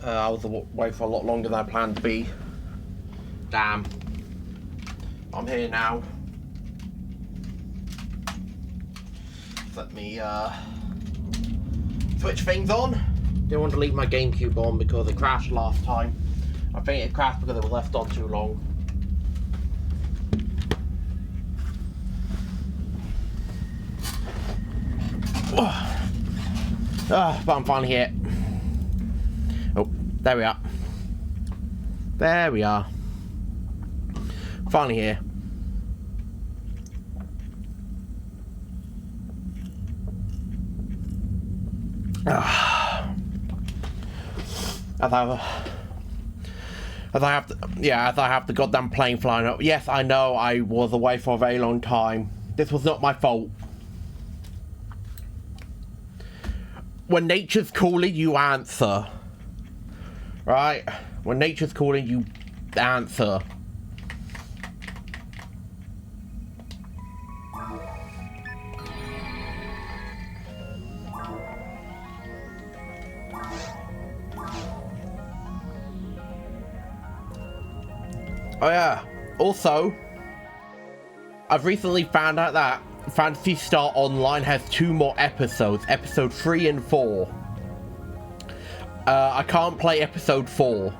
I was away for a lot longer than I planned to be. Damn. I'm here now. Let me switch things on. Didn't want to leave my GameCube on because it crashed last time. I think it crashed because it was left on too long. But I'm finally here. Oh, there we are. There we are. Finally here. As I have the goddamn plane flying up. Yes, I know I was away for a very long time. This was not my fault. When nature's calling, you answer. Right? When nature's calling, you answer. Oh yeah, also, I've recently found out that Phantasy Star Online has 2 more episodes, episode 3 and 4. I can't play episode 4.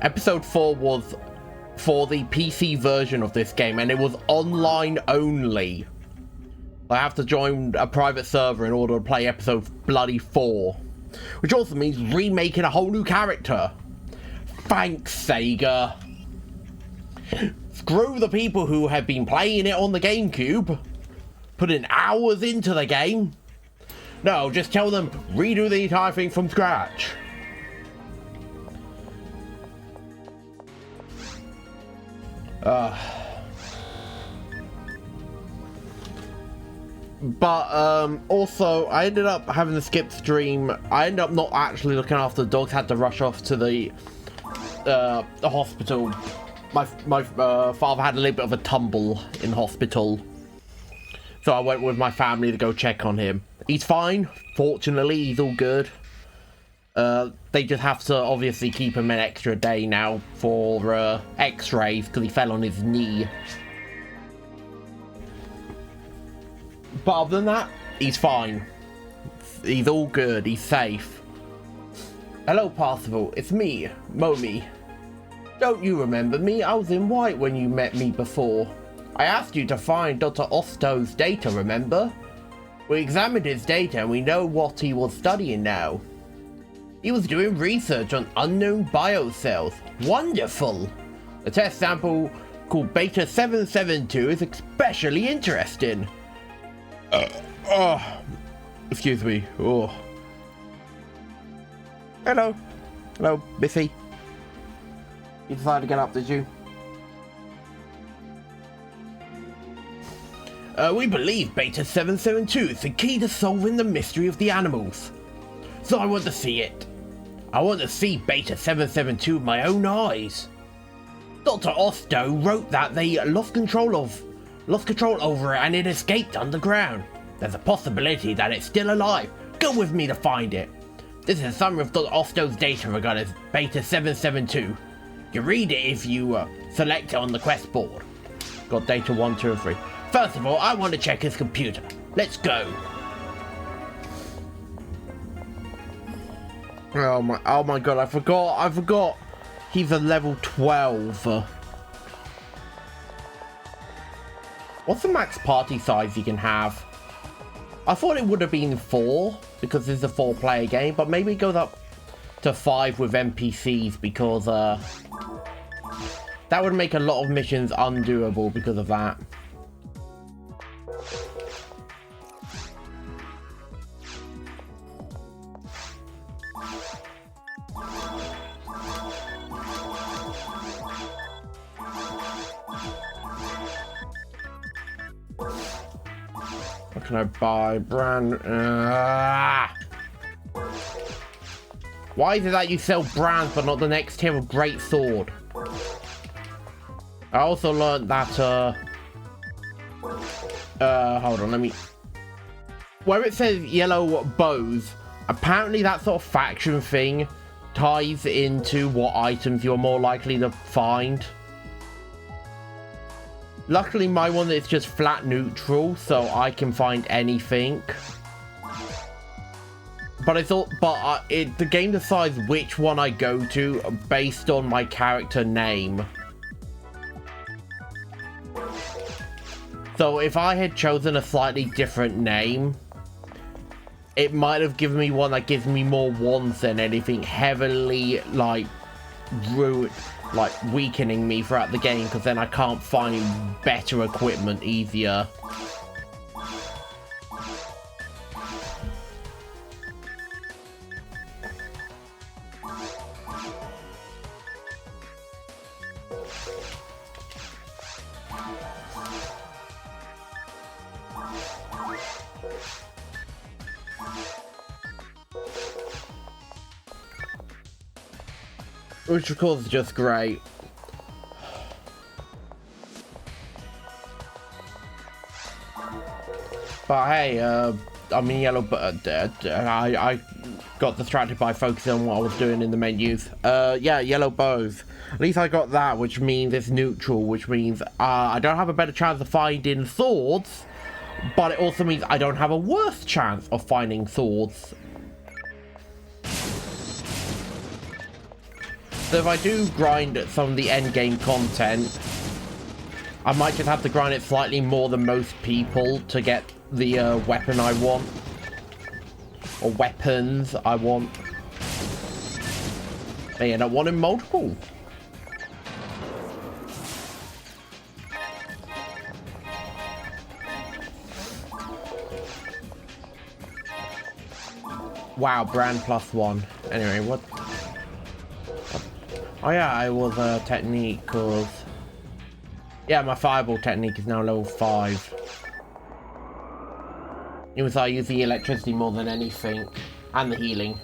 Episode 4 was for the PC version of this game, and it was online only. I have to join a private server in order to play episode bloody 4. Which also means remaking a whole new character. Thanks, Sega. Screw the people who have been playing it on the GameCube, putting hours into the game. No, just tell them, redo the entire thing from scratch. But also, I ended up having to skip stream. I ended up not actually looking after the dogs, had to rush off to the hospital. My father had a little bit of a tumble in hospital, so I went with my family to go check on him. He's fine, fortunately, he's all good. They just have to obviously keep him an extra day now for x-rays because he fell on his knee. But other than that, he's fine. He's all good, he's safe. Hello, Parzival, it's me, Momi. Don't you remember me? I was in white when you met me before. I asked you to find Dr. Osto's data, remember? We examined his data and we know what he was studying now. He was doing research on unknown biocells. Wonderful! The test sample called pt7 is especially interesting. Excuse me. Oh. Hello. Hello, Biffy. You decided to get up, did you? We believe pt7 is the key to solving the mystery of the animals. So I want to see it. I want to see pt7 with my own eyes. Dr. Osto wrote that they lost control over it and it escaped underground. There's a possibility that it's still alive. Go with me to find it. This is a summary of Dr. Osto's data regarding pt7 You read it if you select it on the quest board. Got data 1, 2, and 3. First of all, I want to check his computer. Let's go. Oh my god, I forgot. He's a level 12. What's the max party size you can have? I thought it would have been 4 because this is a 4-player game, but maybe it goes up to 5 with NPCs because that would make a lot of missions undoable because of that. What can I buy? Brand. Why is it that you sell brands but not the next tier of great sword? I also learned that hold on, let me, where it says yellow bows, apparently that sort of faction thing ties into what items you're more likely to find. Luckily, my one is just flat neutral, so I can find anything. But I thought, the game decides which one I go to based on my character name. So if I had chosen a slightly different name, it might have given me one that gives me more wands than anything, heavily weakening me throughout the game, because then I can't find better equipment easier. Which of course is just great. But hey, I'm in yellow, but I got distracted by focusing on what I was doing in the menus. Yeah, yellow bows. At least I got that, which means it's neutral, which means I don't have a better chance of finding swords, but it also means I don't have a worse chance of finding swords. So if I do grind some of the end game content, I might just have to grind it slightly more than most people to get the weapon I want. Or weapons I want. They end up wanting multiple. Wow, brand +1. Anyway, what? Oh yeah, I was a technique cause... Yeah, my fireball technique is now level 5. It was I use the electricity more than anything. And the healing.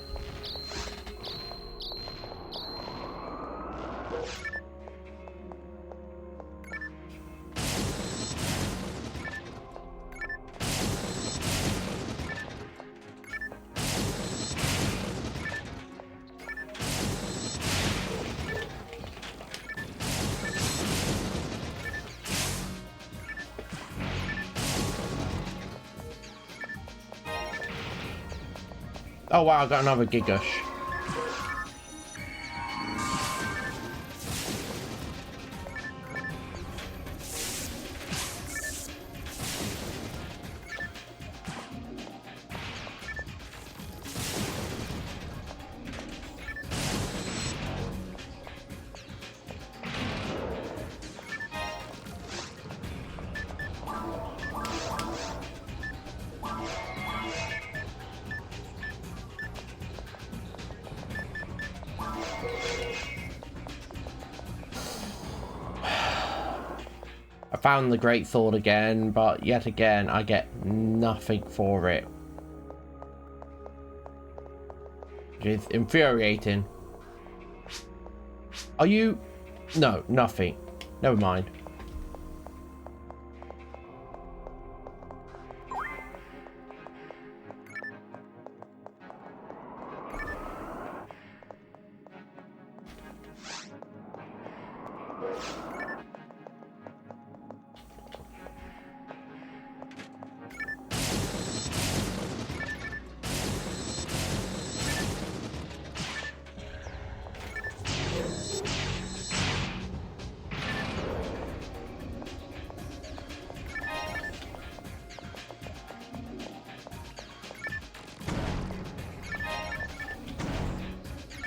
Oh wow, I got another Gigash. I found the great sword again, but yet again I get nothing for it. Which is infuriating. Are you? No, nothing. Never mind.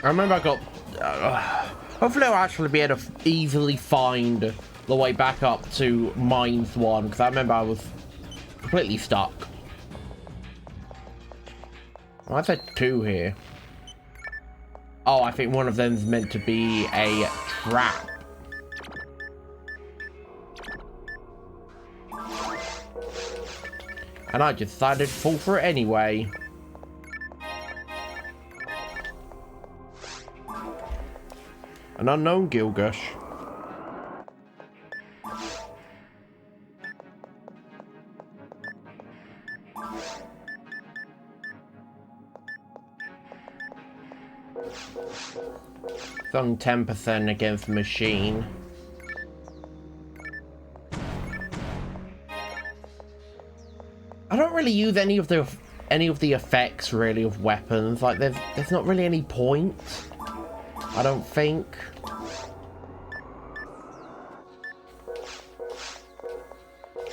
I remember I got... hopefully I'll actually be able to easily find the way back up to Mines 1, because I remember I was completely stuck. Oh, I said 2 here. Oh, I think one of them's meant to be a trap. And I just decided to fall for it anyway. An unknown Gilgash. It's on 10% against machine. I don't really use any of the effects really of weapons. Like there's not really any point. I don't think.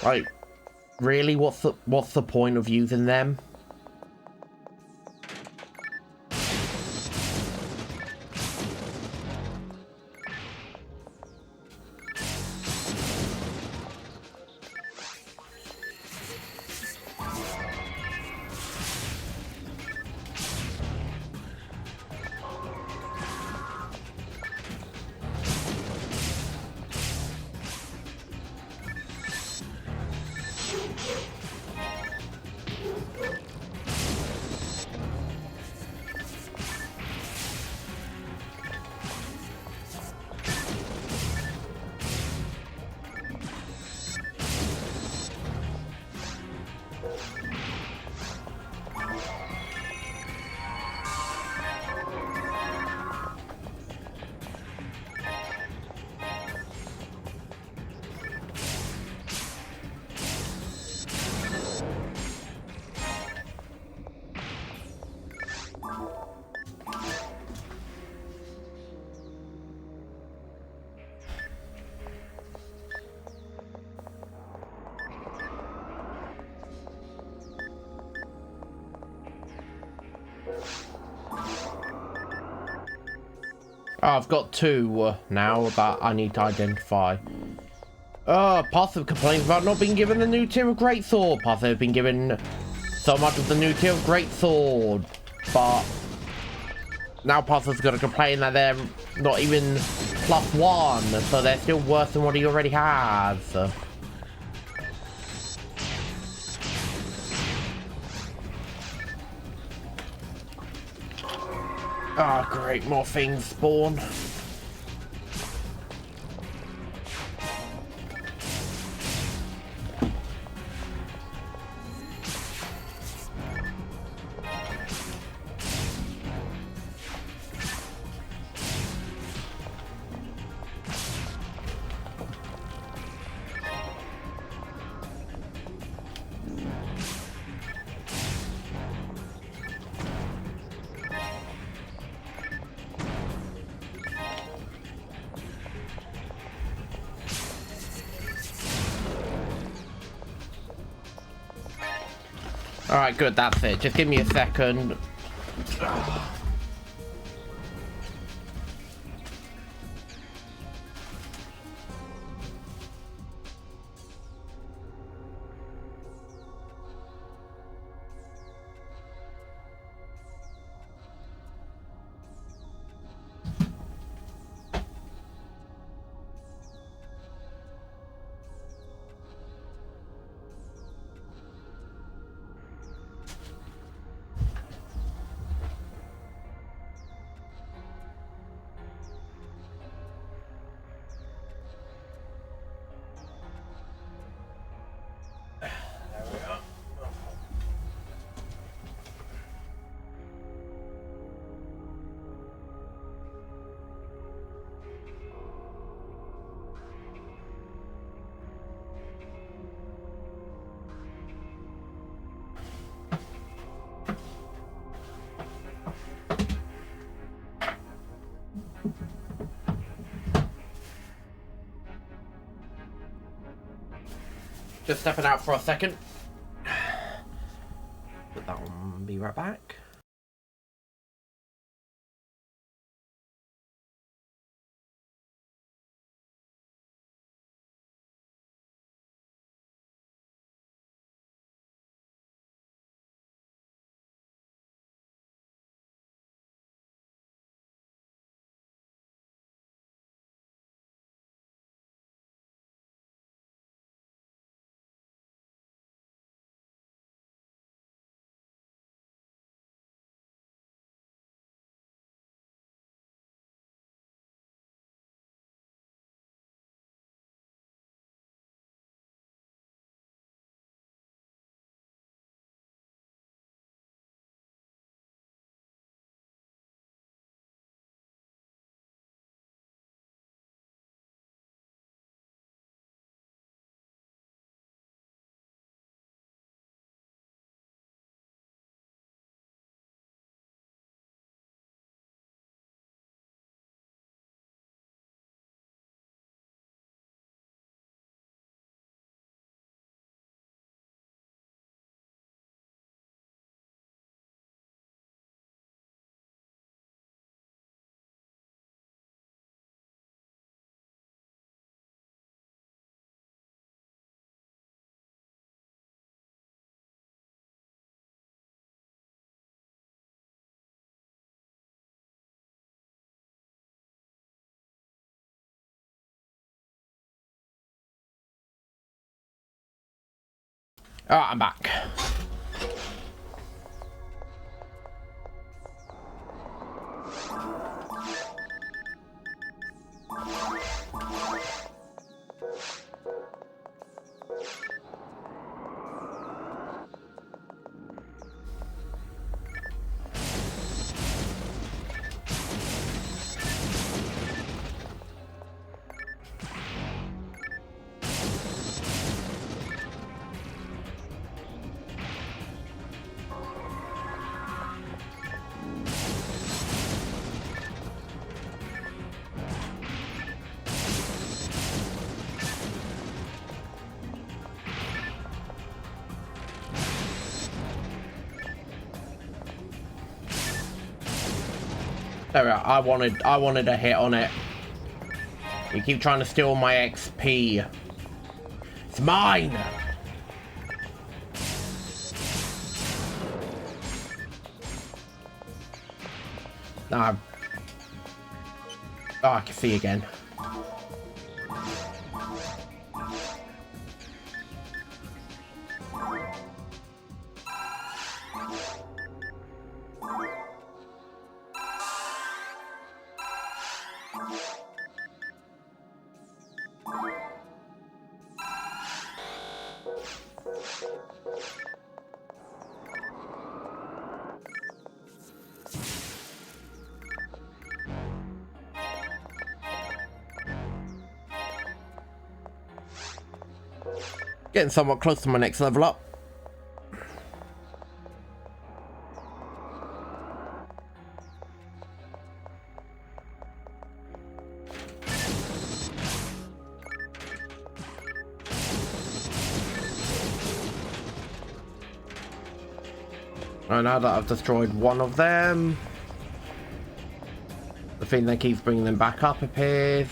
Like, really, what's the point of using them? Oh, I've got two now that I need to identify. Passive complains about not being given the new tier of Greatsword. Passive has been given so much of the new tier of Greatsword, but now Passive's gonna complain that they're not even +1, so they're still worse than what he already has. Ah, great, more things spawn. Alright, good, that's it. Just give me a second. Just stepping out for a second. Put that on, be right back. Alright, I'm back. There we are. I wanted a hit on it. You keep trying to steal my XP. It's mine. Nah. Oh, I can see again. Getting somewhat close to my next level up. And now that I've destroyed one of them, the thing that keeps bringing them back up appears.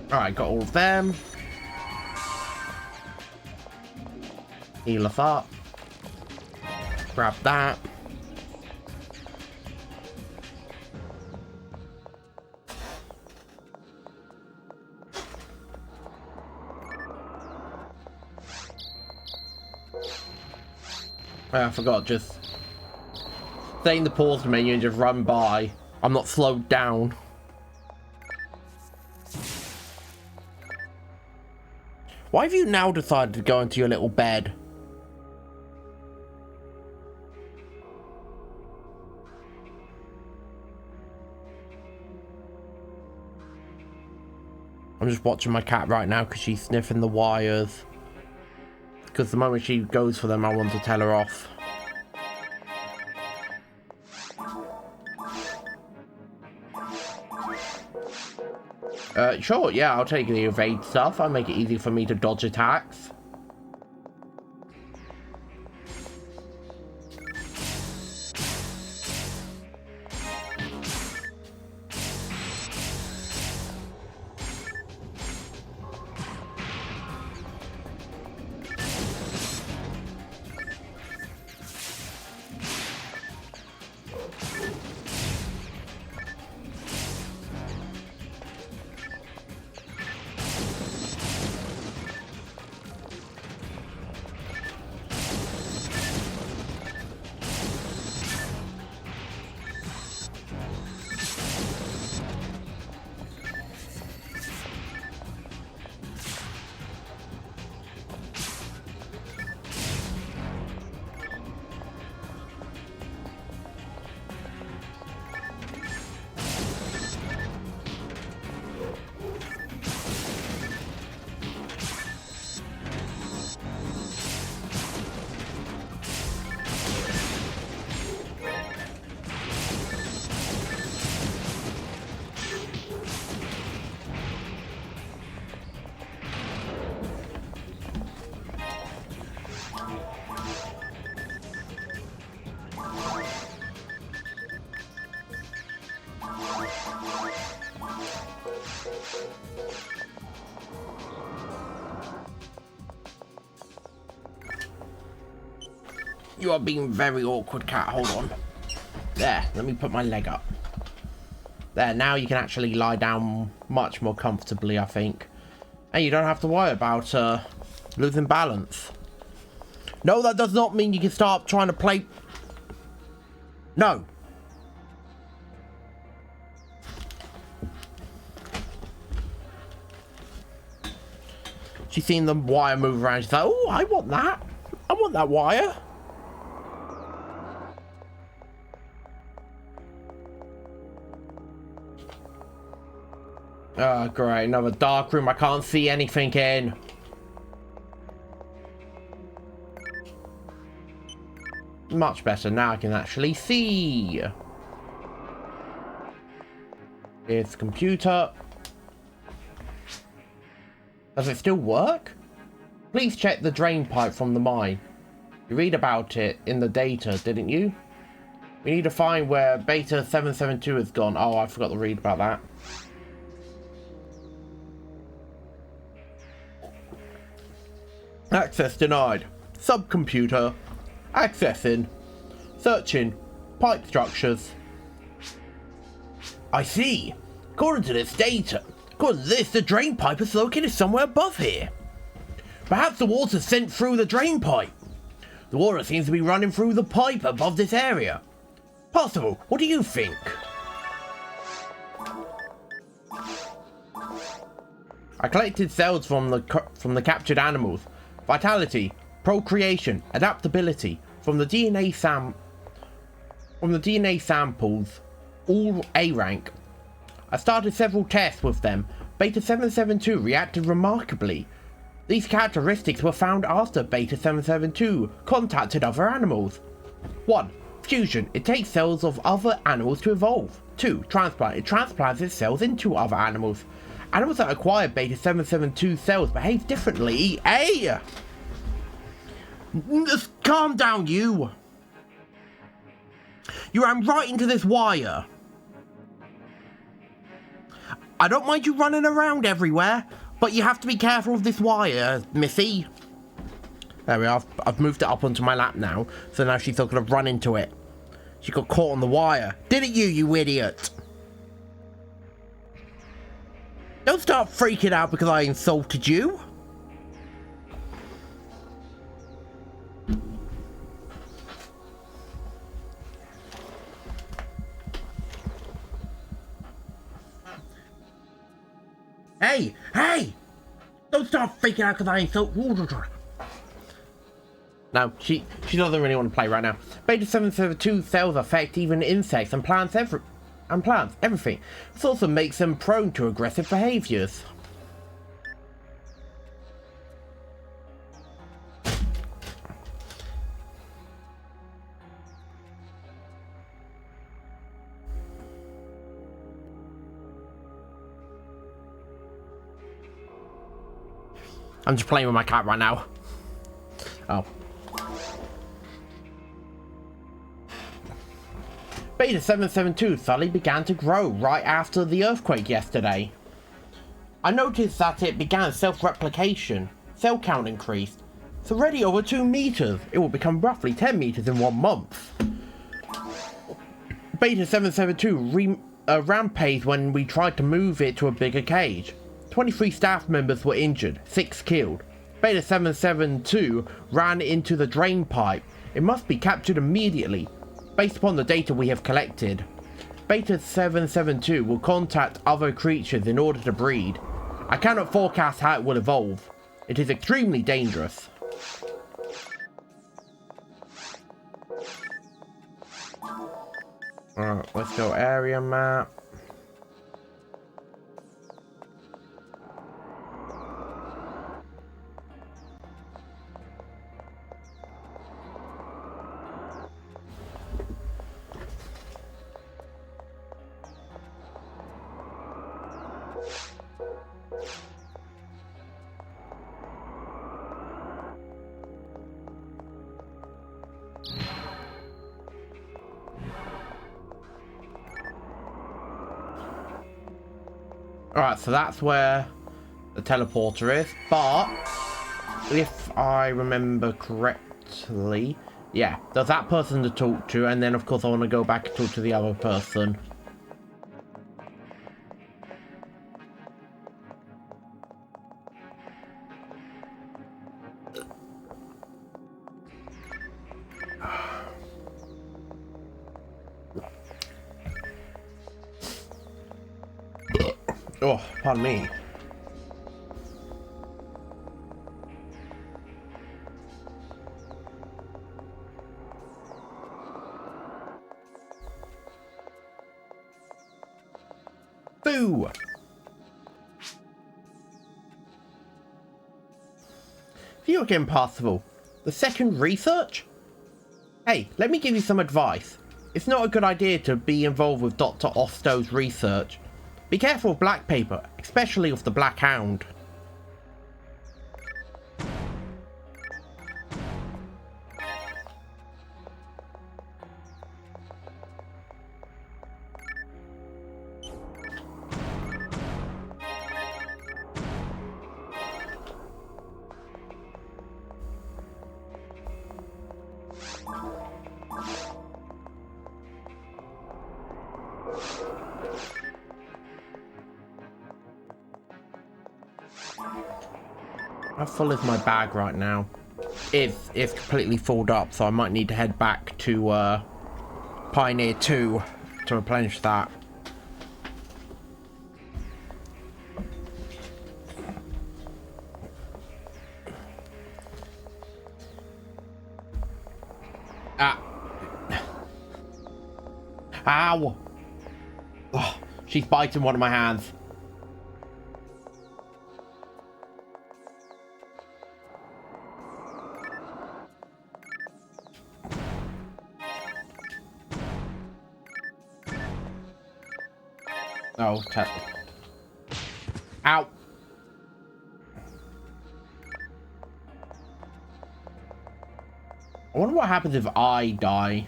Alright, got all of them. Heal us up. Grab that. I forgot, just stay in the pause menu and just run by. I'm not slowed down. Why have you now decided to go into your little bed? I'm just watching my cat right now because she's sniffing the wires. Because the moment she goes for them, I want to tell her off. Sure, yeah, I'll take the evade stuff. I'll make it easy for me to dodge attacks. You are being very awkward, cat. Hold on. There, let me put my leg up. There, now you can actually lie down much more comfortably, I think. And you don't have to worry about losing balance. No, that does not mean you can start trying to play... No. She's seen the wire move around. She's like, oh, I want that. I want that wire. Oh, great. Another dark room I can't see anything in. Much better. Now I can actually see. Here's the computer. Does it still work? Please check the drain pipe from the mine. You read about it in the data, didn't you? We need to find where Beta 772 has gone. Oh, I forgot to read about that. Access denied. Subcomputer. Accessing. Searching. Pipe structures. I see. According to this, the drain pipe is located somewhere above here. Perhaps the water sent through the drain pipe. The water seems to be running through the pipe above this area. Possible. What do you think? I collected cells from the captured animals. Vitality, procreation, adaptability from the DNA samples, all A rank. I started several tests with them. Beta 772 reacted remarkably. These characteristics were found after Beta 772 contacted other animals. 1. Fusion. It takes cells of other animals to evolve. 2. Transplant. It transplants its cells into other animals. Animals that acquire Beta 772 cells behave differently. Hey! Just calm down, you! You ran right into this wire. I don't mind you running around everywhere, but you have to be careful of this wire, Missy. There we are. I've moved it up onto my lap now, so now she's not going to run into it. She got caught on the wire. Didn't you, you idiot? Don't start freaking out because I insulted you. Hey, hey! Don't start freaking out because I insulted. No, she doesn't really want to play right now. Beta 772 cells affect even insects and plants everything. This also makes them prone to aggressive behaviors. I'm just playing with my cat right now. Oh. Beta 772 suddenly began to grow right after the earthquake yesterday. I noticed that it began self-replication. Cell count increased. It's already over 2 meters. It will become roughly 10 meters in 1 month. Beta 772 rampaged when we tried to move it to a bigger cage. 23 staff members were injured, 6 killed. Beta 772 ran into the drain pipe. It must be captured immediately. Based upon the data we have collected, Beta 772 will contact other creatures in order to breed. I cannot forecast how it will evolve. It is extremely dangerous. Alright, let's go area map. Alright, so that's where the teleporter is, but if I remember correctly, Yeah, there's that person to talk to, and then of course I want to go back and talk to the other person. Oh, pardon me. Boo! View again possible. The second research? Hey, let me give you some advice. It's not a good idea to be involved with Dr. Osto's research. Be careful of black paper, especially with the Black Hound. How full is my bag right now? It's completely filled up, so I might need to head back to Pioneer 2 to replenish that. Ah. Ow! Oh, she's biting one of my hands. Oh, ow. I wonder what happens if I die.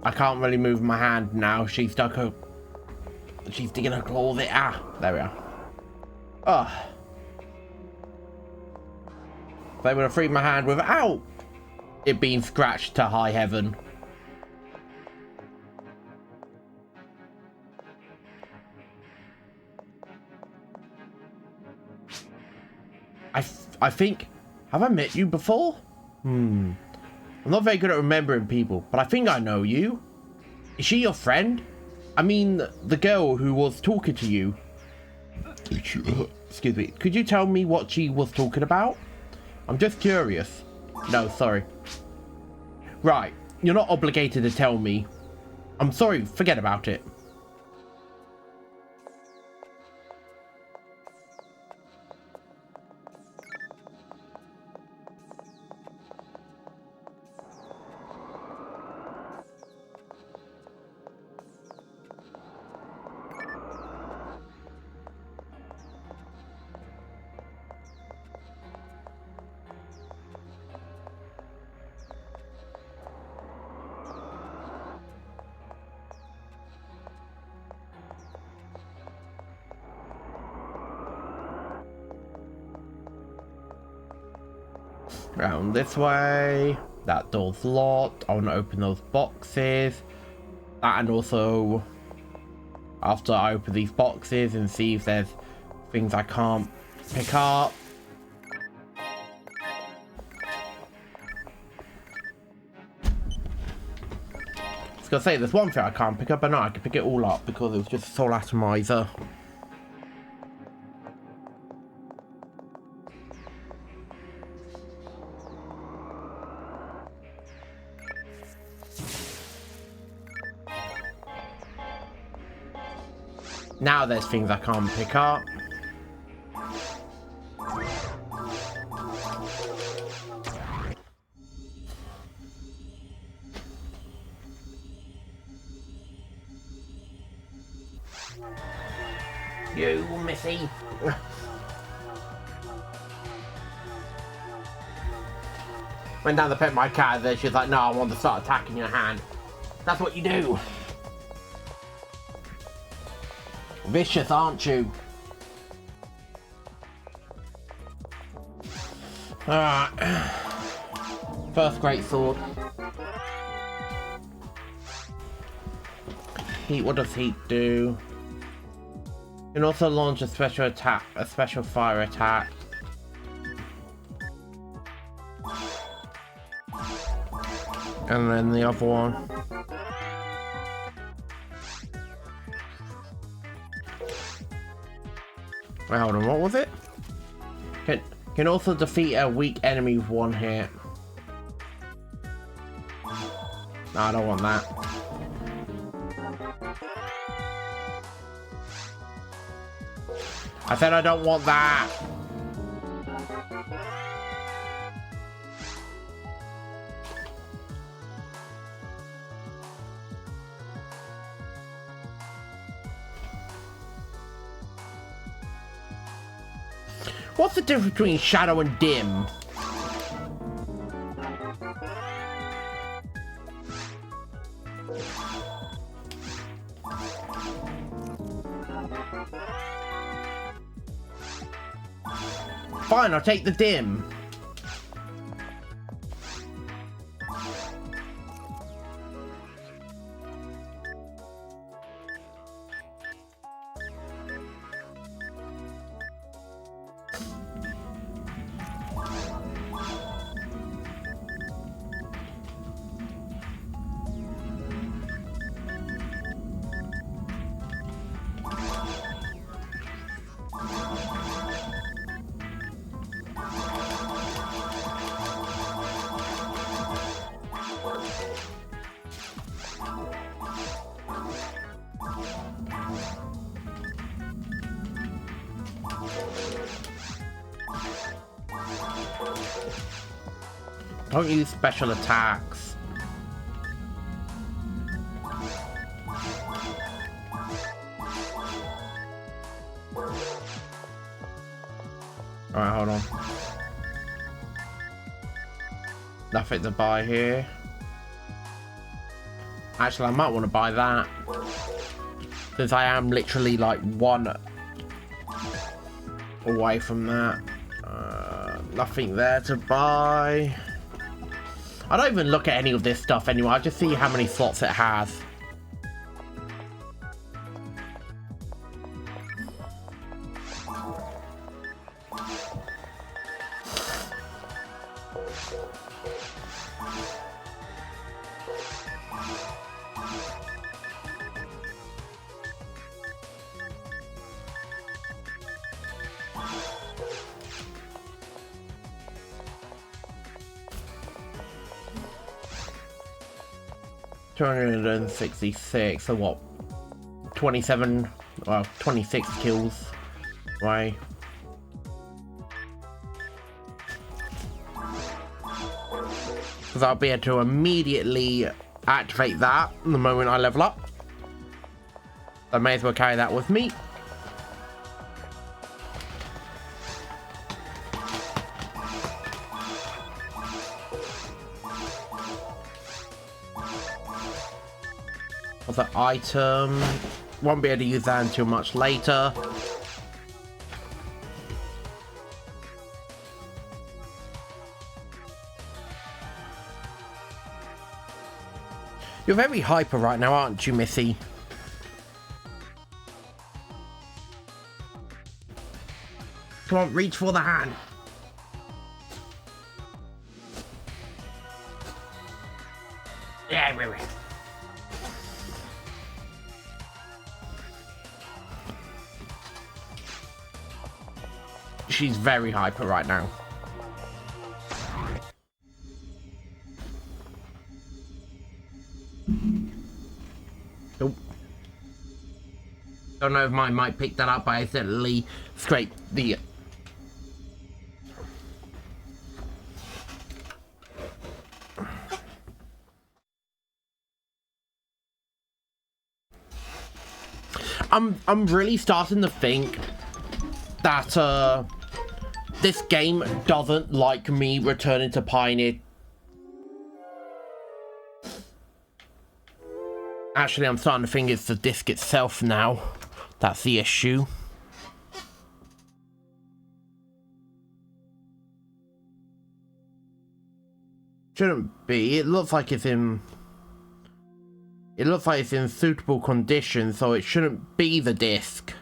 I can't really move my hand now. She's stuck her... She's digging her claws in. Ah, there we are. Oh. If I would have freed my hand without it being scratched to high heaven. I think... Have I met you before? I'm not very good at remembering people, but I think I know you. Is she your friend? I mean, the girl who was talking to you. Excuse me. Could you tell me what she was talking about? I'm just curious. No, sorry. Right. You're not obligated to tell me. I'm sorry. Forget about it. Round this way. That door's locked. I want to open those boxes. And also, after I open these boxes and see if there's things I can't pick up. I was gonna say, there's one thing I can't pick up, but no, I can pick it all up because it was just a soul atomizer. Now there's things I can't pick up. You, Missy. Went down to pet my cat, then she's like, no, I want to start attacking your hand. That's what you do. Vicious, aren't you? Alright. First great sword. Heat, what does heat do? You can also launch a special attack, a special fire attack. And then the other one. Wait, hold on, what was it? Can also defeat a weak enemy with one hit. No, I don't want that. I said I don't want that. What's the difference between shadow and dim? Fine, I'll take the dim. Don't use special attacks. Alright, hold on. Nothing to buy here. Actually, I might want to buy that. Since I am literally like one away from that. Nothing there to buy. I don't even look at any of this stuff anymore. I just see how many slots it has. $266, so what? 27, well, 26 kills. Why? Because I'll be able to immediately activate that the moment I level up. I may as well carry that with me. Other item, won't be able to use that until much later. You're very hyper right now, aren't you, Missy? Come on, reach for the hand. Yeah, really. She's very hyper right now. Nope. Don't know if mine might pick that up. I accidentally scraped the... I'm really starting to think that this game doesn't like me returning to Pioneer. Actually, I'm starting to think it's the disc itself now That's the issue. Shouldn't be. It looks like it's in... It looks like it's in suitable condition, so it shouldn't be the disc.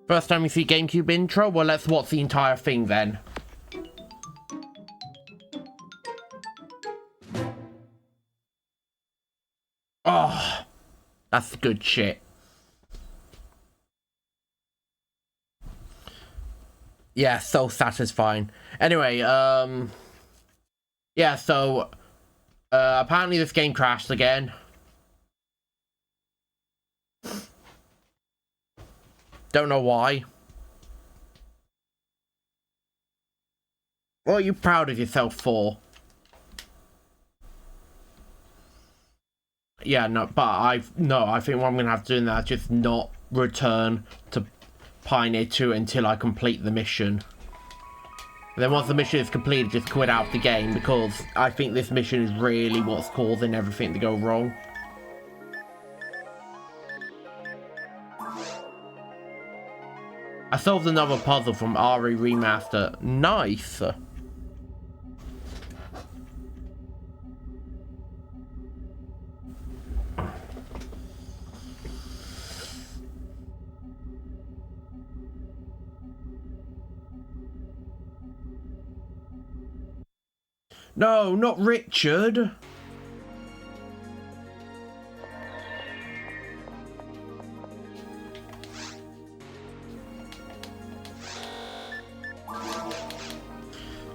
First time you see GameCube intro? Well, let's watch the entire thing then. Oh, that's good shit. Yeah, so satisfying. Anyway, yeah, so apparently this game crashed again. Don't know why. What are you proud of yourself for? Yeah, no, but I think what I'm gonna have to do now is just not return to Pioneer 2 until I complete the mission. And then once the mission is completed, just quit out the game, because I think this mission is really what's causing everything to go wrong. I solved another puzzle from RE Remaster. Nice! No, not Richard!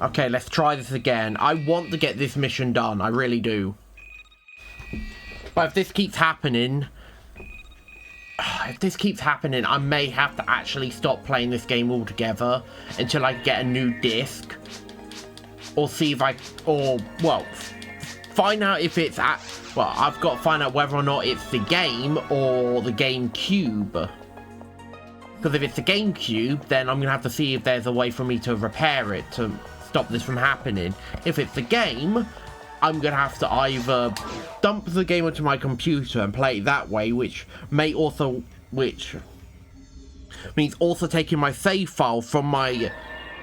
Okay, let's try this again. I want to get this mission done. I really do. But if this keeps happening... I may have to actually stop playing this game altogether until I get a new disc. Or see if I... Or, well, find out if it's at... Well, I've got to find out whether or not it's the game or the GameCube. Because if it's the GameCube, then I'm going to have to see if there's a way for me to repair it to stop this from happening. If it's the game, I'm going to have to either dump the game onto my computer and play it that way, which may also... Which means also taking my save file from my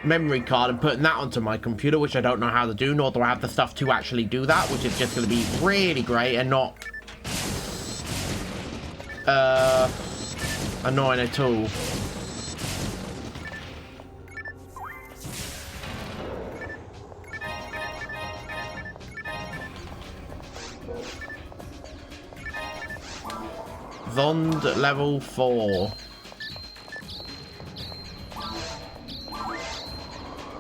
memory card and putting that onto my computer, which I don't know how to do, nor do I have the stuff to actually do that, which is just going to be really great and not annoying at all. Zond level 4.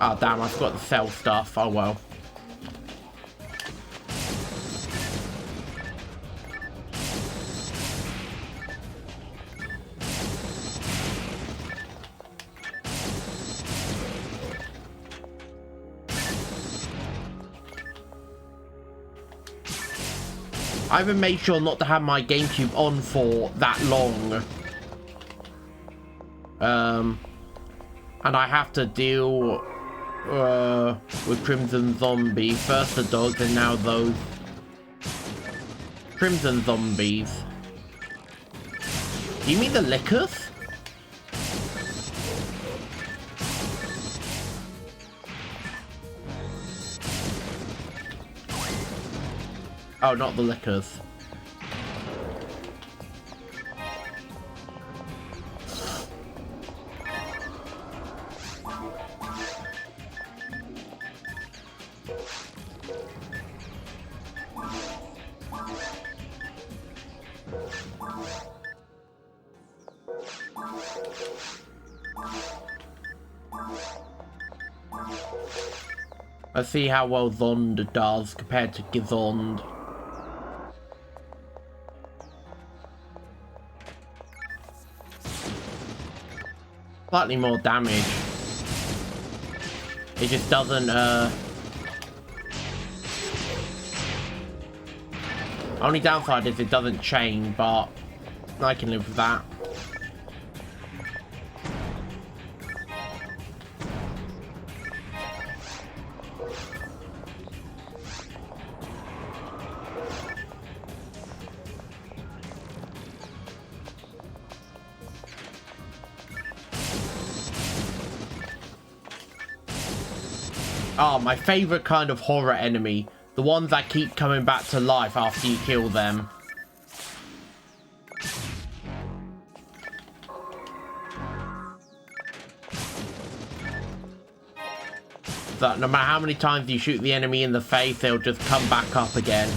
Oh damn, I forgot to sell stuff. Oh well. I even made sure not to have my GameCube on for that long. And I have to deal with Crimson Zombie. First the dogs and now those Crimson Zombies. Do you mean the lickers? Oh, not the lickers. Let's see how well Zond does compared to Gizond. Slightly more damage. It just doesn't, only downside is it doesn't chain, but I can live with that. Oh, my favorite kind of horror enemy. The ones that keep coming back to life after you kill them. That no matter how many times you shoot the enemy in the face, they'll just come back up again.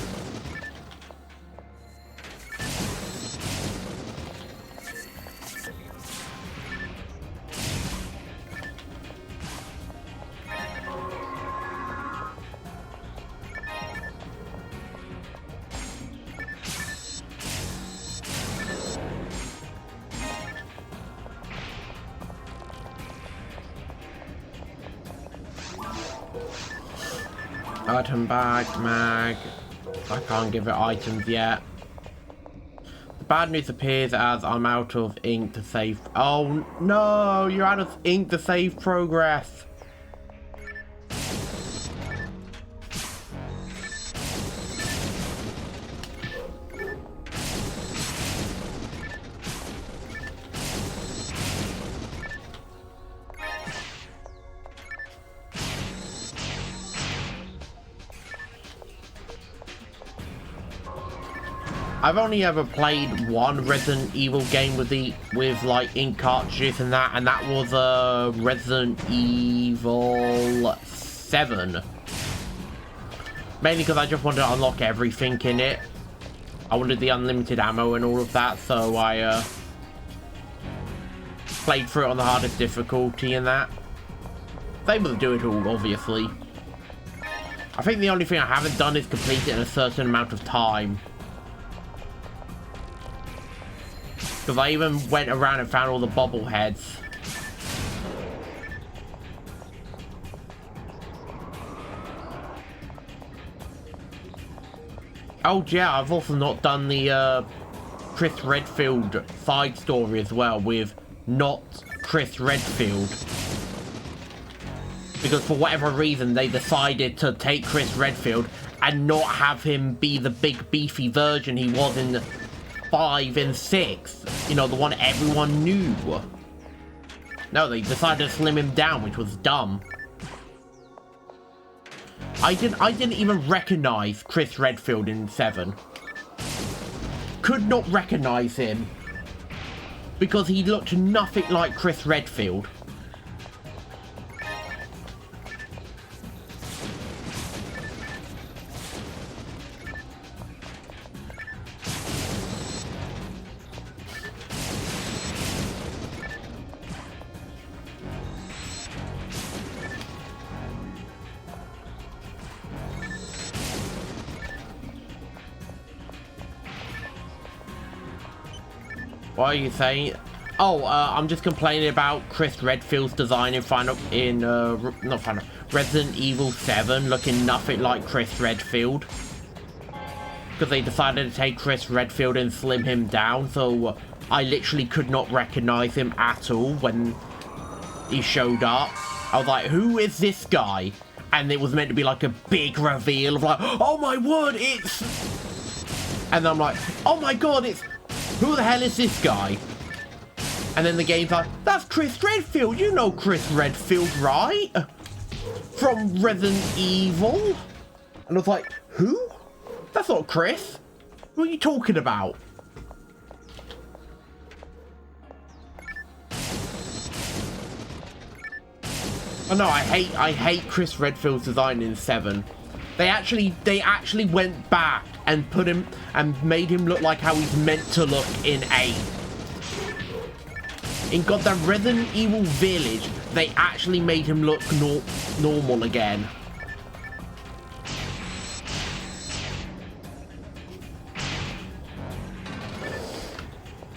Item bag, mag. I can't give it items yet. The bad news appears as I'm out of ink to save. Oh no, you're out of ink to save progress. I've only ever played one Resident Evil game with like ink cartridges and that was Resident Evil 7. Mainly because I just wanted to unlock everything in it. I wanted the unlimited ammo and all of that, so I played through it on the hardest difficulty and that. I was able to do it all, obviously. I think the only thing I haven't done is complete it in a certain amount of time. Because I even went around and found all the bobbleheads. Oh yeah, I've also not done the Chris Redfield side story as well with not Chris Redfield. Because for whatever reason they decided to take Chris Redfield and not have him be the big beefy version he was in 5 and 6. You know, the one everyone knew. No, they decided to slim him down, which was dumb. I didn't even recognize Chris Redfield in 7. Could not recognize him. Because he looked nothing like Chris Redfield. What are you saying? Oh, I'm just complaining about Chris Redfield's design in Resident Evil 7 looking nothing like Chris Redfield. Because they decided to take Chris Redfield and slim him down, so I literally could not recognize him at all when he showed up. I was like, who is this guy? And it was meant to be like a big reveal of like, oh my word, it's... And I'm like, oh my god, it's... Who the hell is this guy? And then the game's like, that's Chris Redfield. You know Chris Redfield, right? From Resident Evil. And I was like, who? That's not Chris. What are you talking about? Oh no, I hate Chris Redfield's design in 7. They actually went back and put him and made him look like how he's meant to look in 8. In goddamn Resident Evil Village, they actually made him look normal again.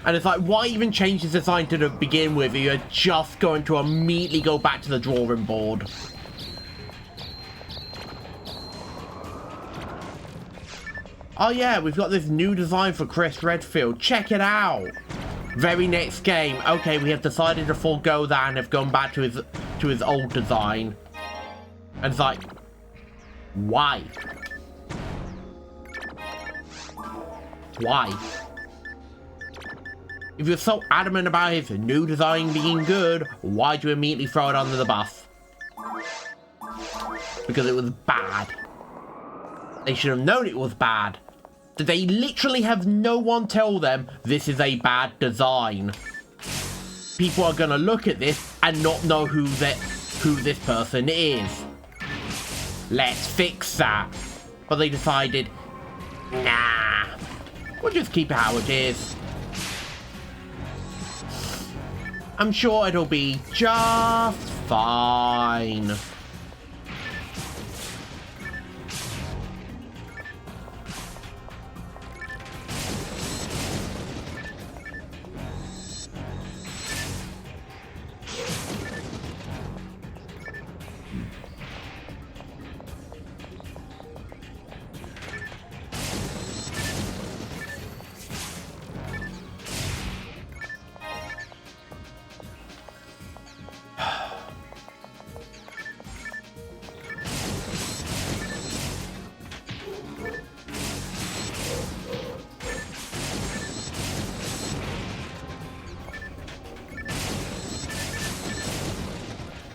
And it's like, why even change his design to begin with if you're just going to immediately go back to the drawing board? Oh yeah, we've got this new design for Chris Redfield. Check it out. Very next game. Okay, we have decided to forego that and have gone back to his old design. And it's like, why? Why? If you're so adamant about his new design being good, why'd you immediately throw it under the bus? Because it was bad. They should have known it was bad. Did they literally have no one tell them this is a bad design? People are gonna look at this and not know who this person is. Let's fix that. But they decided, nah, we'll just keep it how it is. I'm sure it'll be just fine.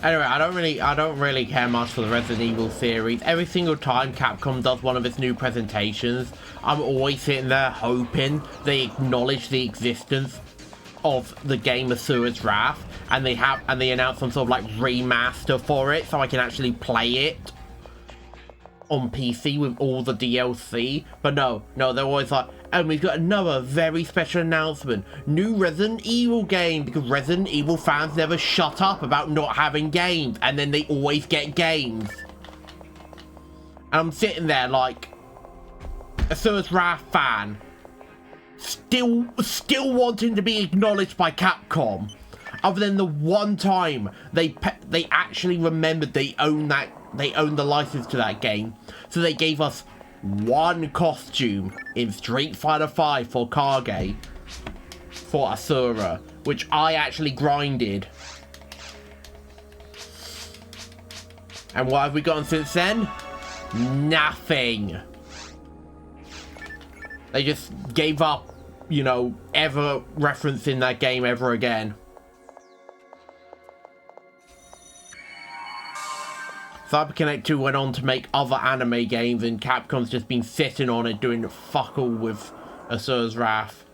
Anyway, I don't really care much for the Resident Evil series. Every single time Capcom does one of its new presentations, I'm always sitting there hoping they acknowledge the existence of the game Asura's Wrath, and they announce some sort of like remaster for it so I can actually play it on PC with all the DLC. But no, they're always like, and we've got another very special announcement. New Resident Evil game, because Resident Evil fans never shut up about not having games, and then they always get games. And I'm sitting there like, Asura's Wrath fan, still wanting to be acknowledged by Capcom. Other than the one time they actually remembered they own the license to that game, so they gave us one costume in Street Fighter V for Kage for Asura, which I actually grinded. And what have we gotten since then? Nothing. They just gave up, you know, ever referencing that game ever again. CyberConnect 2 went on to make other anime games, and Capcom's just been sitting on it doing fuck all with Asura's Wrath.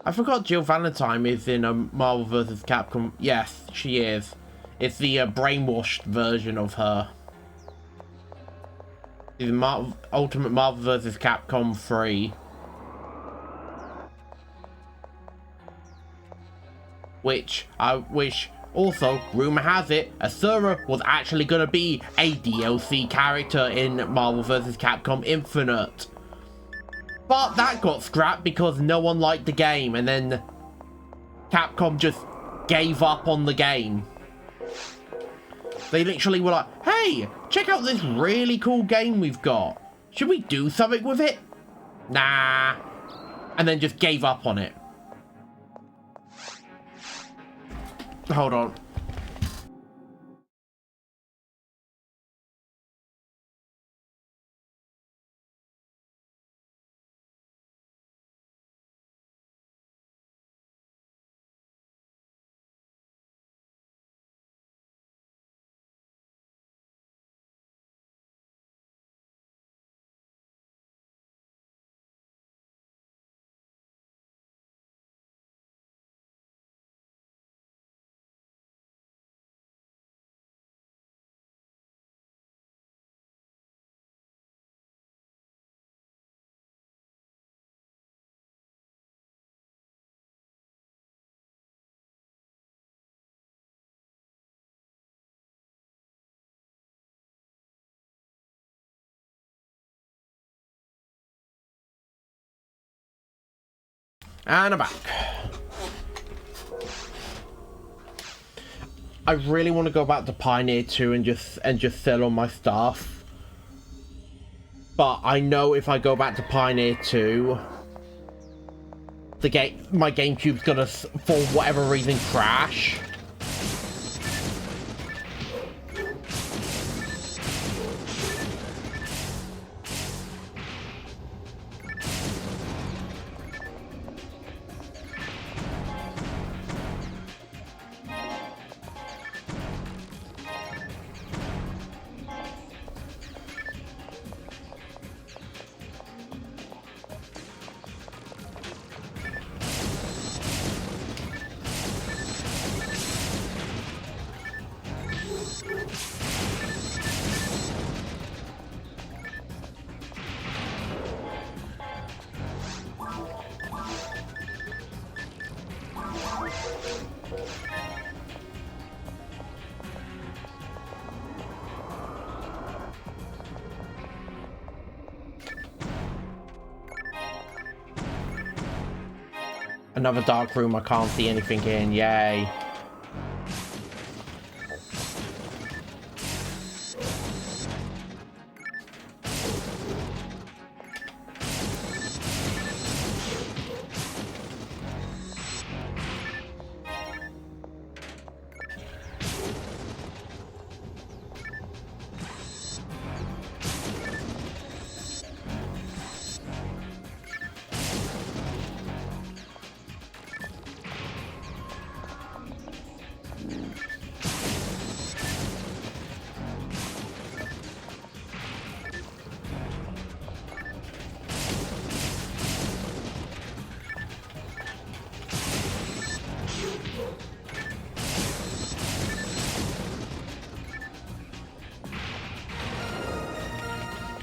I forgot Jill Valentine is in a Marvel vs. Capcom. Yes, she is. It's the brainwashed version of her. It's Ultimate Marvel vs. Capcom 3. Which I wish... Also, rumor has it, Asura was actually going to be a DLC character in Marvel vs. Capcom Infinite. But that got scrapped because no one liked the game, and then Capcom just gave up on the game. They literally were like, hey, check out this really cool game we've got. Should we do something with it? Nah. And then just gave up on it. Hold on. And I'm back. I really want to go back to Pioneer 2 and just sell all my stuff. But I know if I go back to Pioneer 2, my GameCube's gonna, for whatever reason, crash. Another dark room I can't see anything in, yay.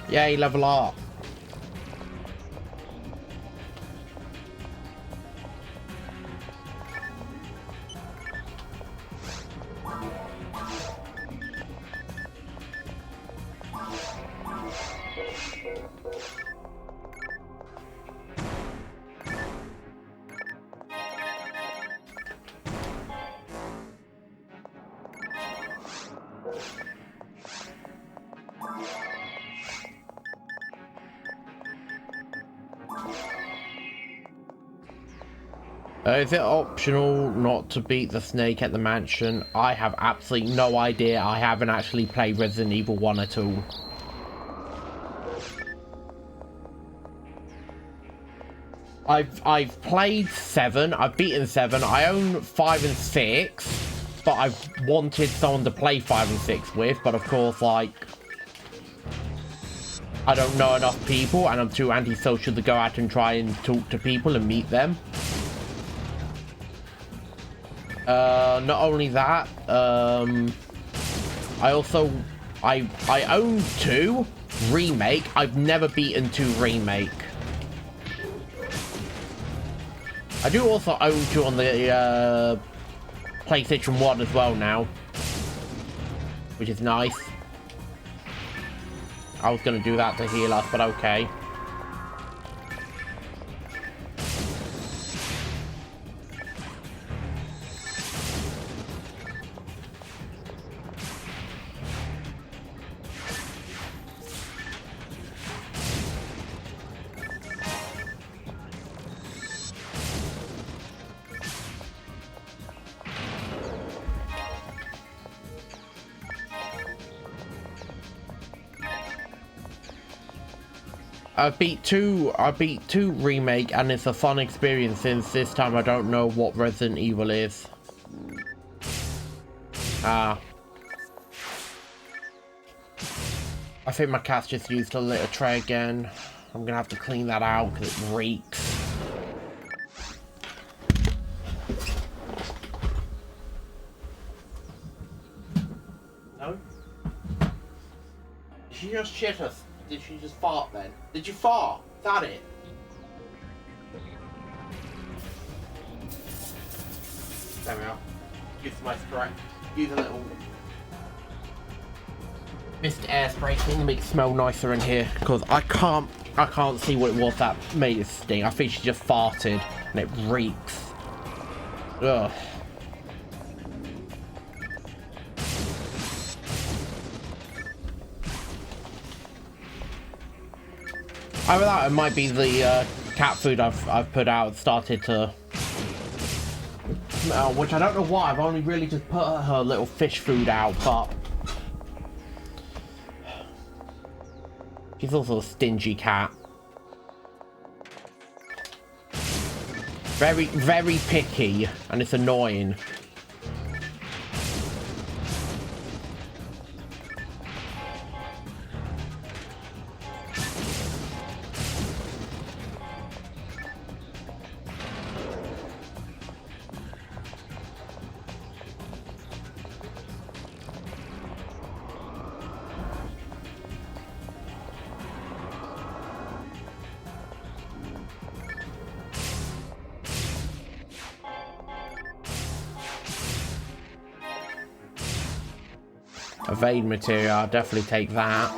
Yay, level up. Is it optional not to beat the snake at the mansion? I have absolutely no idea. I haven't actually played Resident Evil 1 at all. I've played 7, I've beaten 7, I own 5 and 6, but I've wanted someone to play 5 and 6 with, but of course, like, I don't know enough people, and I'm too antisocial to go out and try and talk to people and meet them. Not only that, I also, I own 2 Remake. I've never beaten 2 Remake. I do also own 2 on the, PlayStation 1 as well now, which is nice. I was gonna do that to heal us, but okay. I beat two Remake, and it's a fun experience since this time I don't know what Resident Evil is. I think my cat's just used a litter tray again. I'm gonna have to clean that out because it reeks. No? Did she just shit us? Did she just fart then? Did you fart? Is that it? There we are. Use my spray. Use a little mist air spray thing to make it smell nicer in here, because I can't see what it was that made it stink. I think she just farted and it reeks. Ugh. Either that, it might be the cat food I've put out started to smell, which I don't know why. I've only really just put her little fish food out, but she's also a stingy cat. Very, very picky, and it's annoying. Evade material, I'll definitely take that.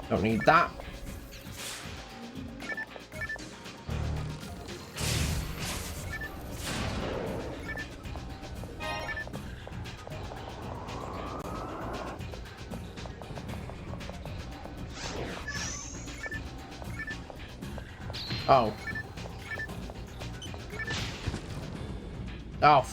Don't need that. Oh. Oh.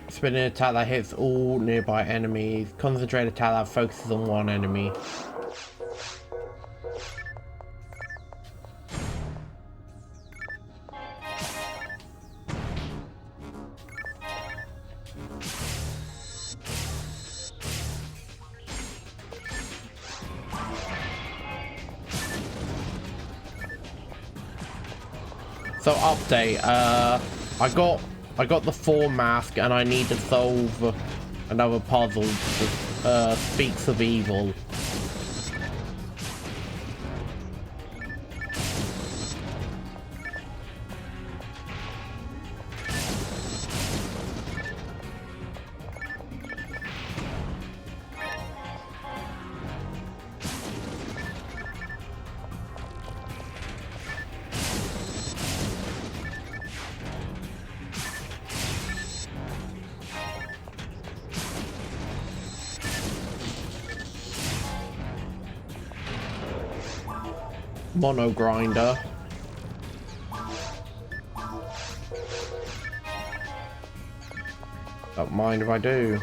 Spin an attack that hits all nearby enemies. Concentrate attack that focuses on one enemy. So update, I got the 4 mask and I need to solve another puzzle with Speaks of Evil. Mono grinder. Don't mind if I do.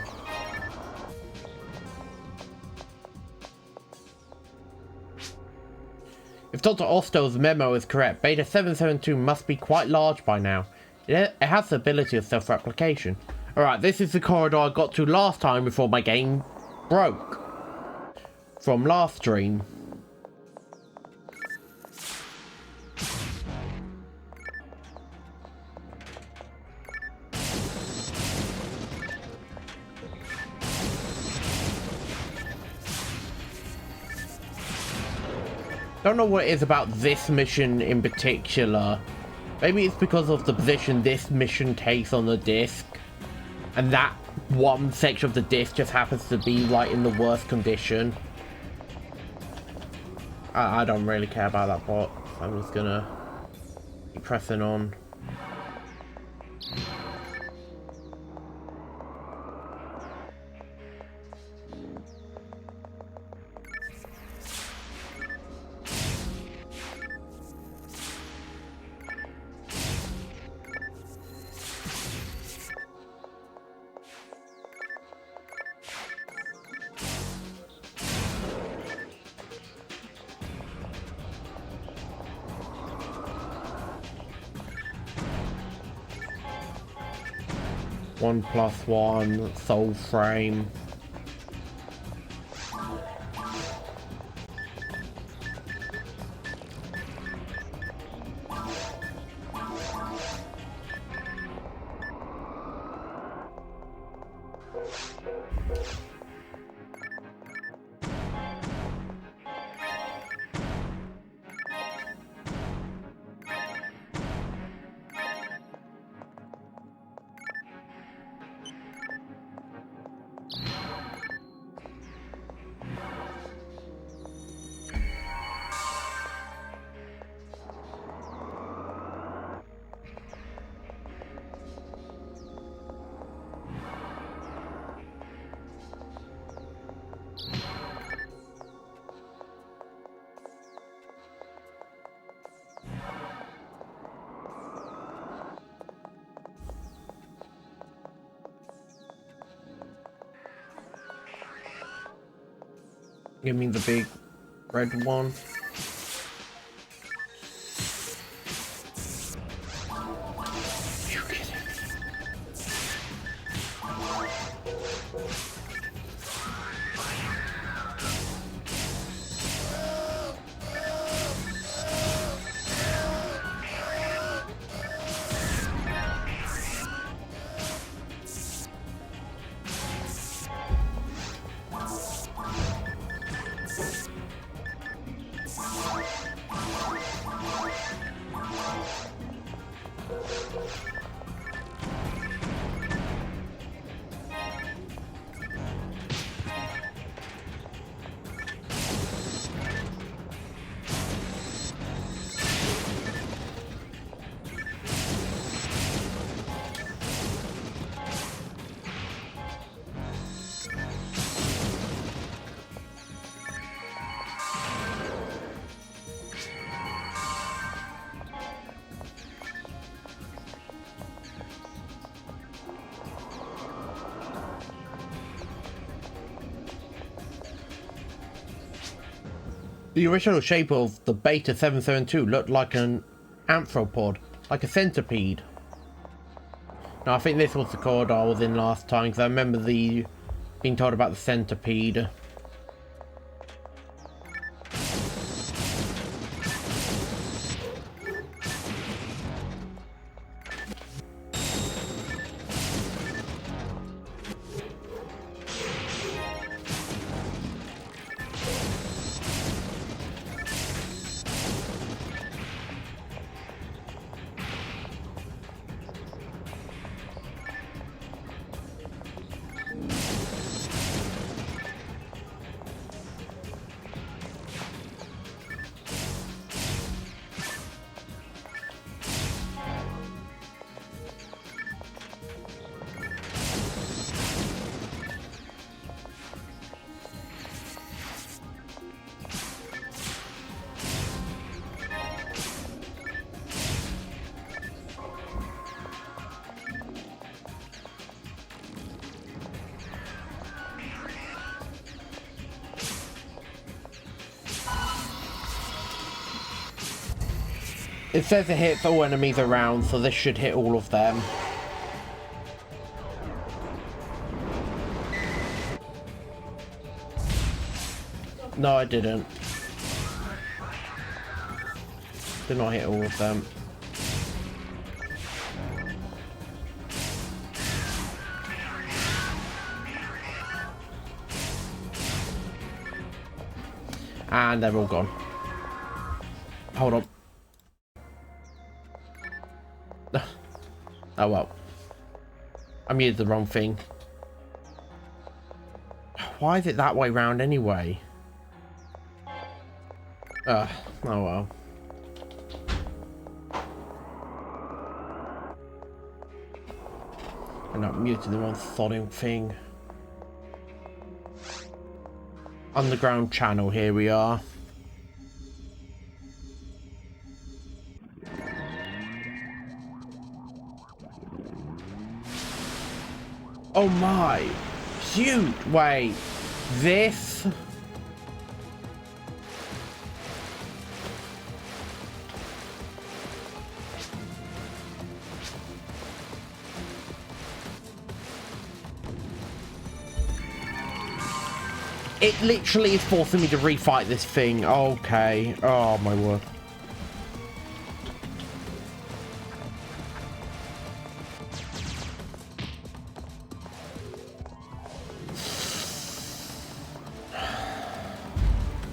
If Dr. Osto's memo is correct, Beta 772 must be quite large by now. It has the ability of self-replication. Alright, this is the corridor I got to last time before my game broke. From last stream. Don't know what it is about this mission in particular. Maybe it's because of the position this mission takes on the disc, and that one section of the disc just happens to be right in the worst condition. I don't really care about that part. I'm just gonna keep pressing on. 1+1 soul frame. Give me the big red one. The original shape of the Beta 772 looked like an arthropod, like a centipede. Now I think this was the corridor I was in last time, because I remember being told about the centipede. It says it hits all enemies around, so this should hit all of them. No, I didn't. Did not hit all of them. And they're all gone. Hold on. Oh well. I muted the wrong thing. Why is it that way round anyway? Oh well. I'm not muted the wrong sodding thing. Underground channel, here we are. Oh my! Shoot! Wait, this? It literally is forcing me to refight this thing. Okay. Oh, my word.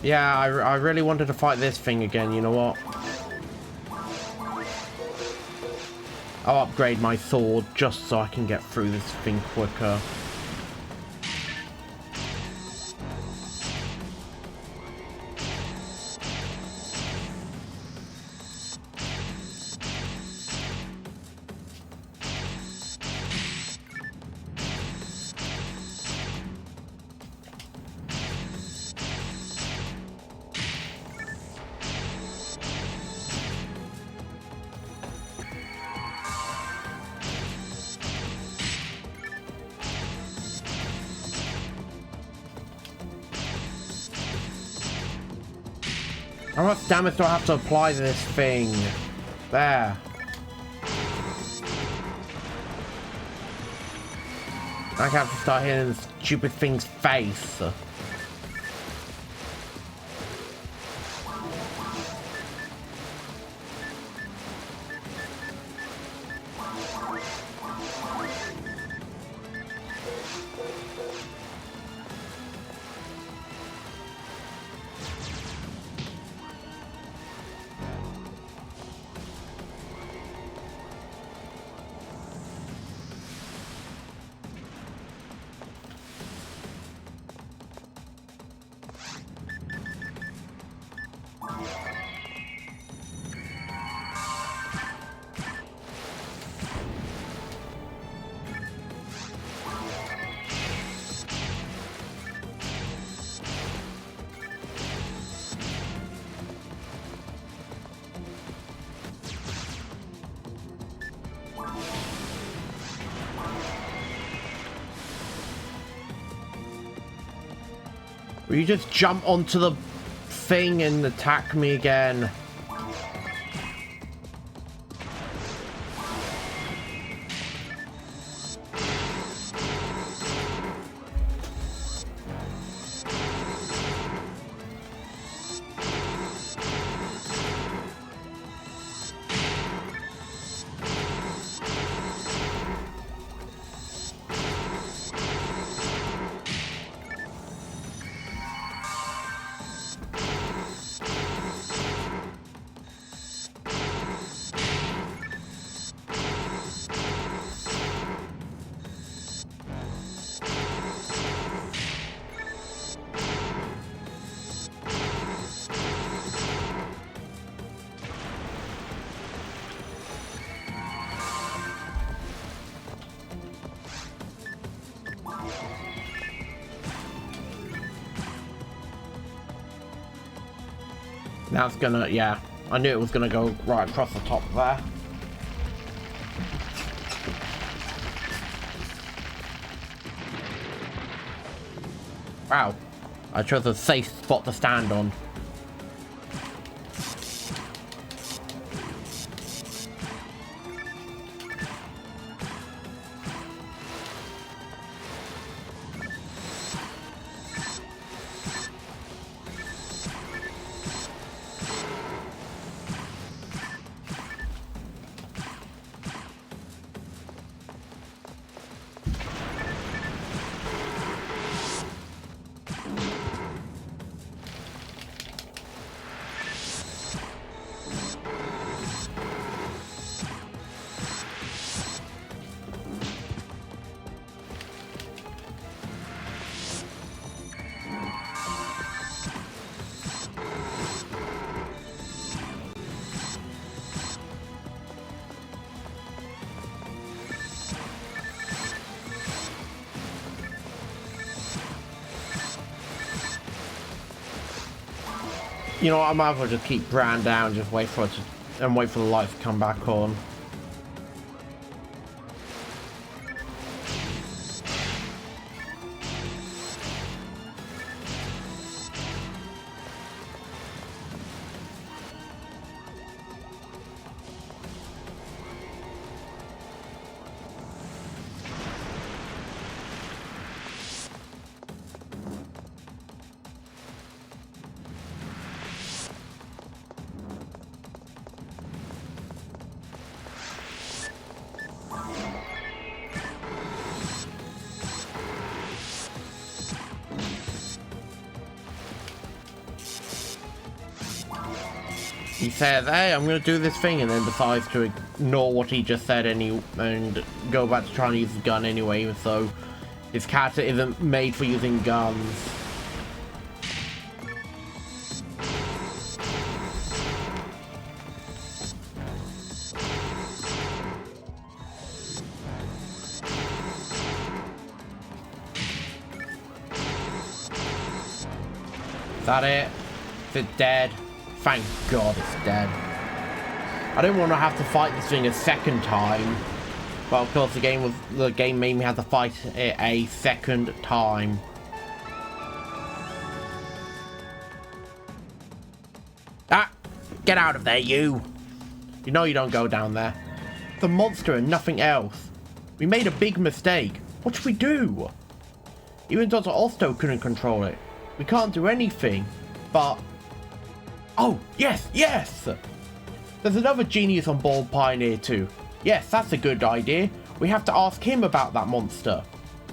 Yeah, I really wanted to fight this thing again, you know what? I'll upgrade my sword just so I can get through this thing quicker. How much damage do I have to apply to this thing? There. I have to start hitting this stupid thing's face. Will you just jump onto the thing and attack me again? Now it's gonna, yeah, I knew it was gonna go right across the top there. Wow, I chose a safe spot to stand on. You know what, I might as well just keep Bran down, just wait for it to, and wait for the light to come back on. He says, hey, I'm going to do this thing, and then decides to ignore what he just said and go back to trying to use the gun anyway, so his character isn't made for using guns. Is that it? Is it dead? Thank God it's dead. I didn't want to have to fight this thing a second time. But of course the game made me have to fight it a second time. Ah! Get out of there, you! You know you don't go down there. The monster and nothing else. We made a big mistake. What should we do? Even Dr. Osto couldn't control it. We can't do anything. But... oh, yes, yes! There's another genius on board Pioneer 2. Yes, that's a good idea. We have to ask him about that monster.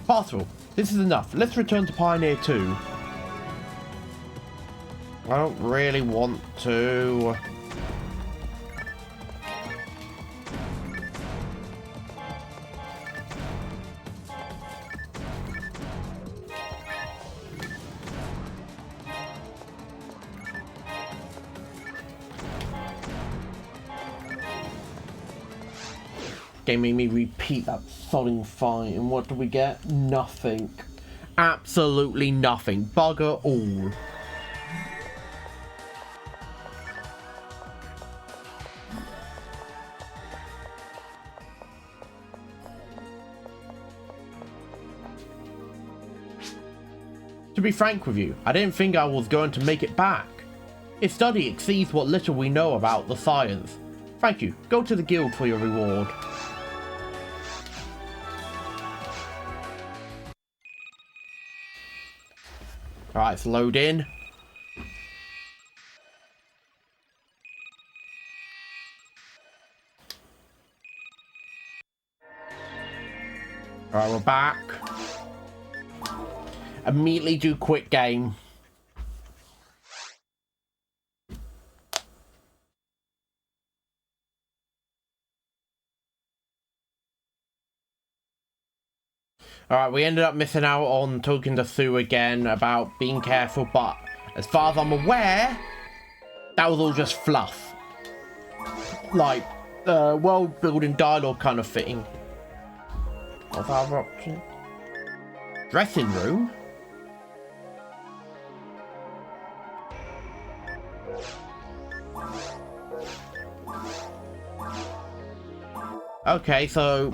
Pastoral, this is enough. Let's return to Pioneer 2. I don't really want to... Game made me repeat that sodding fight, and what do we get? Nothing. Absolutely nothing. Bugger all. To be frank with you, I didn't think I was going to make it back. His study exceeds what little we know about the science. Thank you. Go to the guild for your reward. Alright, let's load in. Alright, we're back. Immediately do quick game. Alright, we ended up missing out on talking to Sue again about being careful, but as far as I'm aware, that was all just fluff. Like, world building dialogue kind of thing. What's our other option? Dressing room? Okay, so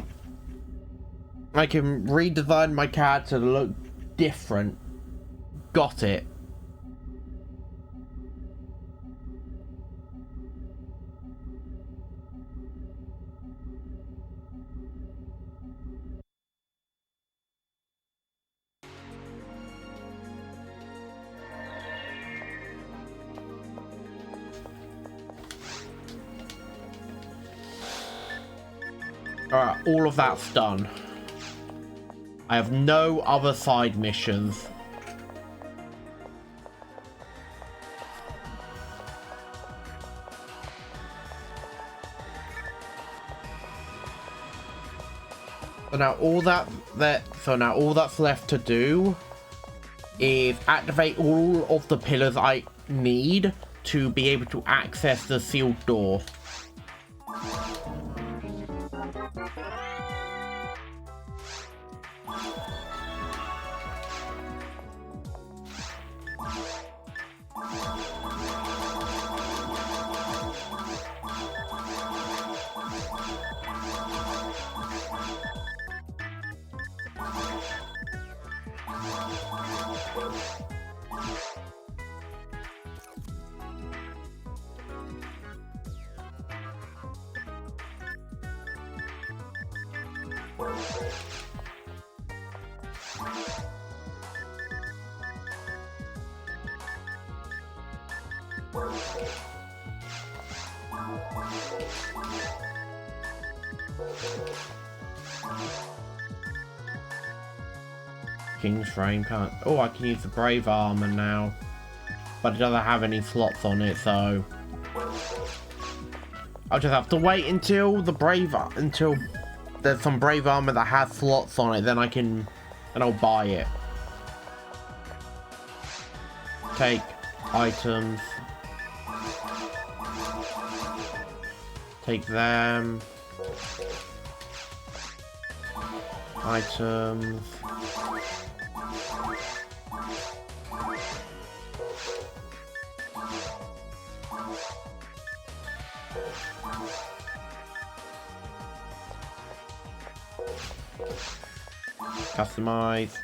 I can redesign my character to look different. Got it. Alright, all of that's done. I have no other side missions. So now all that's left to do is activate all of the pillars I need to be able to access the sealed door. King's Frame can't... oh, I can use the Brave Armor now. But it doesn't have any slots on it, so... I'll just have to wait until until there's some brave armor that has slots on it, then I'll buy it. Take items. Take them. Items. Customize.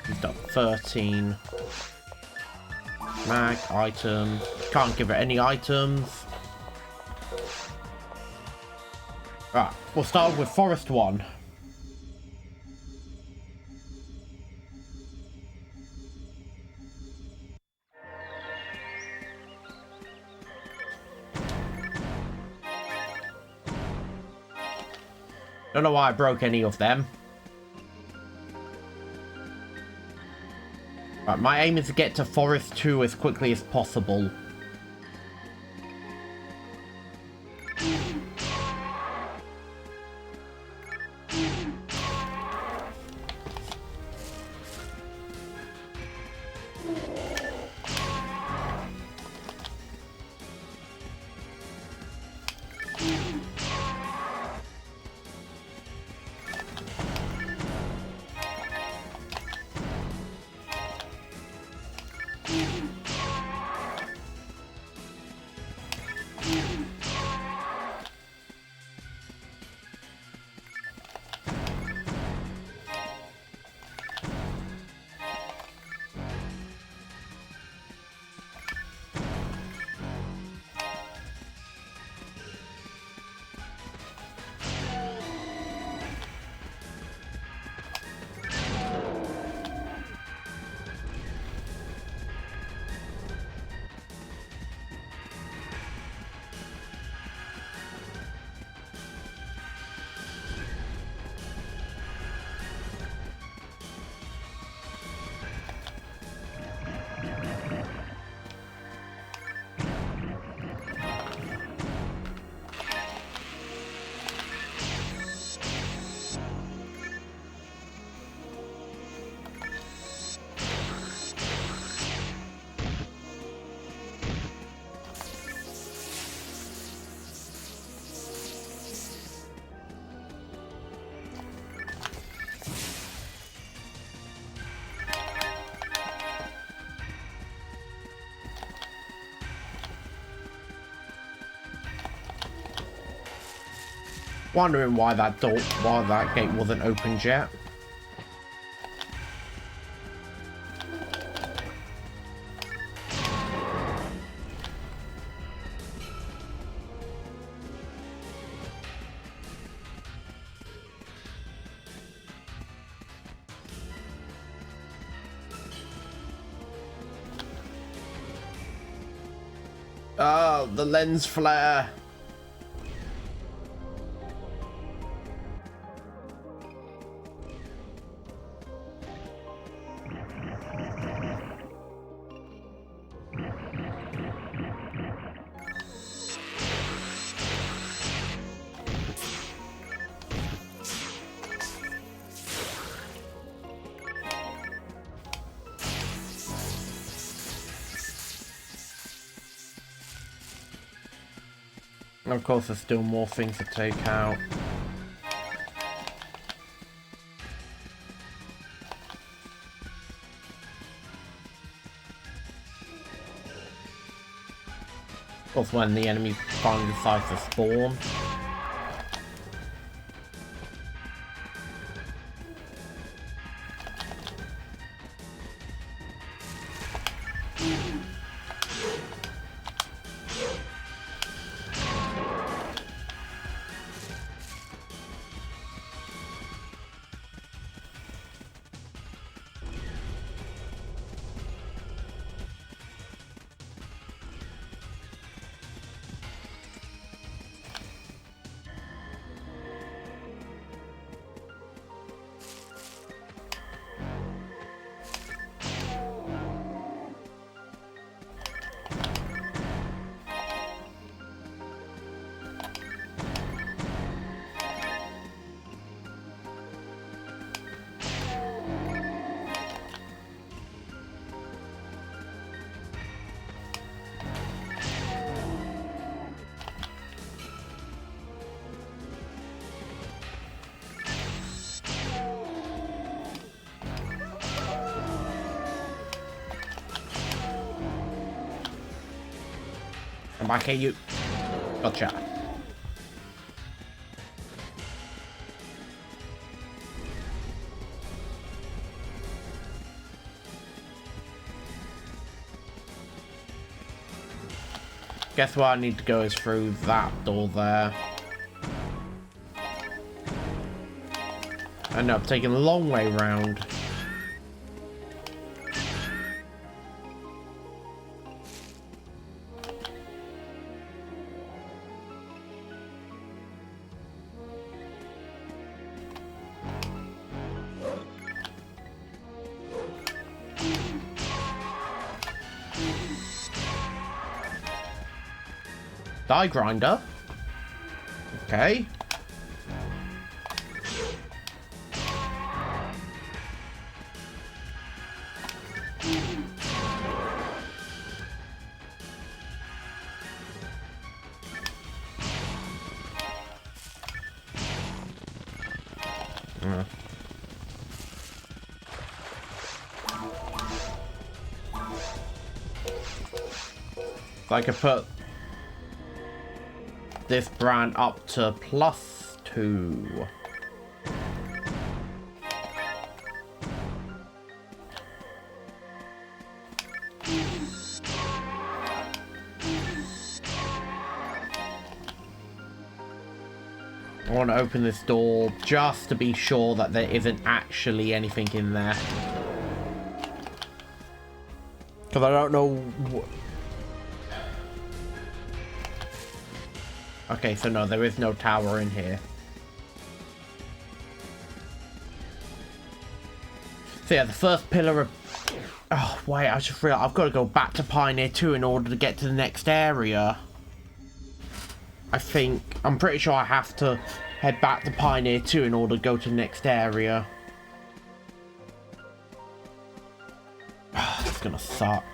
We've done 13. Mag, item. Can't give it any items. Right, we'll start with Forest 1. Don't know why I broke any of them. Right, my aim is to get to Forest 2 as quickly as possible. Wondering why that gate wasn't opened yet. Oh, the lens flare. Of course, there's still more things to take out. Of course, when the enemy finally decides to spawn. Come back here, you. Gotcha. Guess what I need to go is through that door there. I know, I'm taking a long way round. Die grinder. Okay. I could put this brand up to +2. I want to open this door just to be sure that there isn't actually anything in there. Because I don't know. Okay, so no, there is no tower in here. So yeah, the first pillar of... Oh, wait, I just realized I've got to go back to Pioneer 2 in order to get to the next area. I think... I'm pretty sure I have to head back to Pioneer 2 in order to go to the next area. It's gonna suck.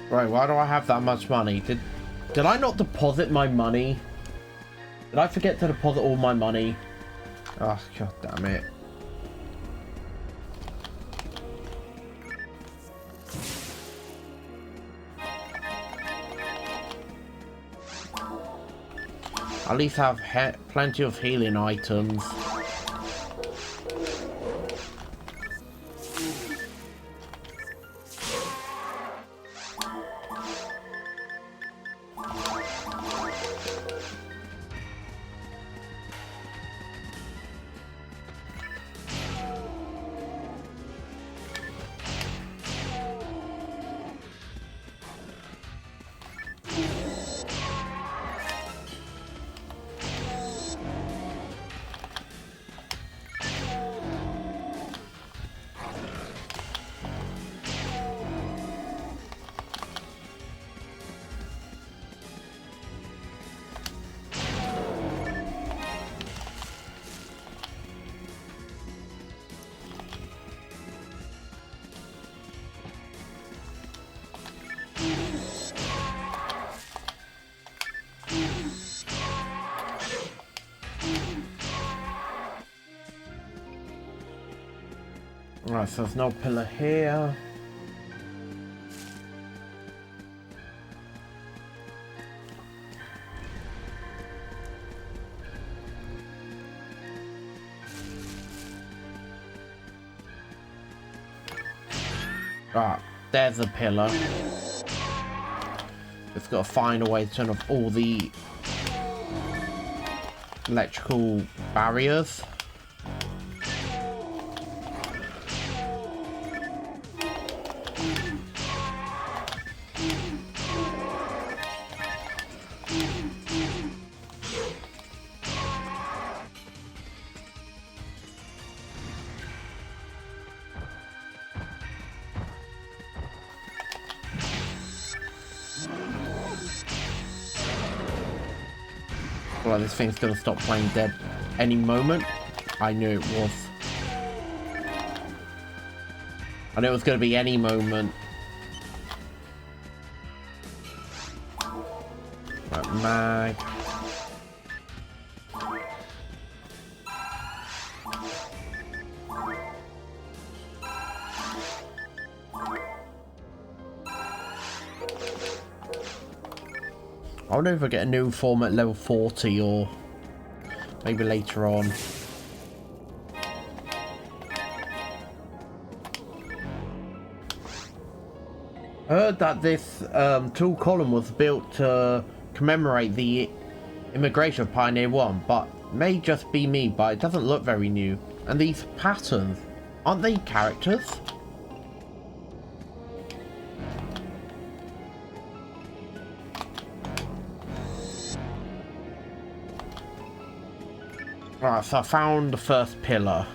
Right, why do I have that much money? Did I not deposit my money? Did I forget to deposit all my money? Oh, god damn it. At least have plenty of healing items. Right, so there's no pillar here. Right, there's a pillar. Just got to find a way to turn off all the electrical barriers. Well, this thing's gonna stop playing dead any moment. I knew it was. I knew it was gonna be any moment. Right, mag. I wonder if I get a new form at level 40 or maybe later on. I heard that this tool column was built to commemorate the immigration of Pioneer 1, but it may just be me, but it doesn't look very new. And these patterns, aren't they characters? Right, so I found the first pillar.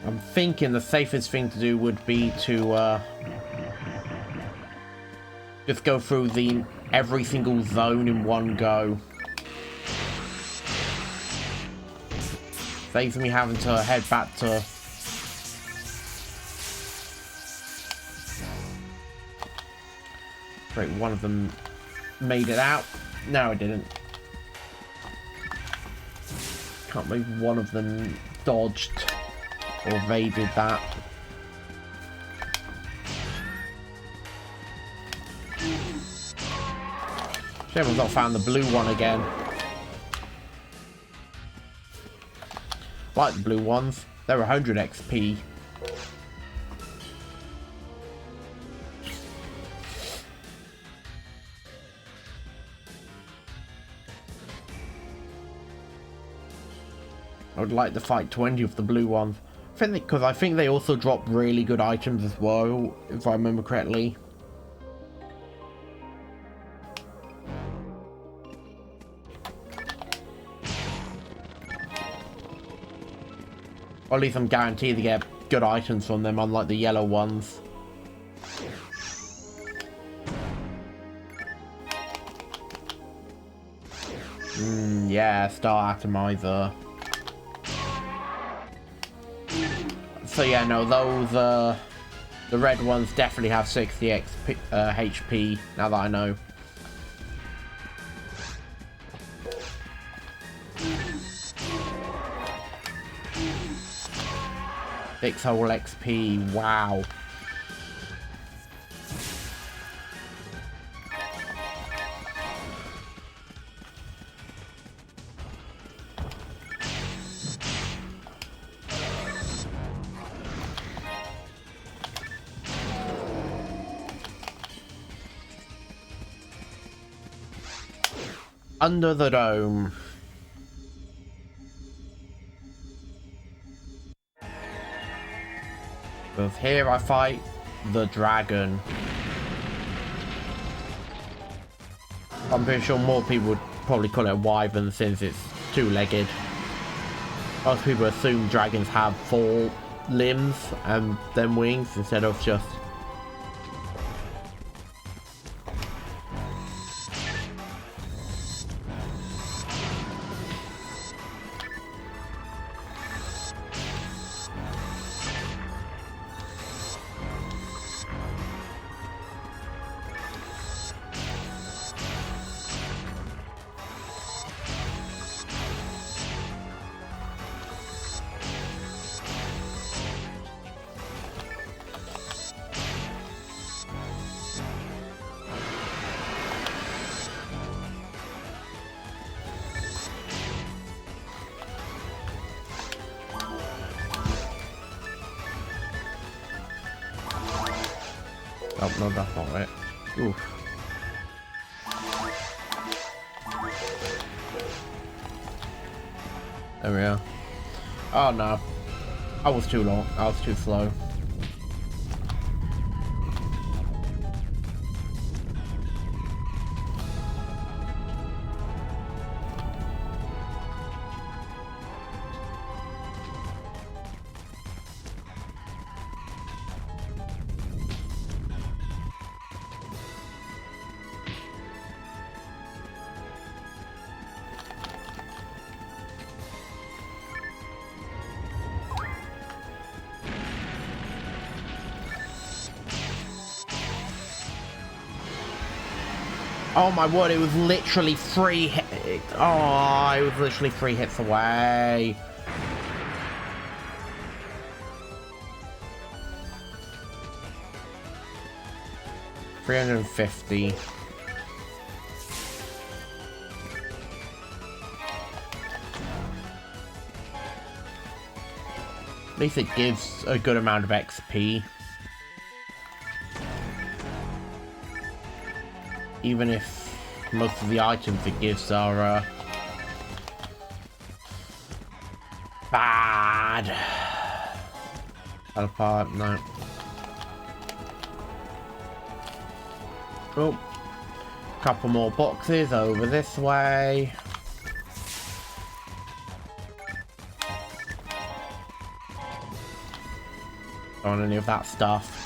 I'm thinking the safest thing to do would be to just go through every single zone in one go. Saves me having to head back to... Great, one of them made it out. No, it didn't. Can't believe one of them dodged or evaded that. Shame I've not found the blue one again. Like the blue ones, they're 100 XP. I would like to fight 20 of the blue ones. Because I think they also drop really good items as well, if I remember correctly. Or at least I'm guaranteed to get good items from them, unlike the yellow ones. Yeah, Star Atomizer. So yeah, no, those, the red ones definitely have 60 XP, HP, now that I know. Six whole XP, wow. Under the dome. Because here I fight the dragon. I'm pretty sure more people would probably call it a wyvern since it's two-legged. Most people assume dragons have 4 limbs and then wings instead of just... Oh, no, that's not it. Oof. There we are. Oh no. I was too long. I was too slow. Oh my word, it was literally 3 hits. Oh, it was literally 3 hits away. $350. At least it gives a good amount of XP. Even if most of the items it gives are bad. Fell apart, no. Oh, couple more boxes over this way. Don't want any of that stuff.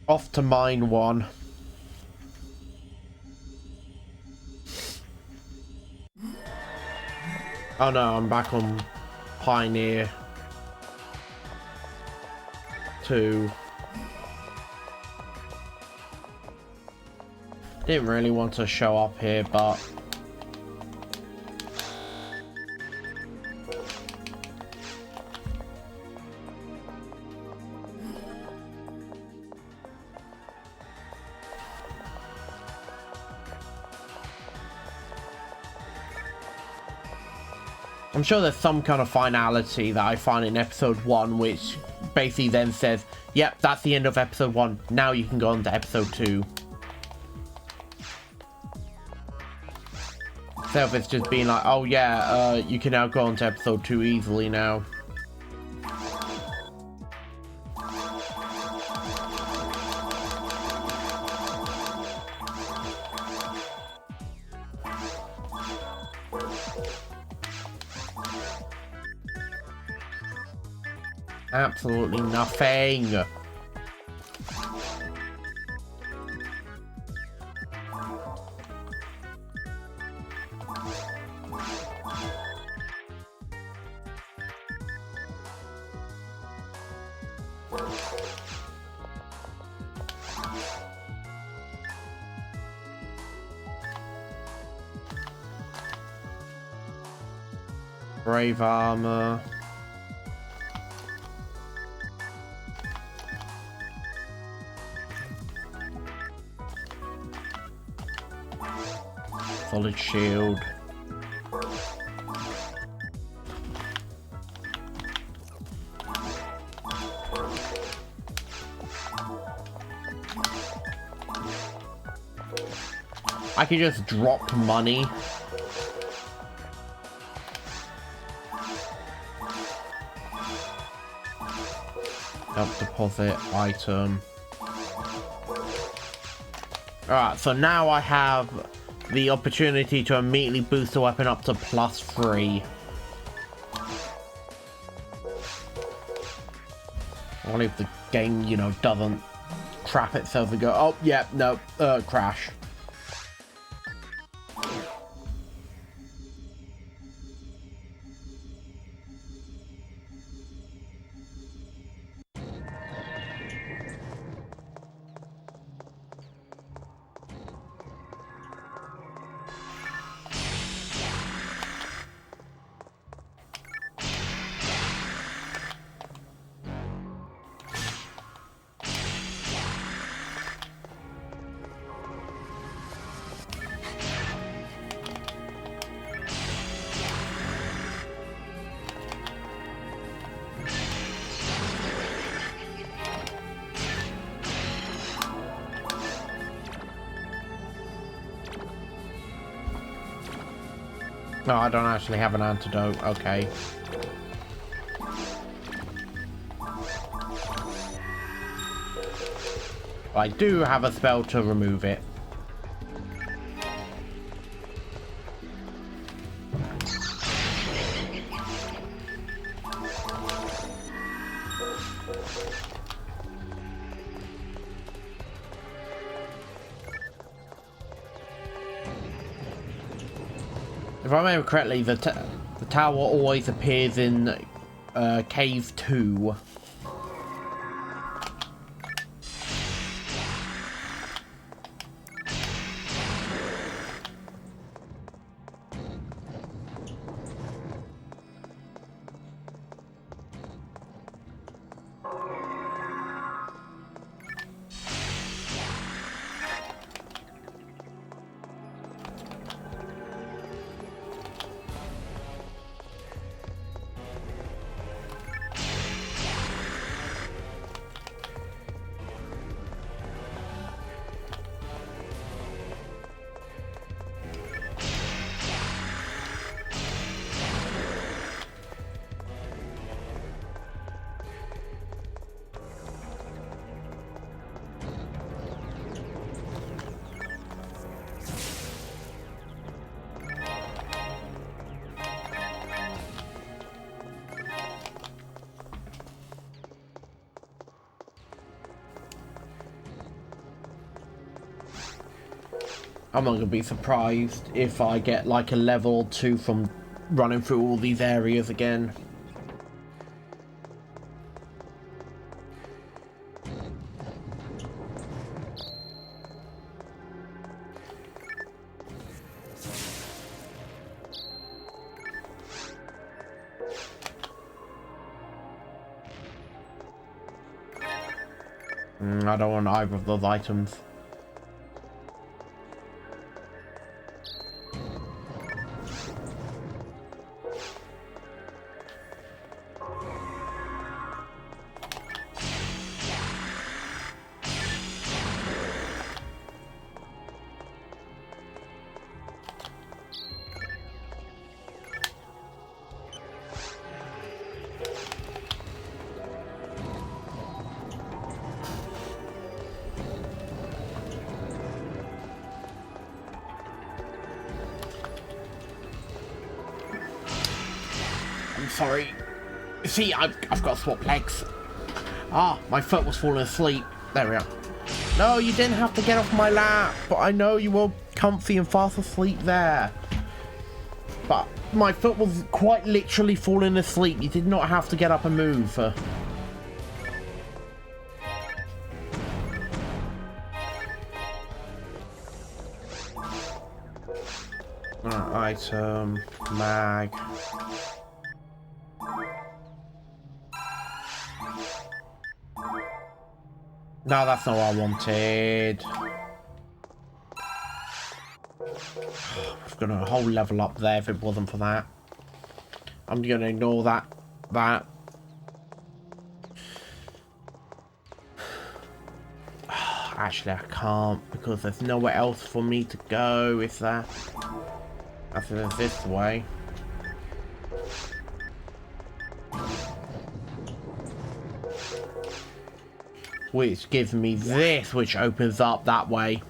Off to mine one. Oh no, I'm back on Pioneer 2. Didn't really want to show up here, but I'm sure there's some kind of finality that I find in episode 1, which basically then says, yep, that's the end of episode 1. Now you can go on to episode 2. Instead of it's just being like, oh yeah, you can now go on to episode 2 easily now. Absolutely nothing. Brave armor. Solid shield. I can just drop money. Help deposit item. Alright, so now I have the opportunity to immediately boost the weapon up to +3. Only if the game, you know, doesn't crap itself and go, oh, yeah, no, crash. No, I don't actually have an antidote. Okay. I do have a spell to remove it. If I remember correctly, the tower always appears in cave 2. I'm not going to be surprised if I get like a level 2 from running through all these areas again. I don't want either of those items. I'm sorry. See, I've got to swap legs. Ah, my foot was falling asleep. There we are. No, you didn't have to get off my lap, but I know you were comfy and fast asleep there. But my foot was quite literally falling asleep. You did not have to get up and move. Item, mag. No, that's not what I wanted. I've got a whole level up there if it wasn't for that. I'm gonna ignore that. Actually, I can't because there's nowhere else for me to go. Is there? I think it's this way. Which gives me this, which opens up that way.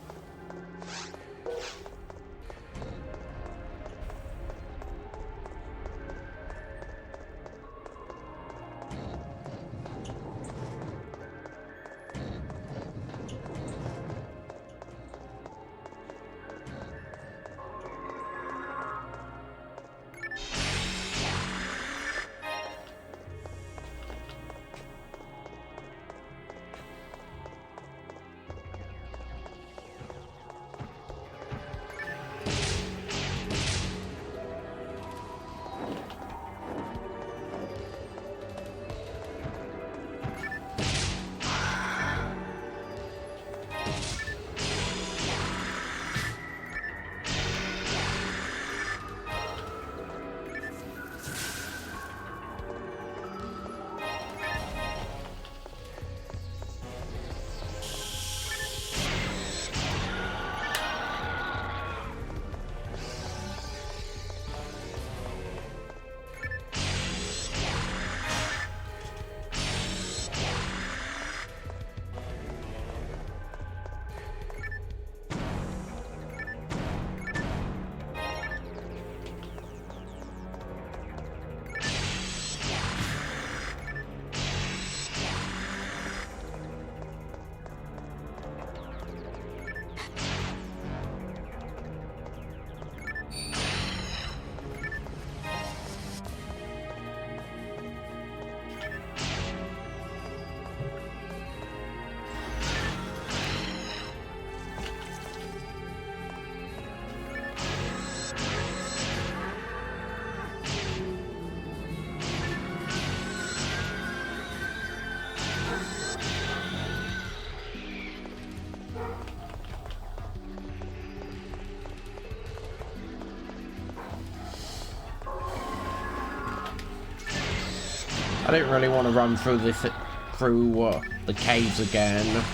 I didn't really want to run through the caves again,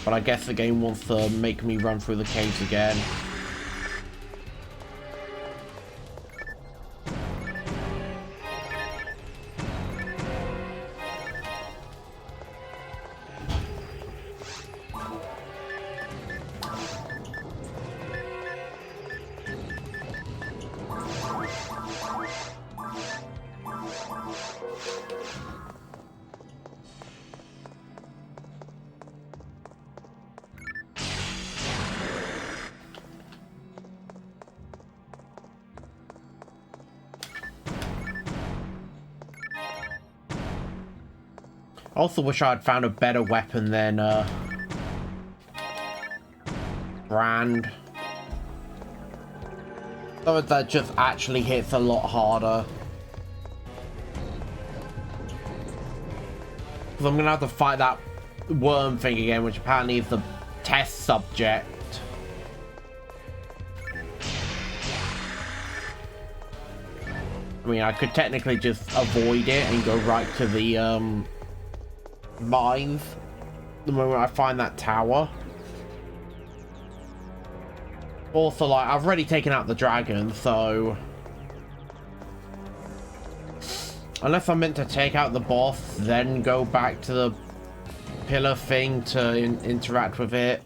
but I guess the game wants to make me run through the caves again. I also wish I had found a better weapon than Brand. So that just actually hits a lot harder. Because I'm gonna have to fight that worm thing again, which apparently is the test subject. I mean, I could technically just avoid it and go right to the mines the moment I find that tower. Also, like, I've already taken out the dragon, so unless I'm meant to take out the boss, then go back to the pillar thing to interact with it.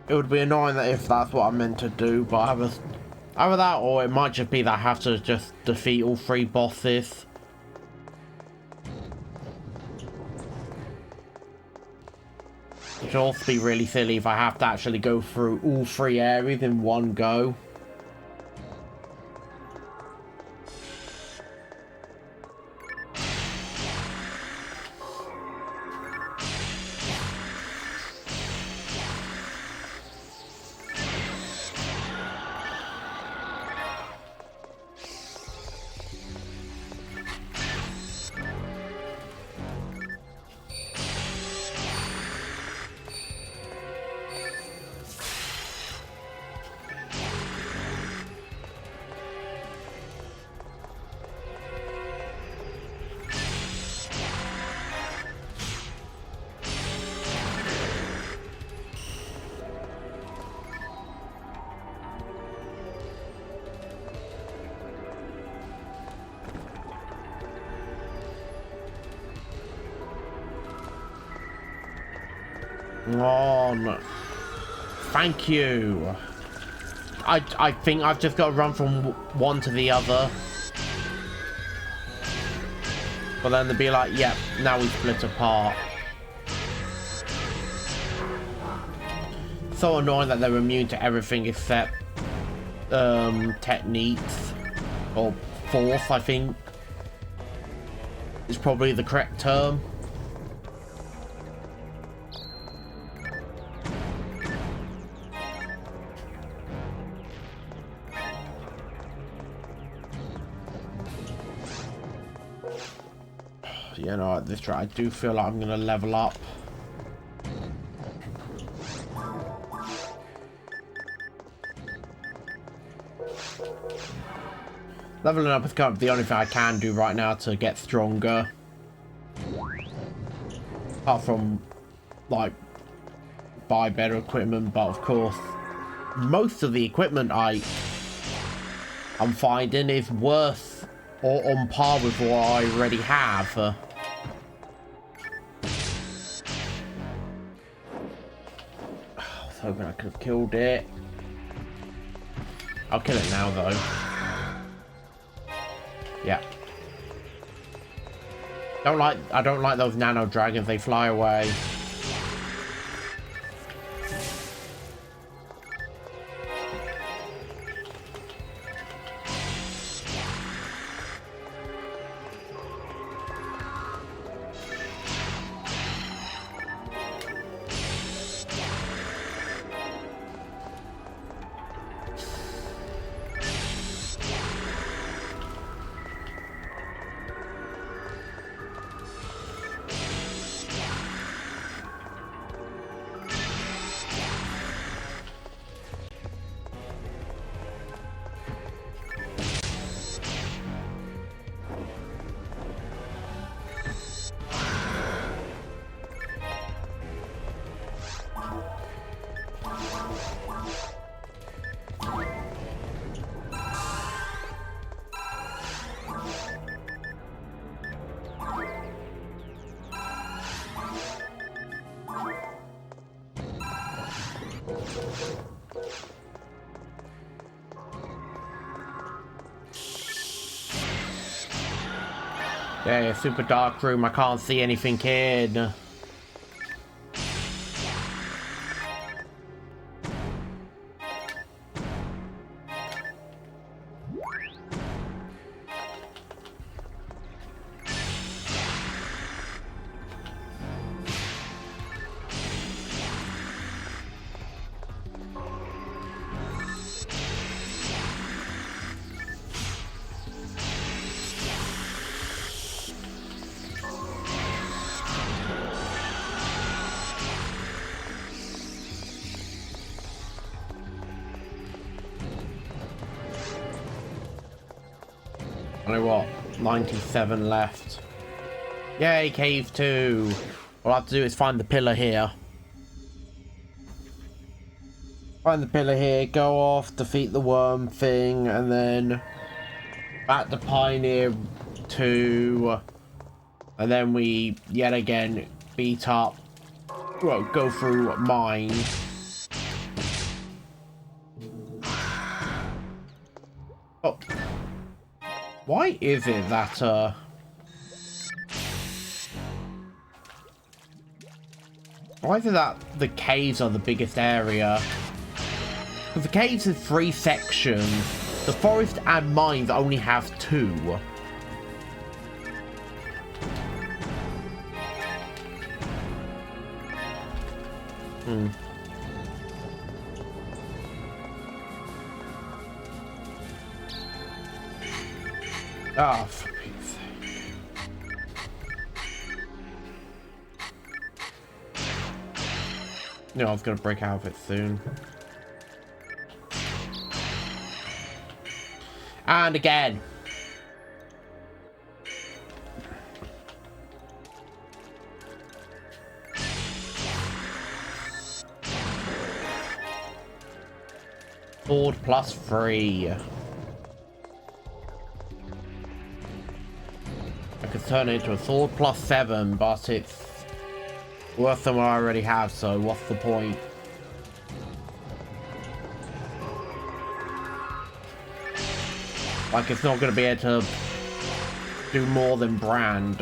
It would be annoying that if that's what I'm meant to do, but either that, or it might just be that I have to just defeat all 3 bosses. Which would also be really silly if I have to actually go through all 3 areas in one go. On. Thank you. I think I've just got to run from one to the other. But then they'll be like, yep, now we split apart. So annoying that they're immune to everything except techniques. Or force, I think is probably the correct term. You know, at this rate, I do feel like I'm going to level up. Leveling up is kind of the only thing I can do right now to get stronger. Apart from, like, buy better equipment, but of course, most of the equipment I'm finding is worse or on par with what I already have. I was hoping I could have killed it. I'll kill it now, though. Yeah. I don't like those nano dragons. They fly away. Yeah, super dark room. I can't see anything in. Only what? 97 left. Yay, cave 2. All I have to do is find the pillar here. Find the pillar here, go off, defeat the worm thing, and then back to Pioneer 2. And then we, yet again, beat up, well, go through mine. Oh. Why is it that, why is it that the caves are the biggest area? Because the caves is 3 sections. The forest and mines only have 2. Ah, for Pete's sake. No, I was gonna break out of it soon. And again. Sword +3. I could turn it into a sword +7, but it's worse than what I already have, so what's the point? Like, it's not going to be able to do more than brand.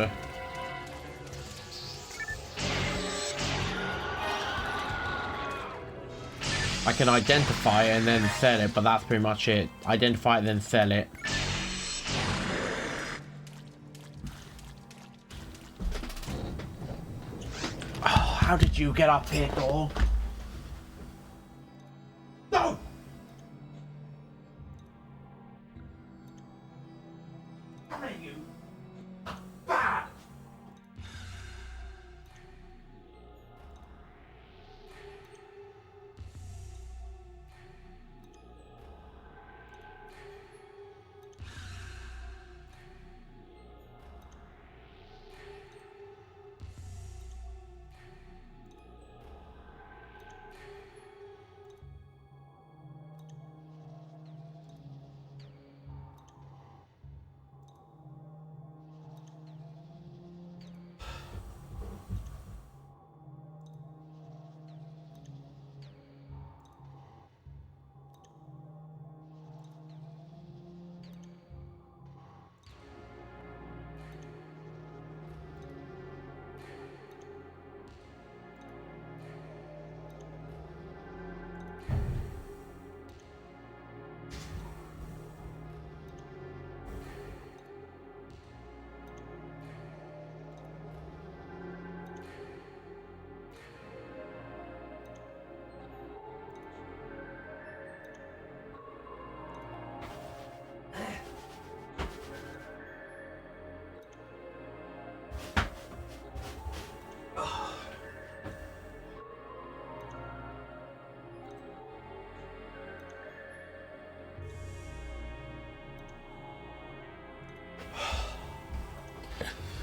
I can identify it and then sell it, but that's pretty much it. Identify it, then sell it. Oh, how did you get up here, dog? No! Come here, you! Bad!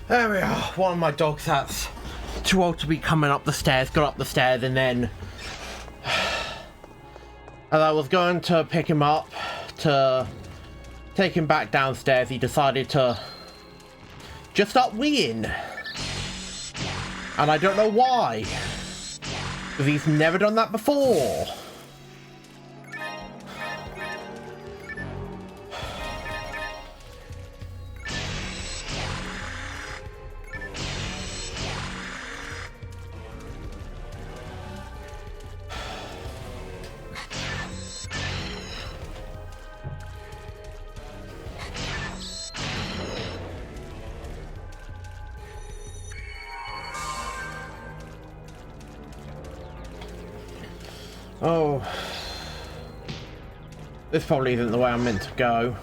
There we are. One of my dogs that's too old to be coming up the stairs got up the stairs, and then as I was going to pick him up to take him back downstairs, he decided to just start weeing. And I don't know why, because he's never done that before. Oh. This probably isn't the way I'm meant to go.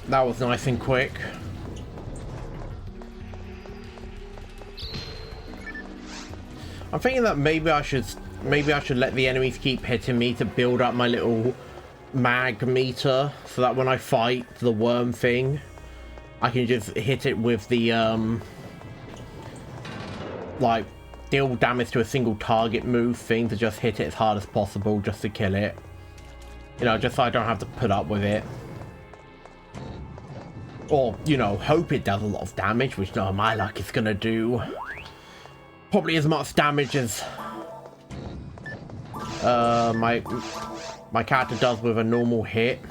That was nice and quick. I'm thinking that maybe I should let the enemies keep hitting me to build up my little mag meter, so that when I fight the worm thing, I can just hit it with the like deal damage to a single target move thing, to just hit it as hard as possible just to kill it. You know, just so I don't have to put up with it. Or, you know, hope it does a lot of damage, which no, my luck is gonna do probably as much damage as my character does with a normal hit.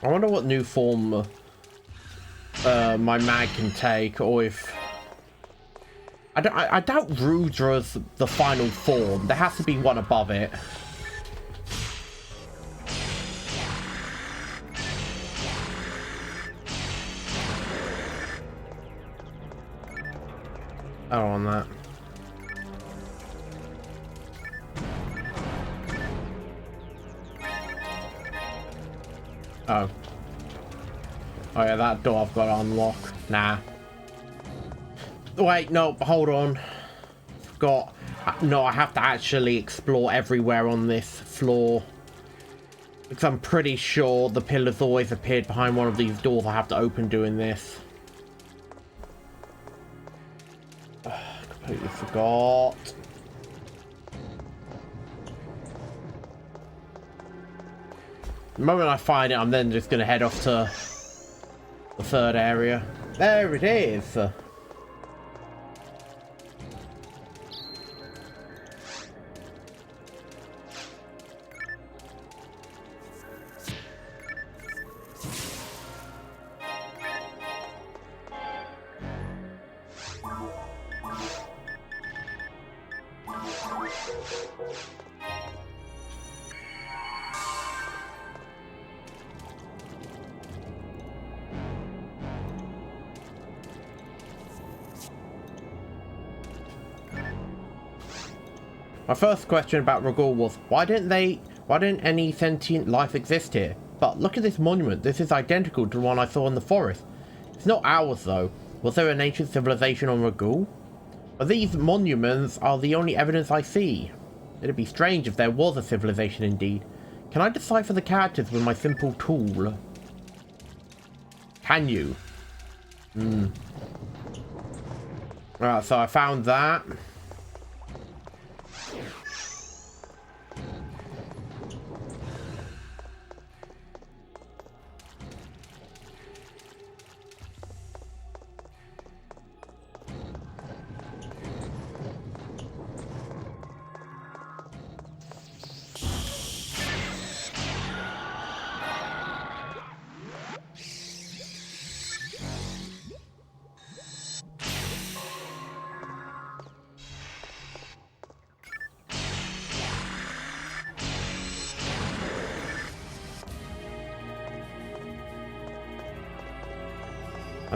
I wonder what new form my mag can take, or if I doubt Rudra's the final form. There has to be one above it. I don't want that. Oh. Oh yeah, that door I've got to unlock. Nah. Wait, no, hold on. Forgot. No, I have to actually explore everywhere on this floor. Because I'm pretty sure the pillars always appeared behind one of these doors I have to open doing this. Completely forgot. The moment I find it, I'm then just going to head off to the third area. There it is. My first question about Ragul was, why didn't any sentient life exist here? But look at this monument. This is identical to the one I saw in the forest. It's not ours though. Was there an ancient civilization on Ragul? But these monuments are the only evidence I see. It'd be strange if there was a civilization indeed. Can I decipher the characters with my simple tool? Can you? Right, so I found that.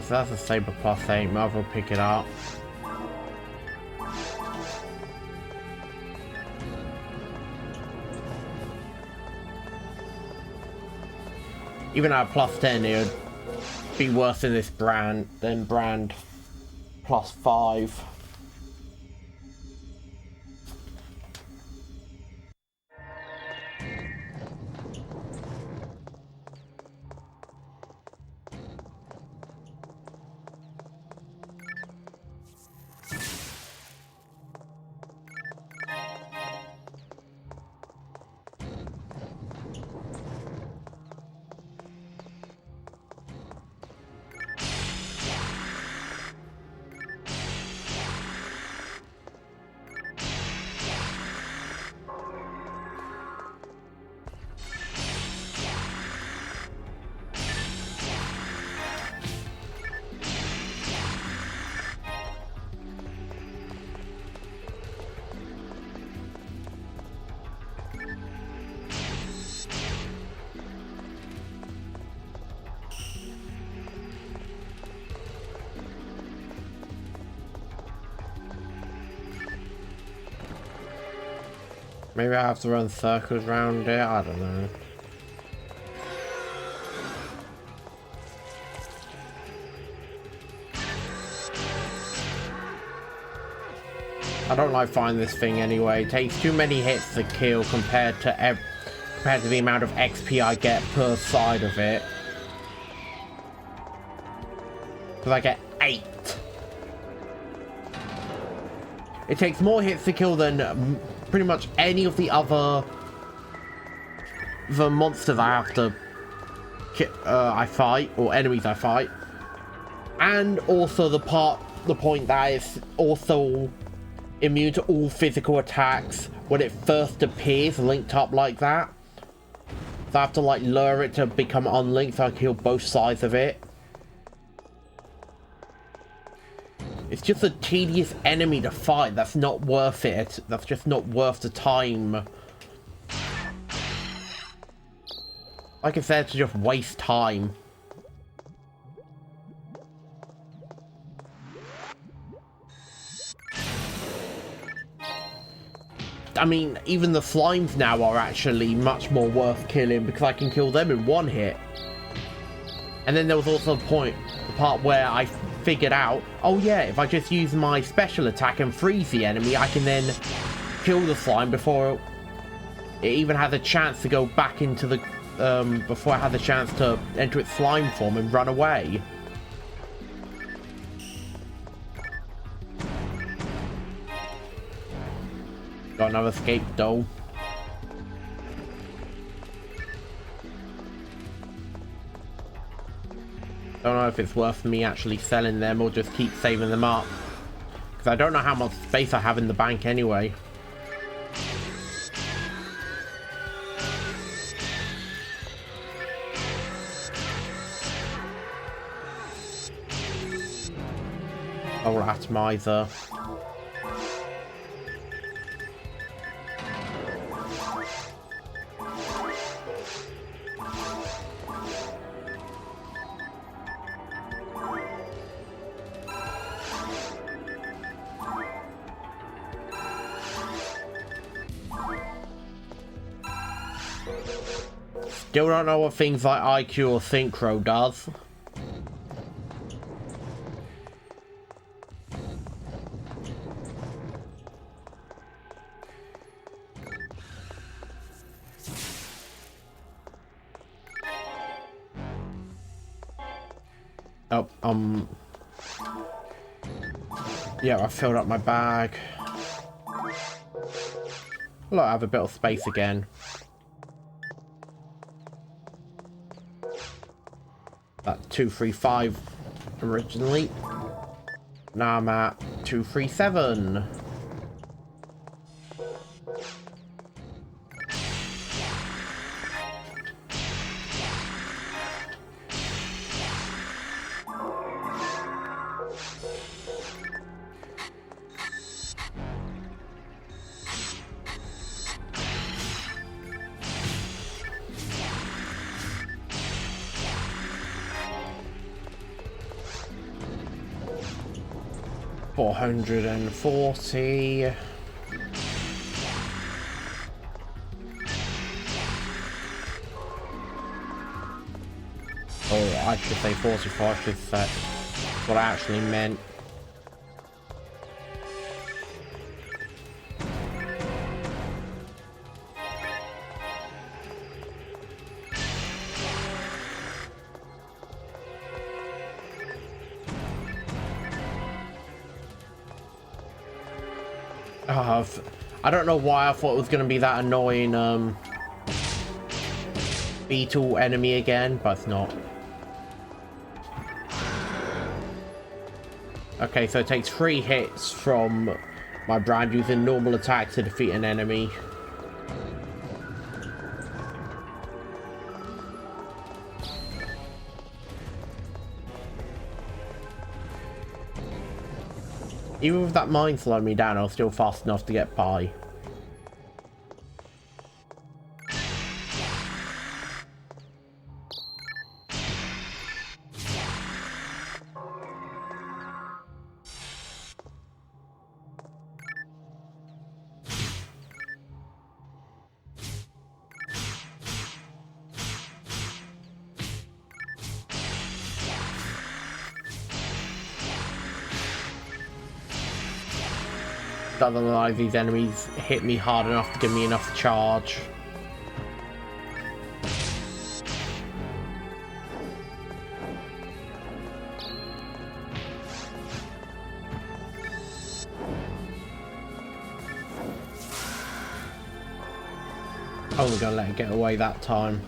That's a saber plus 8, might as well pick it up. Even at plus 10, it would be worse than this brand plus 5. Maybe I have to run circles around it, I don't know. I don't like fighting this thing anyway. It takes too many hits to kill compared to the amount of XP I get per side of it. Because I get 8. It takes more hits to kill than pretty much any of the monsters I have to I fight, or enemies I fight. And also the point that it's also immune to all physical attacks when it first appears linked up like that. So I have to like lure it to become unlinked so I can kill both sides of it. It's just a tedious enemy to fight. That's not worth it. That's just not worth the time. Like I said, to just waste time. I mean, even the slimes now are actually much more worth killing because I can kill them in one hit. And then there was also the part where I figured out, oh yeah, if I just use my special attack and freeze the enemy, I can then kill the slime before it even has a chance to go back into the, before it has a chance to enter its slime form and run away. Got another escape doll. Don't know if it's worth me actually selling them or just keep saving them up. Because I don't know how much space I have in the bank anyway. Oh, atomizer. Still don't know what things like IQ or Synchro does. Oh, yeah, I filled up my bag. Look, I have a bit of space again. At 235 originally. Now I'm at 237. $440. Oh, I should say 44. I should say what I actually meant. I don't know why I thought it was going to be that annoying beetle enemy again, but it's not. Okay, so it takes 3 hits from my brand using normal attack to defeat an enemy. Even with that mine slowing me down, I was still fast enough to get by. Doesn't look like these enemies hit me hard enough to give me enough charge. Only gonna let it get away that time.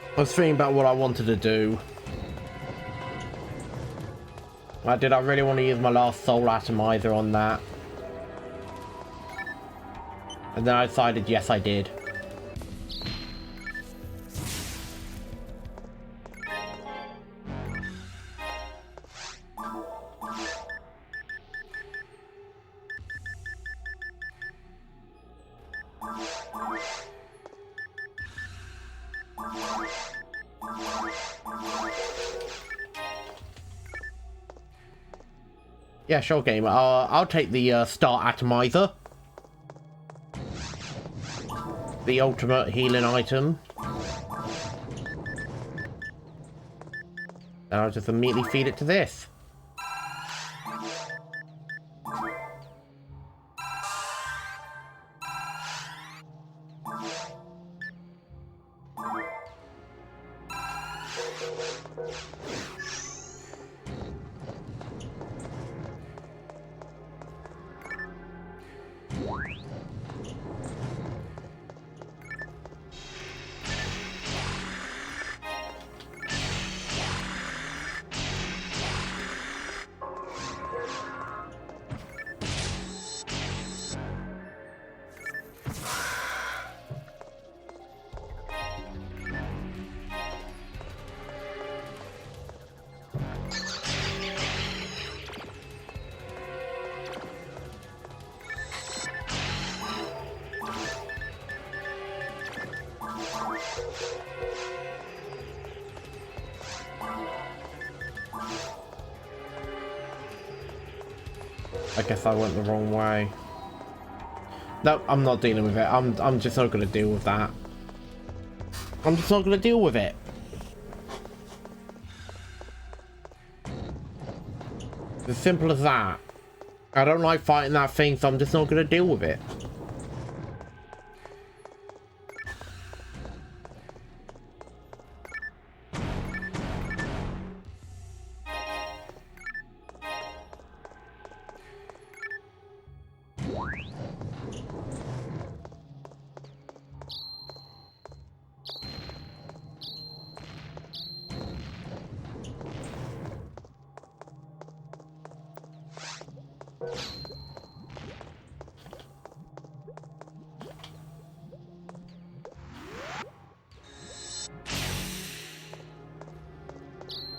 I was thinking about what I wanted to do. Did I really want to use my last soul atomizer on that? And then I decided, yes, I did. Yeah, sure, gamer. I'll take the Star Atomizer. The ultimate healing item. And I'll just immediately feed it to this. I guess I went the wrong way. No, I'm not dealing with it. I'm just not going to deal with that. I'm just not going to deal with it. As simple as that. I don't like fighting that thing, so I'm just not going to deal with it.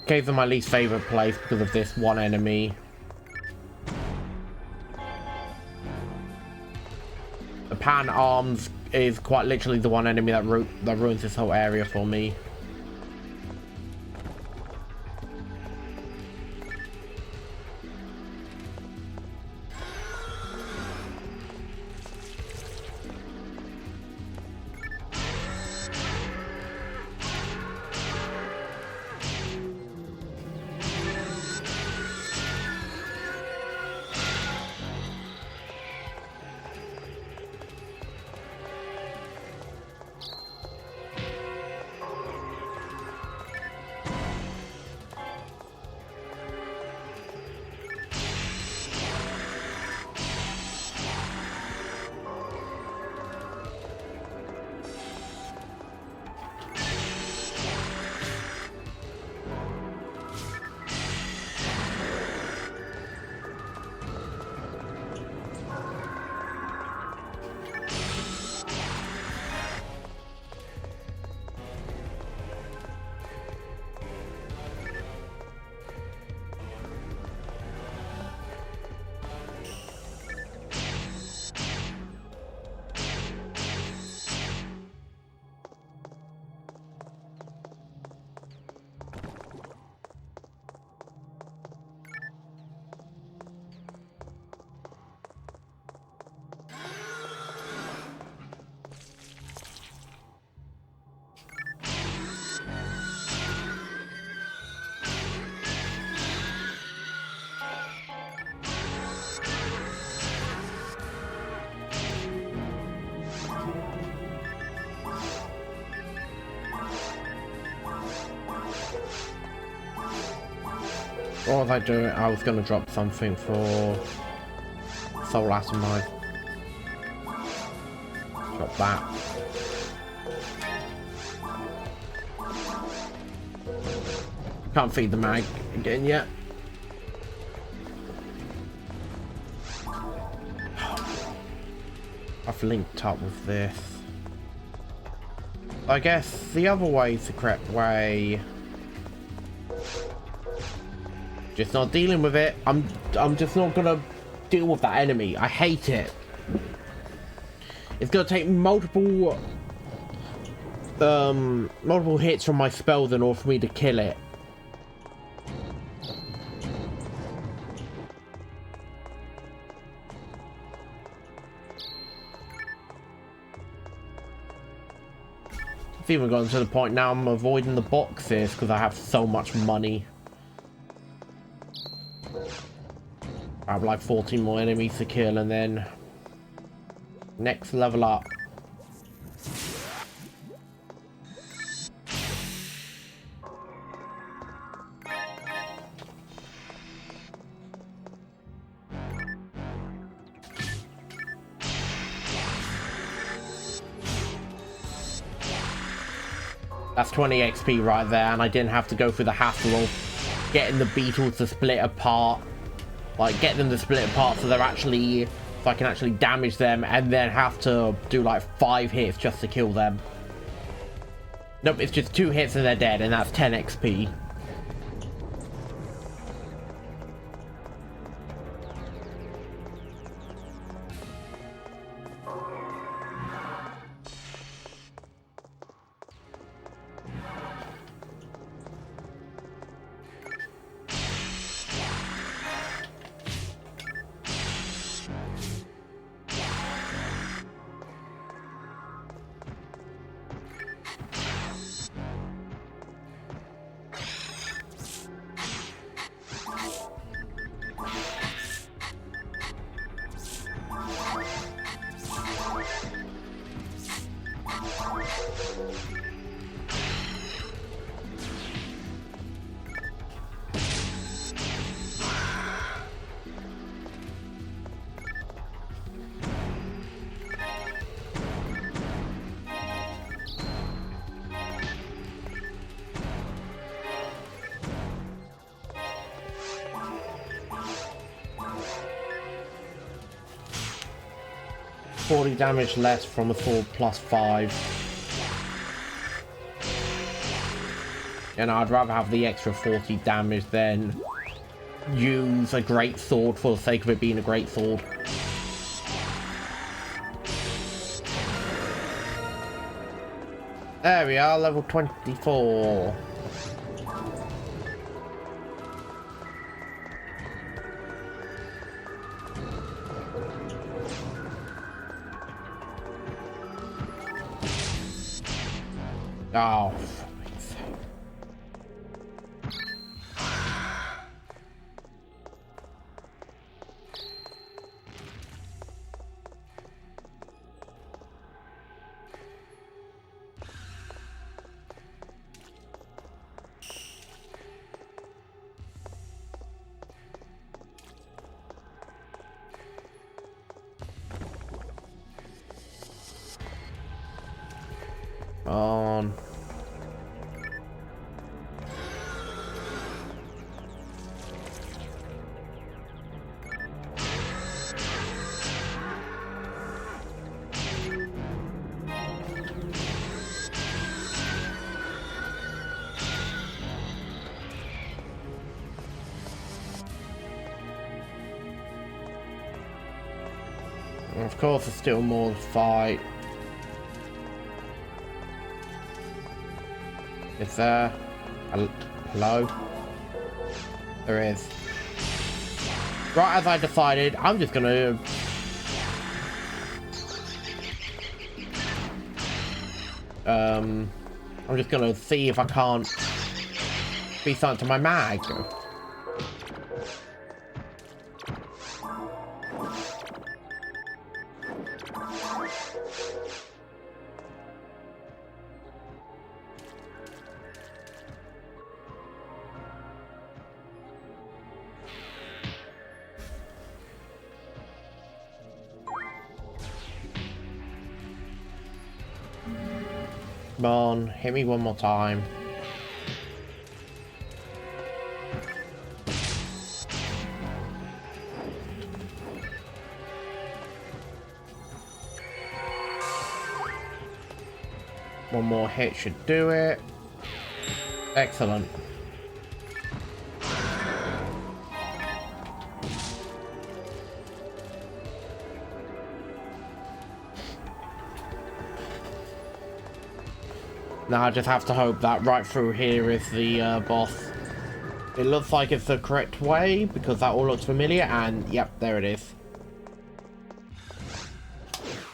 Caves are my least favorite place because of this one enemy. The Pan Arms is quite literally the one enemy that ruins this whole area for me. What was I doing? I was going to drop something for Soul Atomite. Drop that. Can't feed the mag again yet. I've linked up with this. I guess the other way is the correct way. Just not dealing with it. I'm just not gonna deal with that enemy. I hate it. It's gonna take multiple hits from my spells in order for me to kill it. It's even gotten to the point now I'm avoiding the boxes because I have so much money. I have like 14 more enemies to kill and then next level up. That's 20 XP right there, and I didn't have to go through the hassle of getting the beetles to split apart. Like, get them to split apart so they're actually, so I can actually damage them and then have to do like 5 hits just to kill them. Nope, it's just 2 hits and they're dead, and that's 10 XP. Damage less from a sword +5, and I'd rather have the extra 40 damage than use a great sword for the sake of it being a great sword. There we are, level 24. Oh, on. Of course, there's still more to fight. Is there? Hello? There is. Right as I decided, I'm just gonna... I'm just gonna see if I can't be something to my mag. Come on, hit me one more time. One more hit should do it. Excellent. Now I just have to hope that right through here is the boss. It looks like it's the correct way because that all looks familiar, and yep, there it is.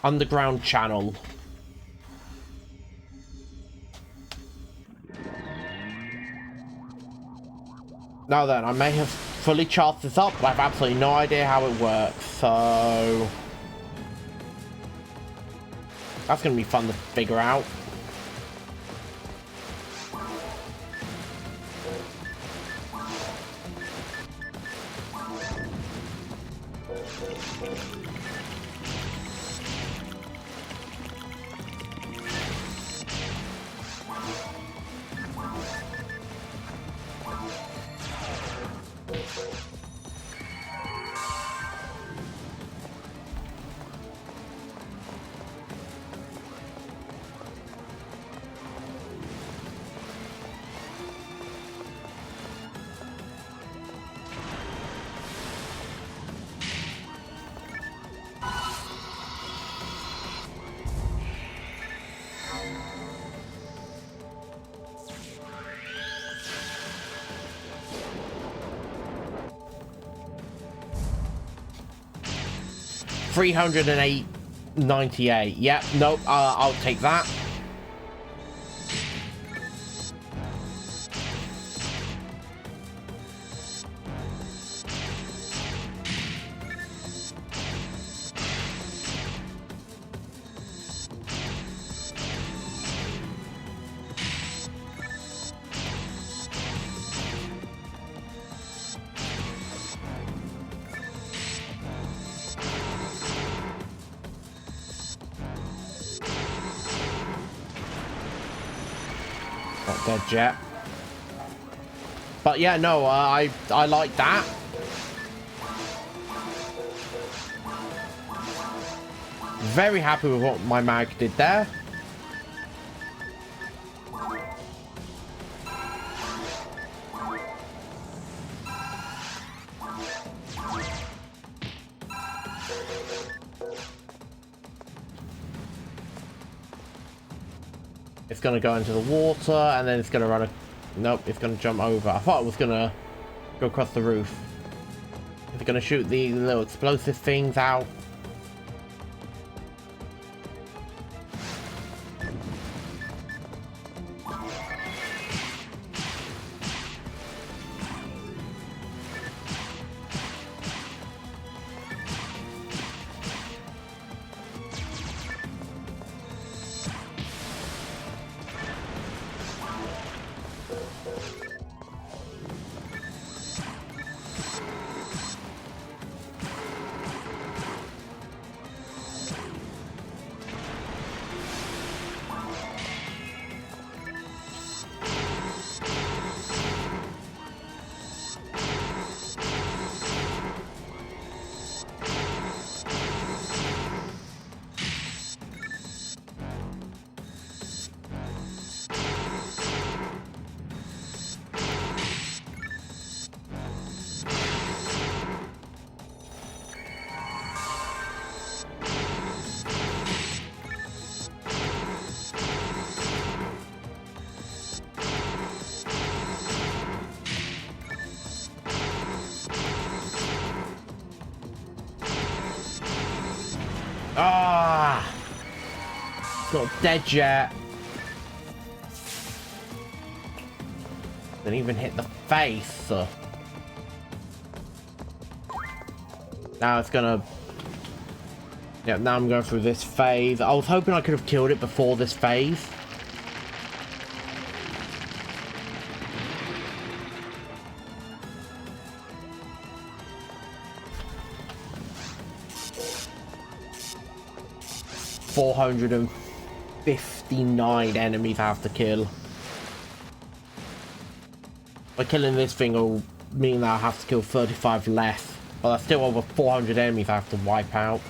Underground channel. Now then, I may have fully charted this up, but I have absolutely no idea how it works, so that's going to be fun to figure out. $308.98. Yep, nope, I'll take that. Not dead yet. But yeah, no, I like that. Very happy with what my mag did there. It's going to go into the water, and then it's going to run a... Nope, it's going to jump over. I thought it was going to go across the roof. It's going to shoot the little explosive things out. Ah, not dead yet. Didn't even hit the face. Now it's gonna. Yeah, now I'm going through this phase. I was hoping I could have killed it before this phase. 59 enemies I have to kill. By killing this thing will mean that I have to kill 35 less. But that's still over 400 enemies I have to wipe out.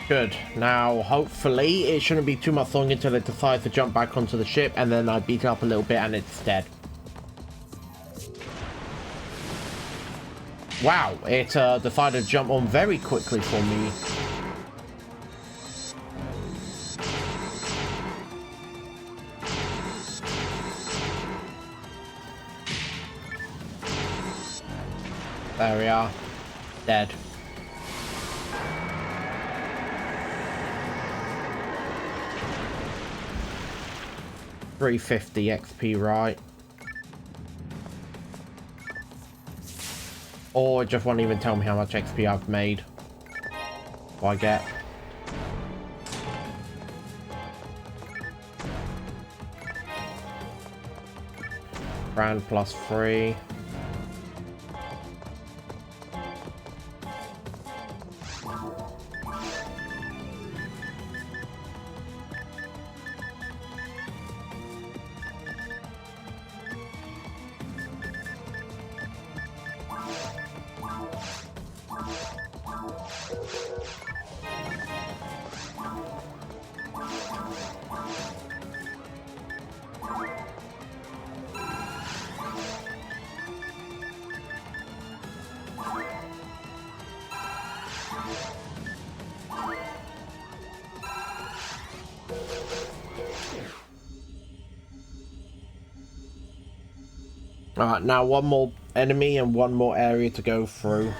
Good. Now, hopefully, it shouldn't be too much longer until it decides to jump back onto the ship, and then I beat it up a little bit and it's dead. Wow, it decided to jump on very quickly for me. There we are. Dead. $350 XP, right? Or it just won't even tell me how much XP I've made. What I get. Grand plus 3. Alright, now one more enemy and one more area to go through.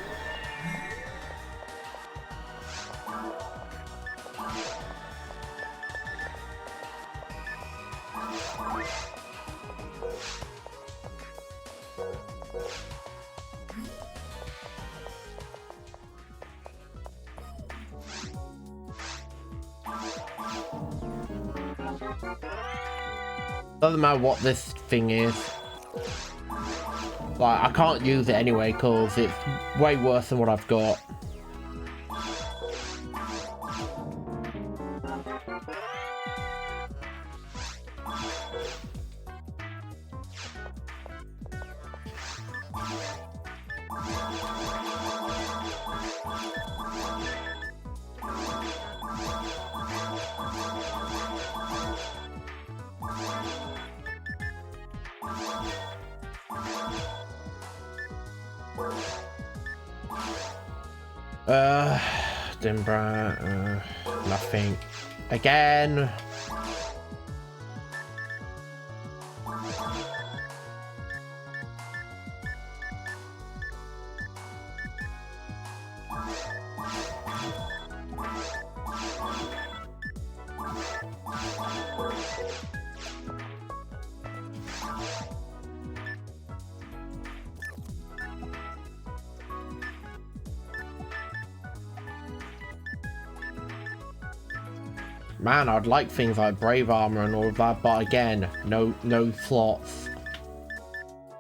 Doesn't matter what this thing is. Like, I can't use it anyway because it's way worse than what I've got. Dimbra, nothing. Again. Man, I'd like things like brave armor and all of that, but again, no slots.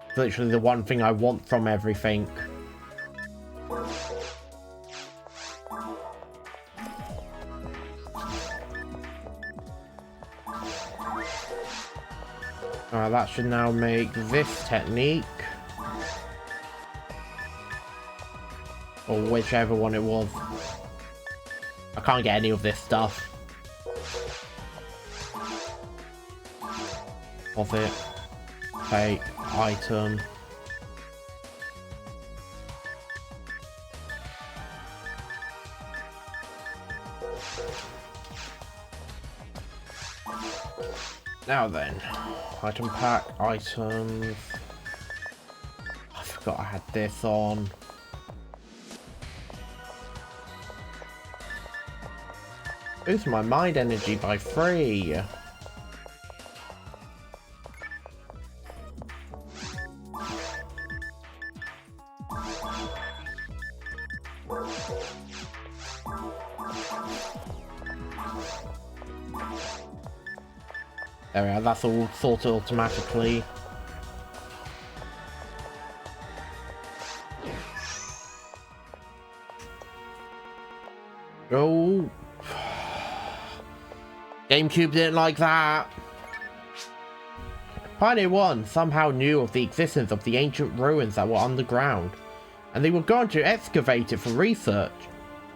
It's literally the one thing I want from everything. Alright, that should now make this technique. Or whichever one it was. I can't get any of this stuff. Of it. Take item. Now then, item pack, items. I forgot I had this on. Boost my mind energy by 3. There we are, that's all sorted automatically. Oh. GameCube didn't like that. Pioneer 1 somehow knew of the existence of the ancient ruins that were underground, and they were going to excavate it for research.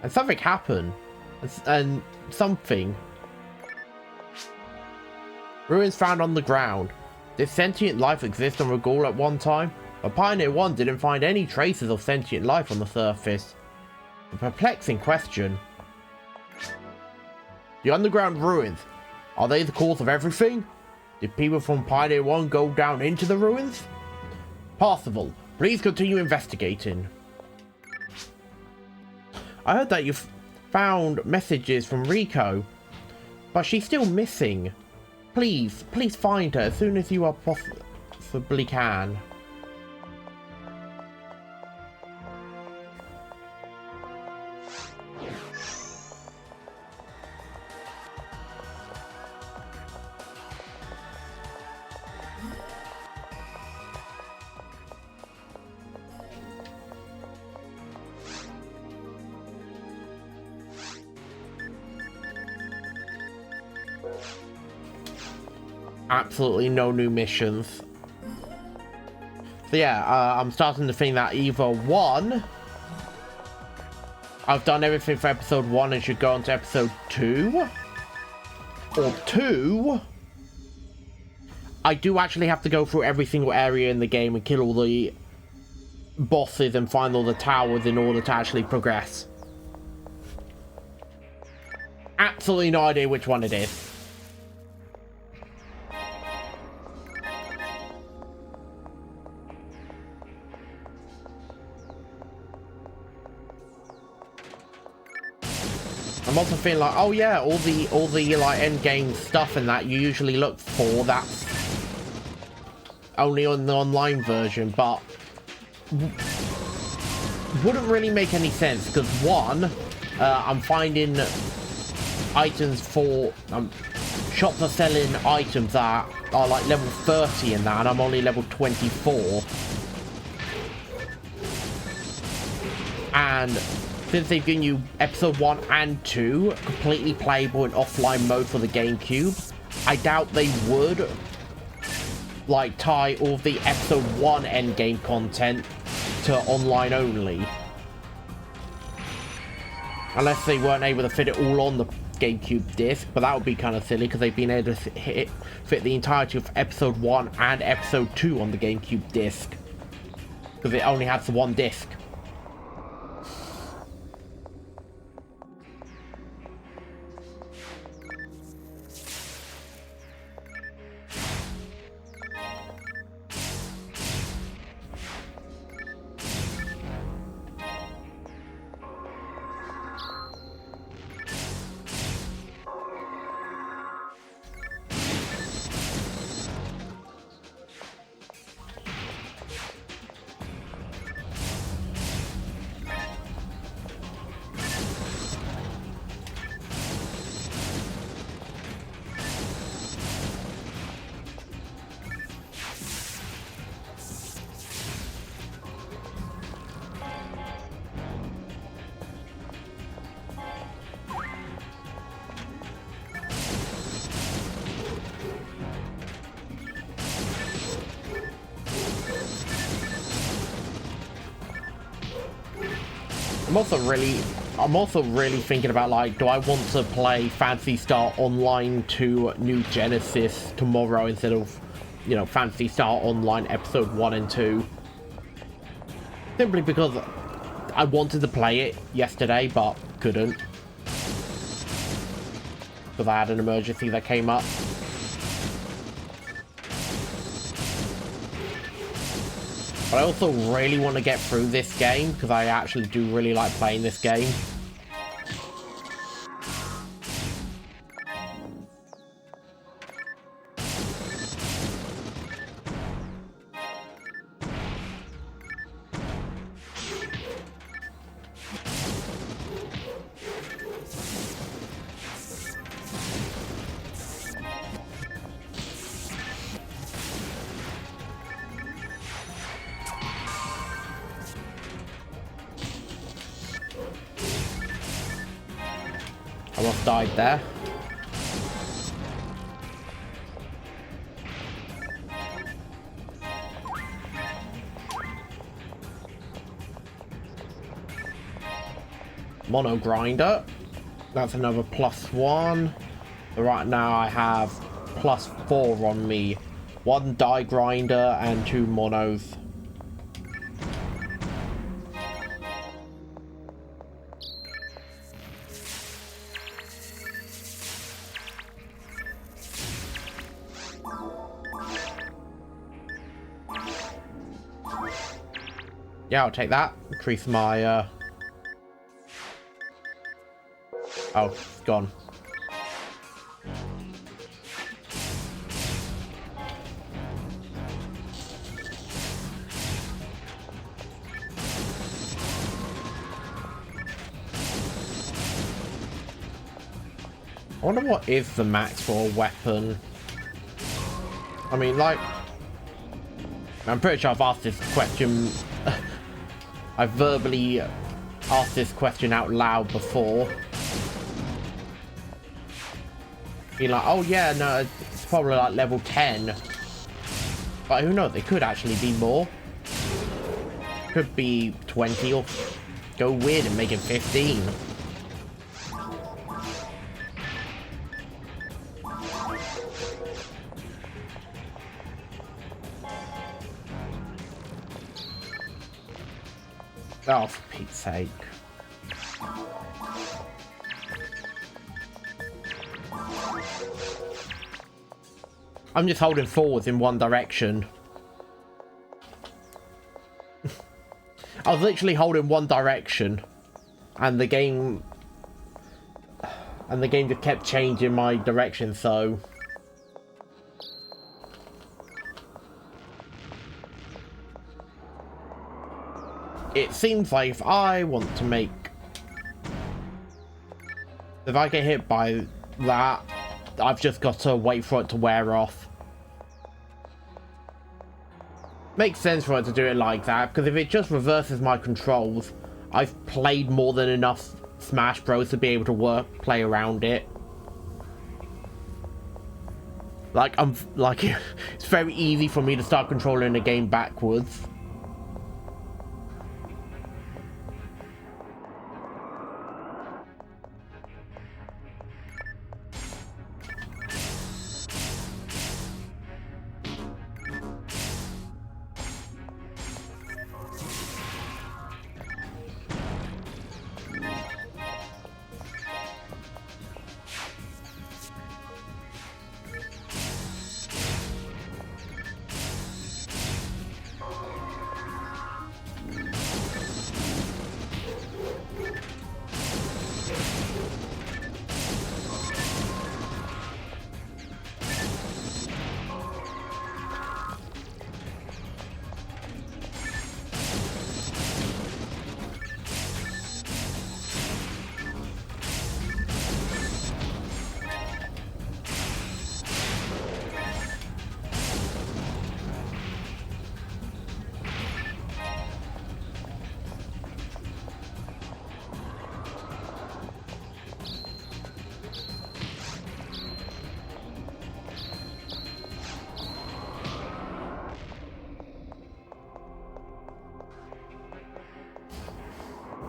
And something happened. And something. Ruins found on the ground. Did sentient life exist on Regal at one time? But Pioneer 1 didn't find any traces of sentient life on the surface. A perplexing question. The underground ruins, are they the cause of everything? Did people from Pioneer 1 go down into the ruins? Possible. Please continue investigating. I heard that you've found messages from Rico, but she's still missing. Please find her as soon as you possibly can. Absolutely no new missions. So yeah, I'm starting to think that either 1, I've done everything for episode 1 and should go on to episode 2, or 2, I do actually have to go through every single area in the game and kill all the bosses and find all the towers in order to actually progress. Absolutely no idea which one it is. I'm also feeling like, oh yeah, all the like end game stuff and that you usually look for, that's only on the online version, but wouldn't really make any sense because 1, I'm finding items for shops are selling items that are like level 30 and that, and I'm only level 24, and since they've given you episode 1 and 2 completely playable in offline mode for the GameCube, I doubt they would like tie all of the episode 1 endgame content to online only. Unless they weren't able to fit it all on the GameCube disc, but that would be kind of silly because they've been able to fit the entirety of episode 1 and episode 2 on the GameCube disc. Because it only has the one disc. I'm also really thinking about, like, do I want to play Phantasy Star Online to New Genesis tomorrow instead of, you know, Phantasy Star Online episode 1 and 2? Simply because I wanted to play it yesterday, but couldn't. Because I had an emergency that came up. But I also really want to get through this game, because I actually do really like playing this game. I almost died there. Mono grinder. That's another +1. Right now I have +4 on me. 1 die grinder and 2 monos. Yeah, I'll take that. Increase my, oh, it's gone. I wonder what is the max for a weapon. I mean, like, I'm pretty sure I've asked this question. I've verbally asked this question out loud before. Being like, oh yeah, no, it's probably like level 10. But who knows, it could actually be more. Could be 20 or go weird and make it 15. Oh, for Pete's sake. I'm just holding forwards in one direction. I was literally holding one direction, and the game just kept changing my direction, so it seems like if I want to make, if I get hit by that, I've just got to wait for it to wear off. Makes sense for it to do it like that, because if it just reverses my controls, I've played more than enough Smash Bros to be able to play around it. Like, it's very easy for me to start controlling the game backwards.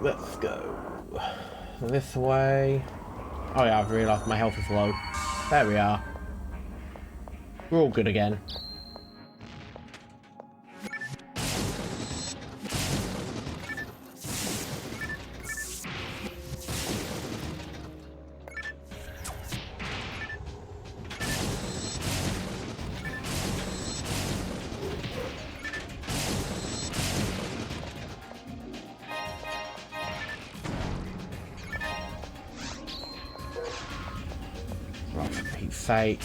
let's go this way. Oh yeah, I've realised my health is low. There we are. We're all good again. Right, for Pete's sake.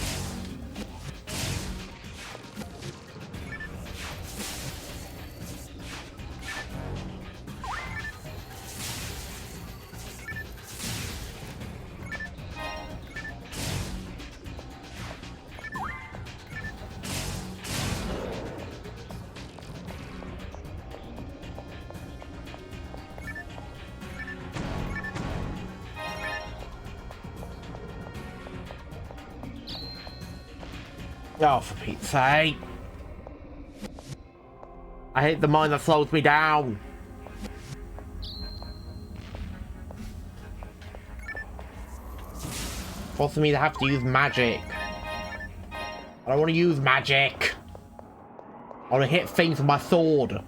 Oh, for Pete's sake. I hate the mine that slows me down. Forcing me to have to use magic. I don't want to use magic. I want to hit things with my sword.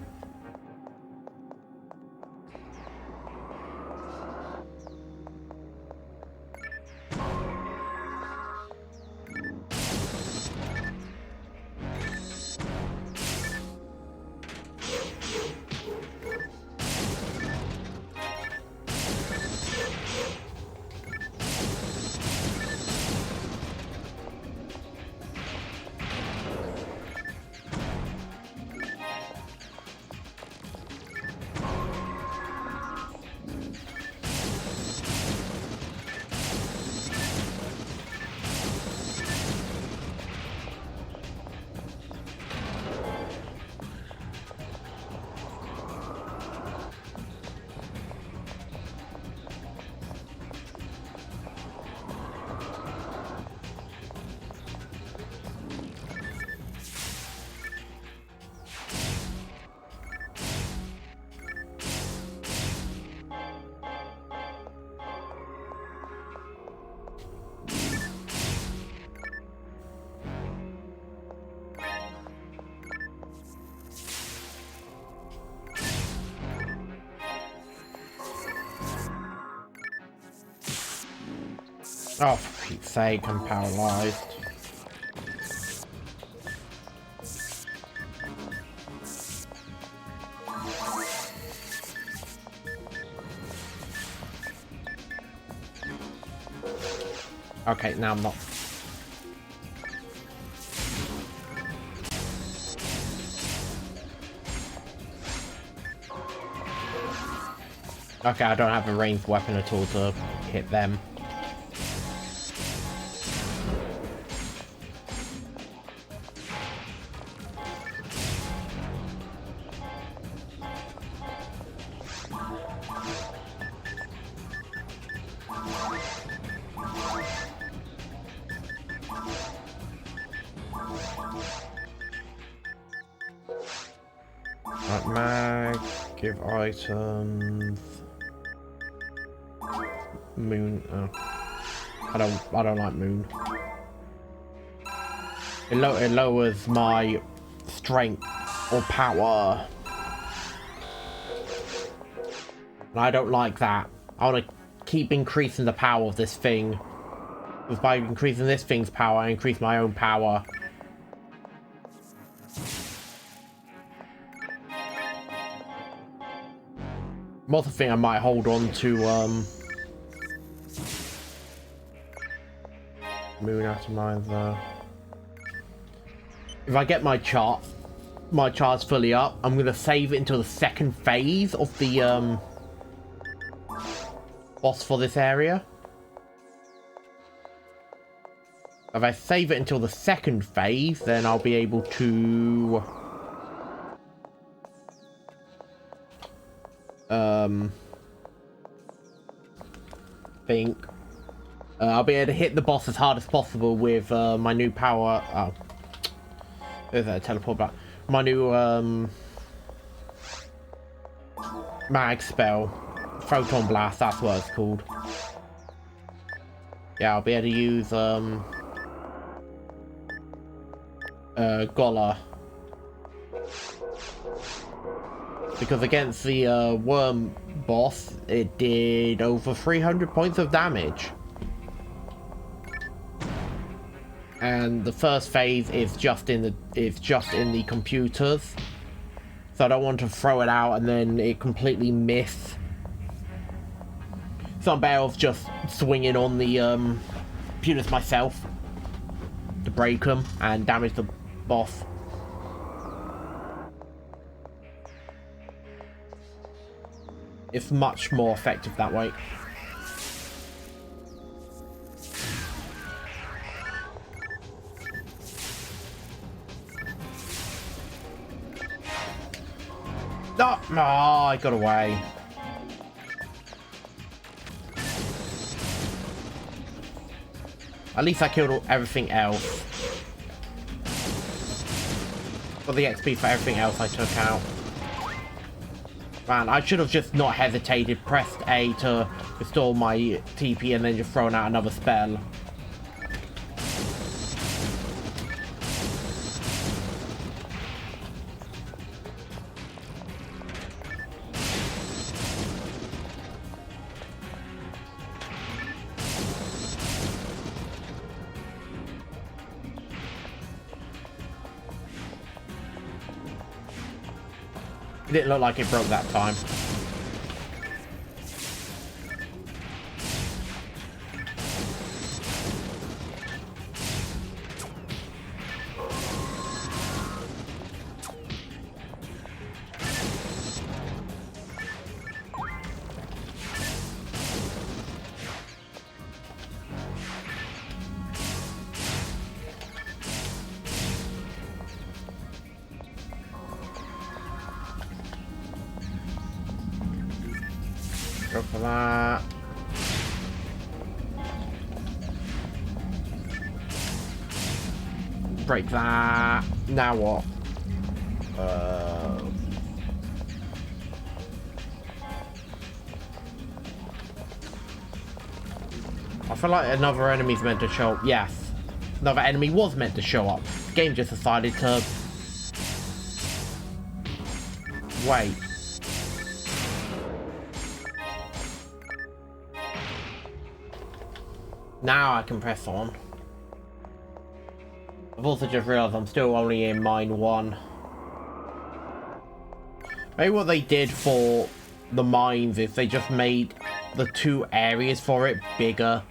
Oh, for Pete's sake, I'm paralyzed. Okay, now I'm not. Okay, I don't have a ranged weapon at all to hit them. Right, mag, give items, moon. Oh. I don't like moon. It lowers my strength or power, and I don't like that. I want to keep increasing the power of this thing. Because by increasing this thing's power, I increase my own power. I'm also thinking I might hold on to moon atomizer. If I get my chart's fully up, I'm gonna save it until the second phase of the boss for this area. If I save it until the second phase, then I'll be able to I'll be able to hit the boss as hard as possible with my new power. Oh, there's a teleport back. My new mag spell Photon Blast, that's what it's called. Yeah, I'll be able to use, Gola. Because against the, worm boss, it did over 300 points of damage. And the first phase is just in the computers. So I don't want to throw it out and then it completely miss. So I'm better off just swinging on the computers myself to break them and damage the boss. It's much more effective that way. Oh, no, I got away. At least I killed everything else. Got the XP for everything else I took out. Man, I should have just not hesitated, pressed A to restore my TP and then just thrown out another spell. It didn't look like it broke that time. Go for that. Break that. Now what? I feel like another enemy's meant to show up. Yes. Another enemy was meant to show up. The game just decided to... wait. Now I can press on. I've also just realised I'm still only in mine 1. Maybe what they did for the mines is they just made the 2 areas for it bigger.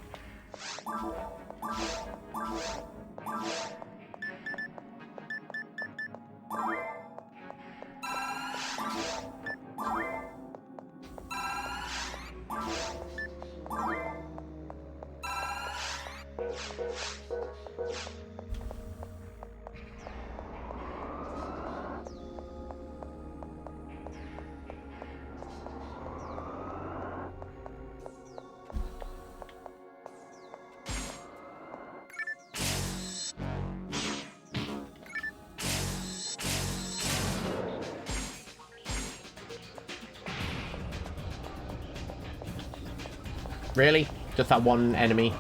Really? Just that one enemy?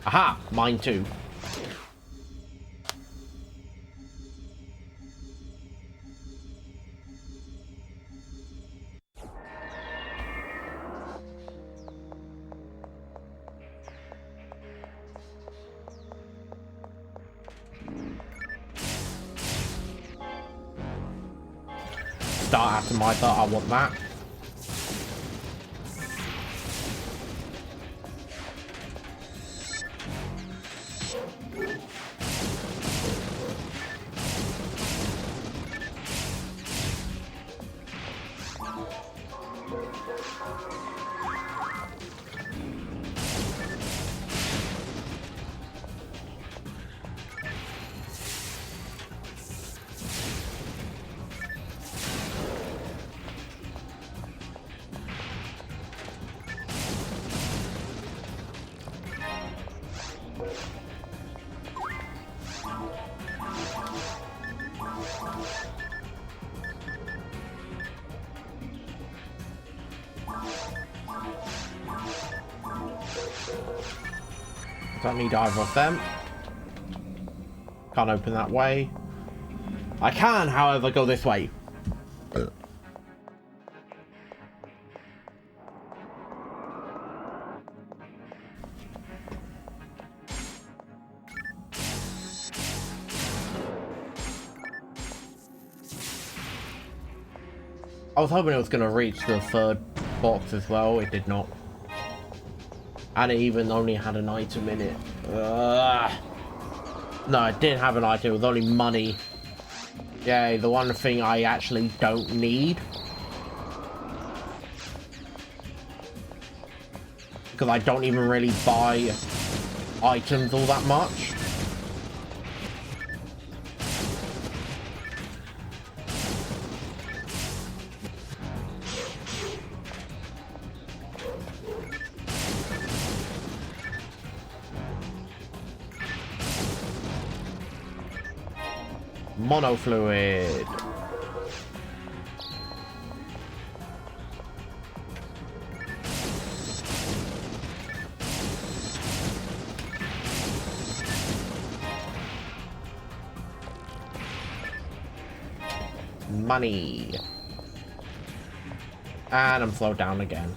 Aha! Mine too. Start after my thought, I want that. Don't need either of them. Can't open that way. I can, however, go this way. I was hoping it was going to reach the third box as well. It did not. And it even only had an item in it. No, it didn't have an item. It was only money. Yay, the one thing I actually don't need. Because I don't even really buy items all that much. Monofluid. Money. And I'm slowed down again.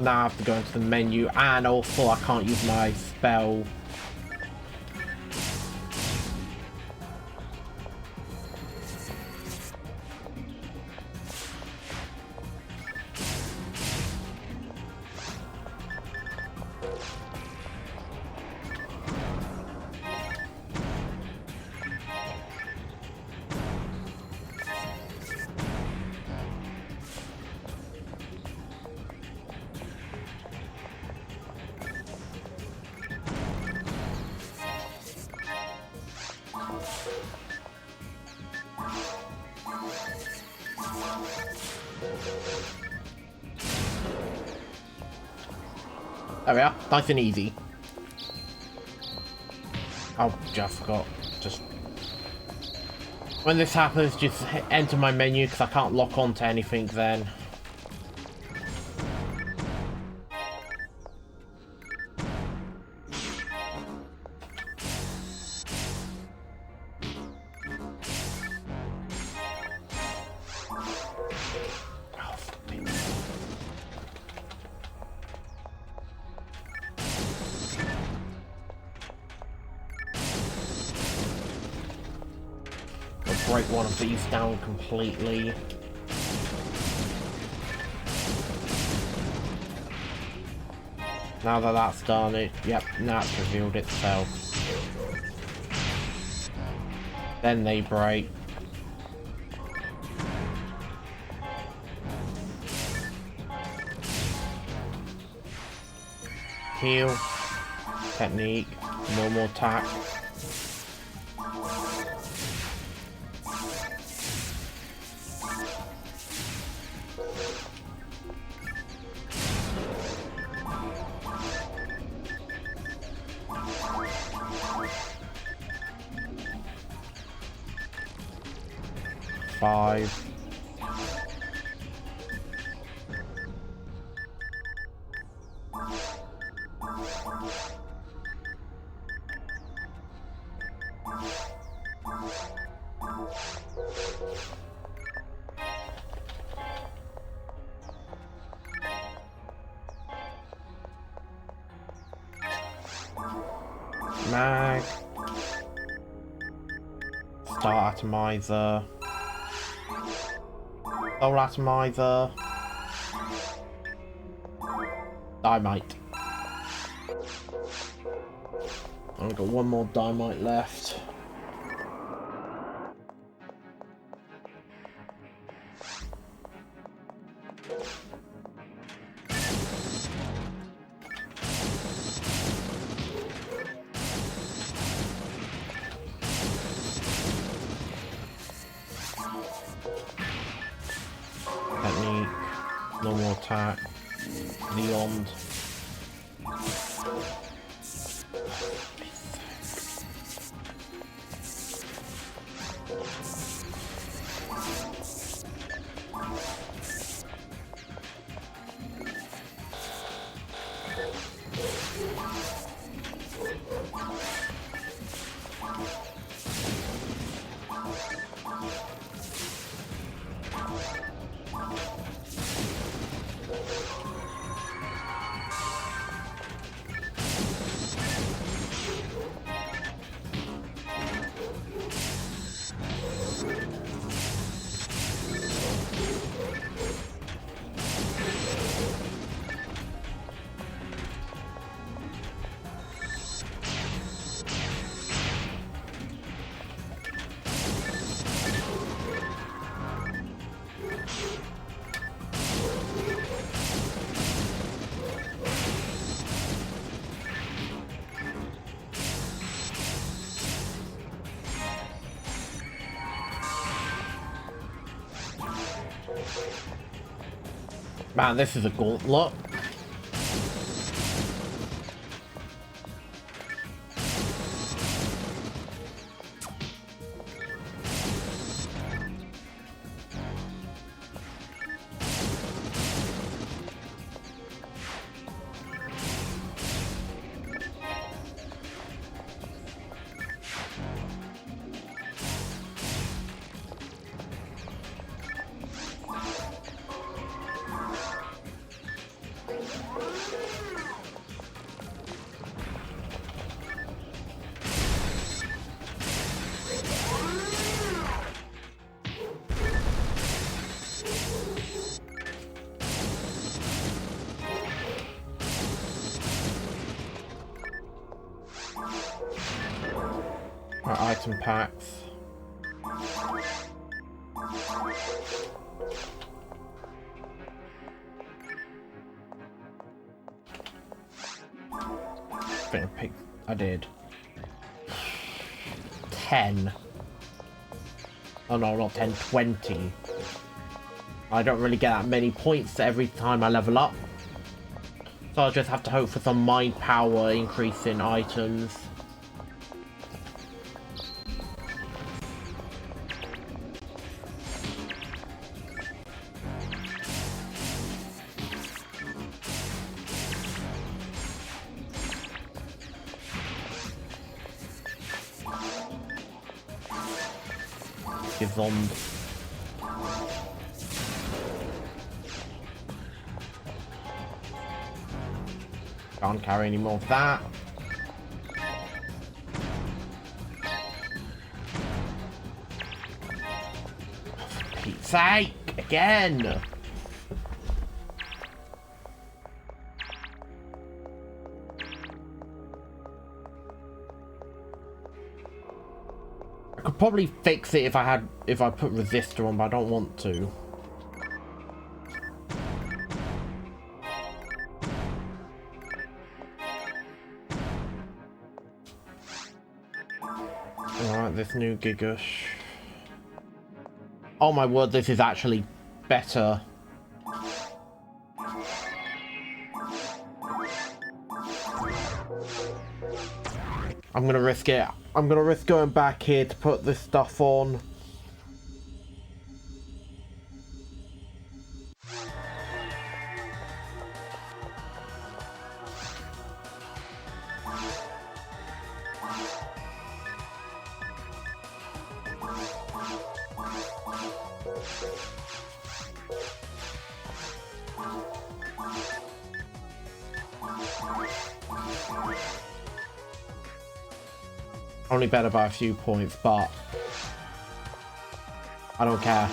Now I have to go into the menu, and also I can't use my spell. There we are, nice and easy. Oh, just forgot. Just when this happens, just enter my menu because I can't lock onto anything then. Break one of these down completely. Now that that's done, now it's revealed itself. Then they break. Heal. Technique. Normal attack. Mag. Star Atomizer. Soul Atomizer. Dynamite. I've got one more dynamite left. Technique, normal attack, Leon. Man, this is a gauntlet. Our item packs. I did 10. Oh no, not 10, 20. I don't really get that many points every time I level up, so I'll just have to hope for some mind power increase in items. On can't carry any more of that. For Pete's sake, again. I could probably fix it if I put resistor on, but I don't want to. Alright, this new Gigash. Oh my word, this is actually better. I'm gonna risk it. I'm gonna risk going back here to put this stuff on. Only better by a few points, but I don't care.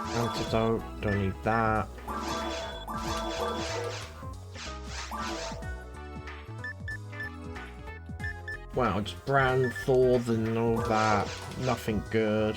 Antidote, don't need that. Wow, just brown swords and all that. Nothing good.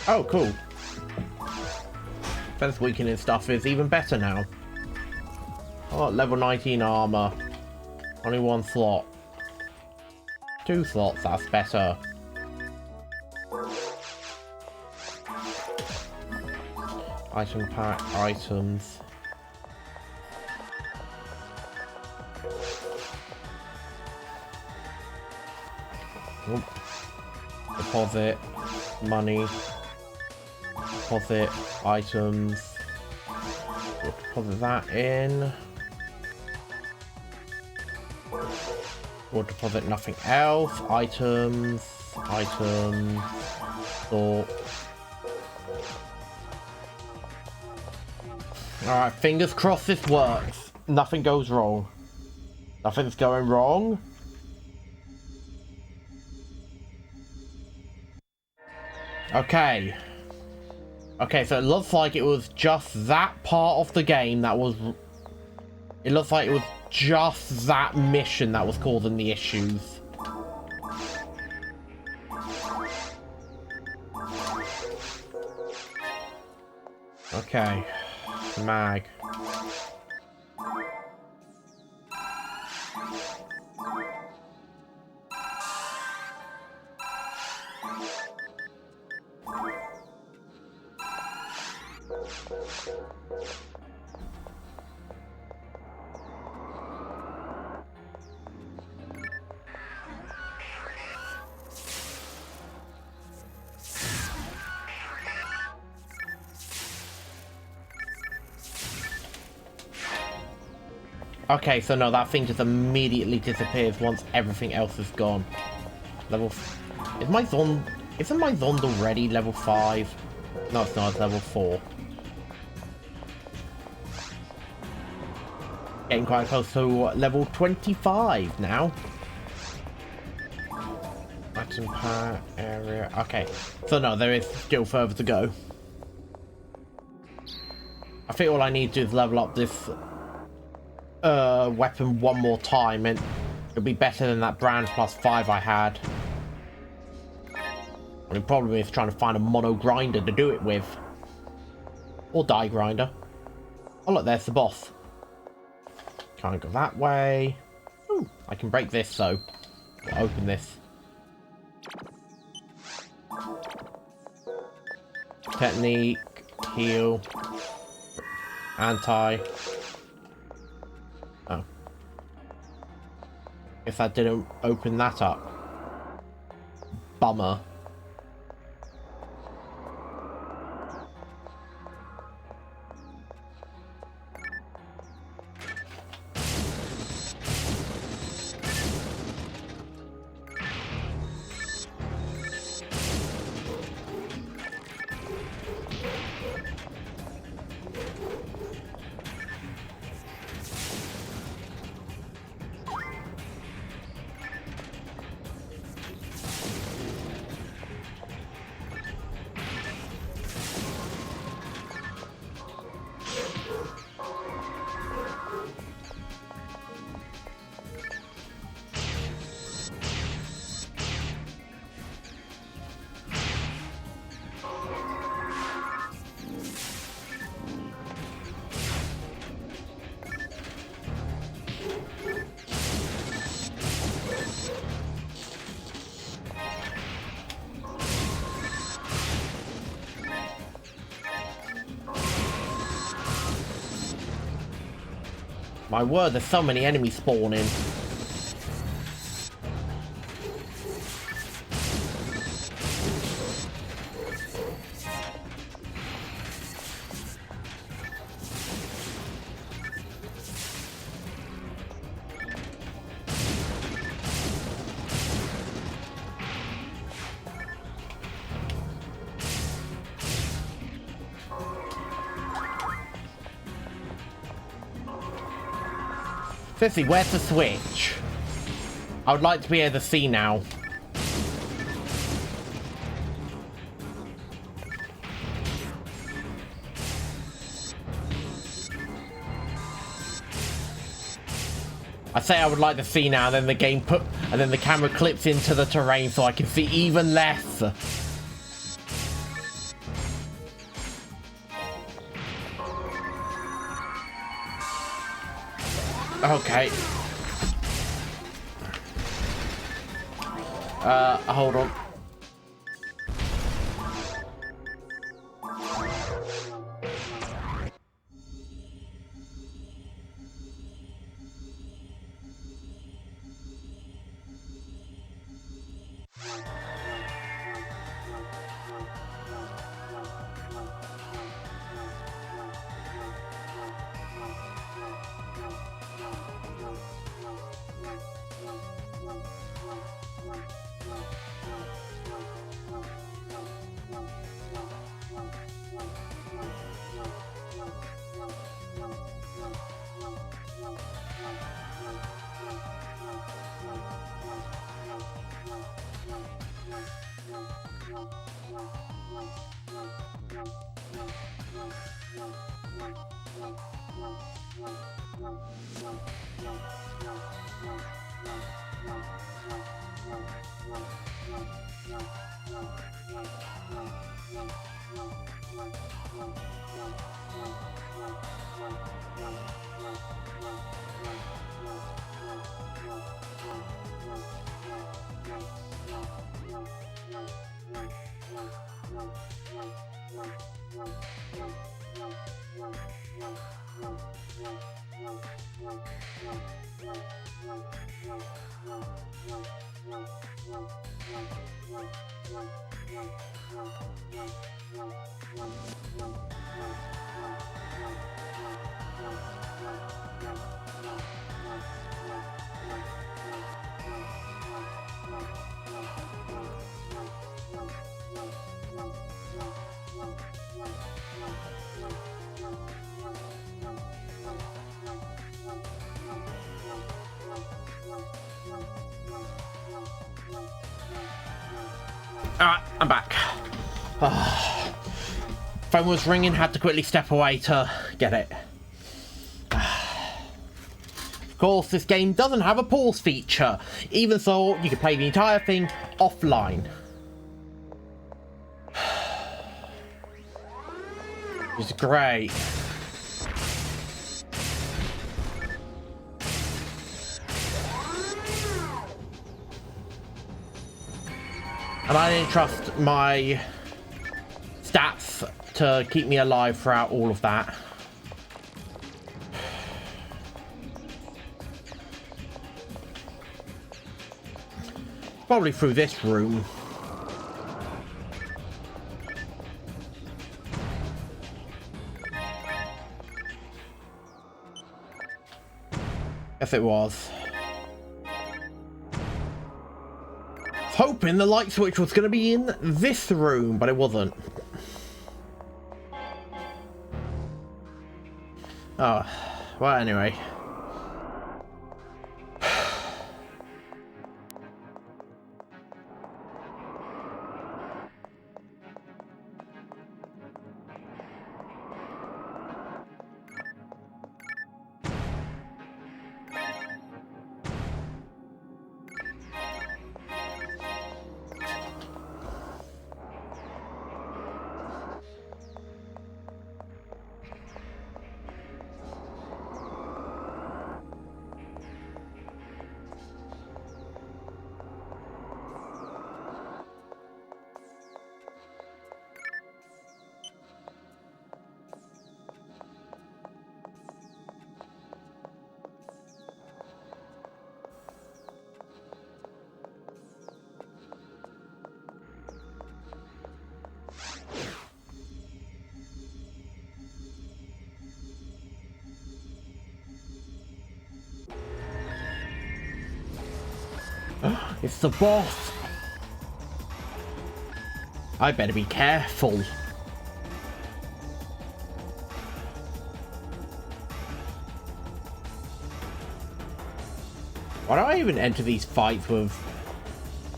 Oh, cool. Defense weakening stuff is even better now. Oh, level 19 armor. Only one slot. 2 slots, that's better. Item pack, items. Oop. Deposit, money. Deposit, items. We'll deposit that in. We'll deposit nothing else. Items, items, sort. Alright, fingers crossed this works. Nothing goes wrong. Nothing's going wrong. Okay. Okay, so it looks like it was just that part of the game that was... It looks like it was just that mission that was causing the issues. Okay. Mag. Okay, so no, that thing just immediately disappears once everything else is gone. Level... Is my Zond... Isn't my Zond already level 5? No, it's not, it's level 4. Getting quite close to level 25 now. Item pack, area... Okay, so no, there is still further to go. I think all I need to do is level up this... weapon one more time and it'll be better than that brand +5 I had. The problem is trying to find a mono grinder to do it with. Or die grinder. Oh look, there's the boss. Can't go that way. Ooh, I can break this though. Or open this. Technique, heal, anti. Oh. If that didn't open that up. Bummer. My word, there's so many enemies spawning. Sissy, where's the switch? I would like to be able to see now. I say I would like to see now, and then the game and then the camera clips into the terrain so I can see even less. Okay. Hold on. Alright, I'm back. Phone was ringing, had to quickly step away to get it. Of course, this game doesn't have a pause feature. Even so, you can play the entire thing offline. It's great. And I didn't trust my stats to keep me alive throughout all of that. Probably through this room. Yes, it was. Hoping the light switch was going to be in this room, but it wasn't. Oh, well, anyway. It's the boss. I better be careful. Why do I even enter these fights with...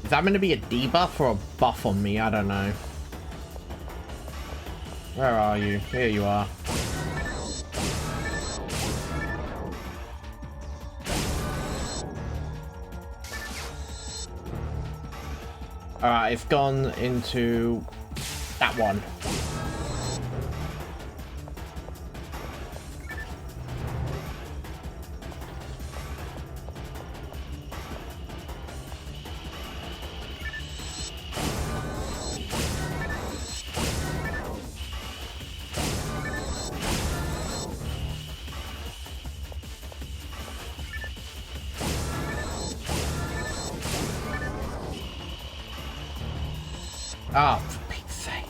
Is that going to be a debuff or a buff on me? I don't know. Where are you? Here you are. Alright, it's gone into that one. Ah, oh, for Pete's sake.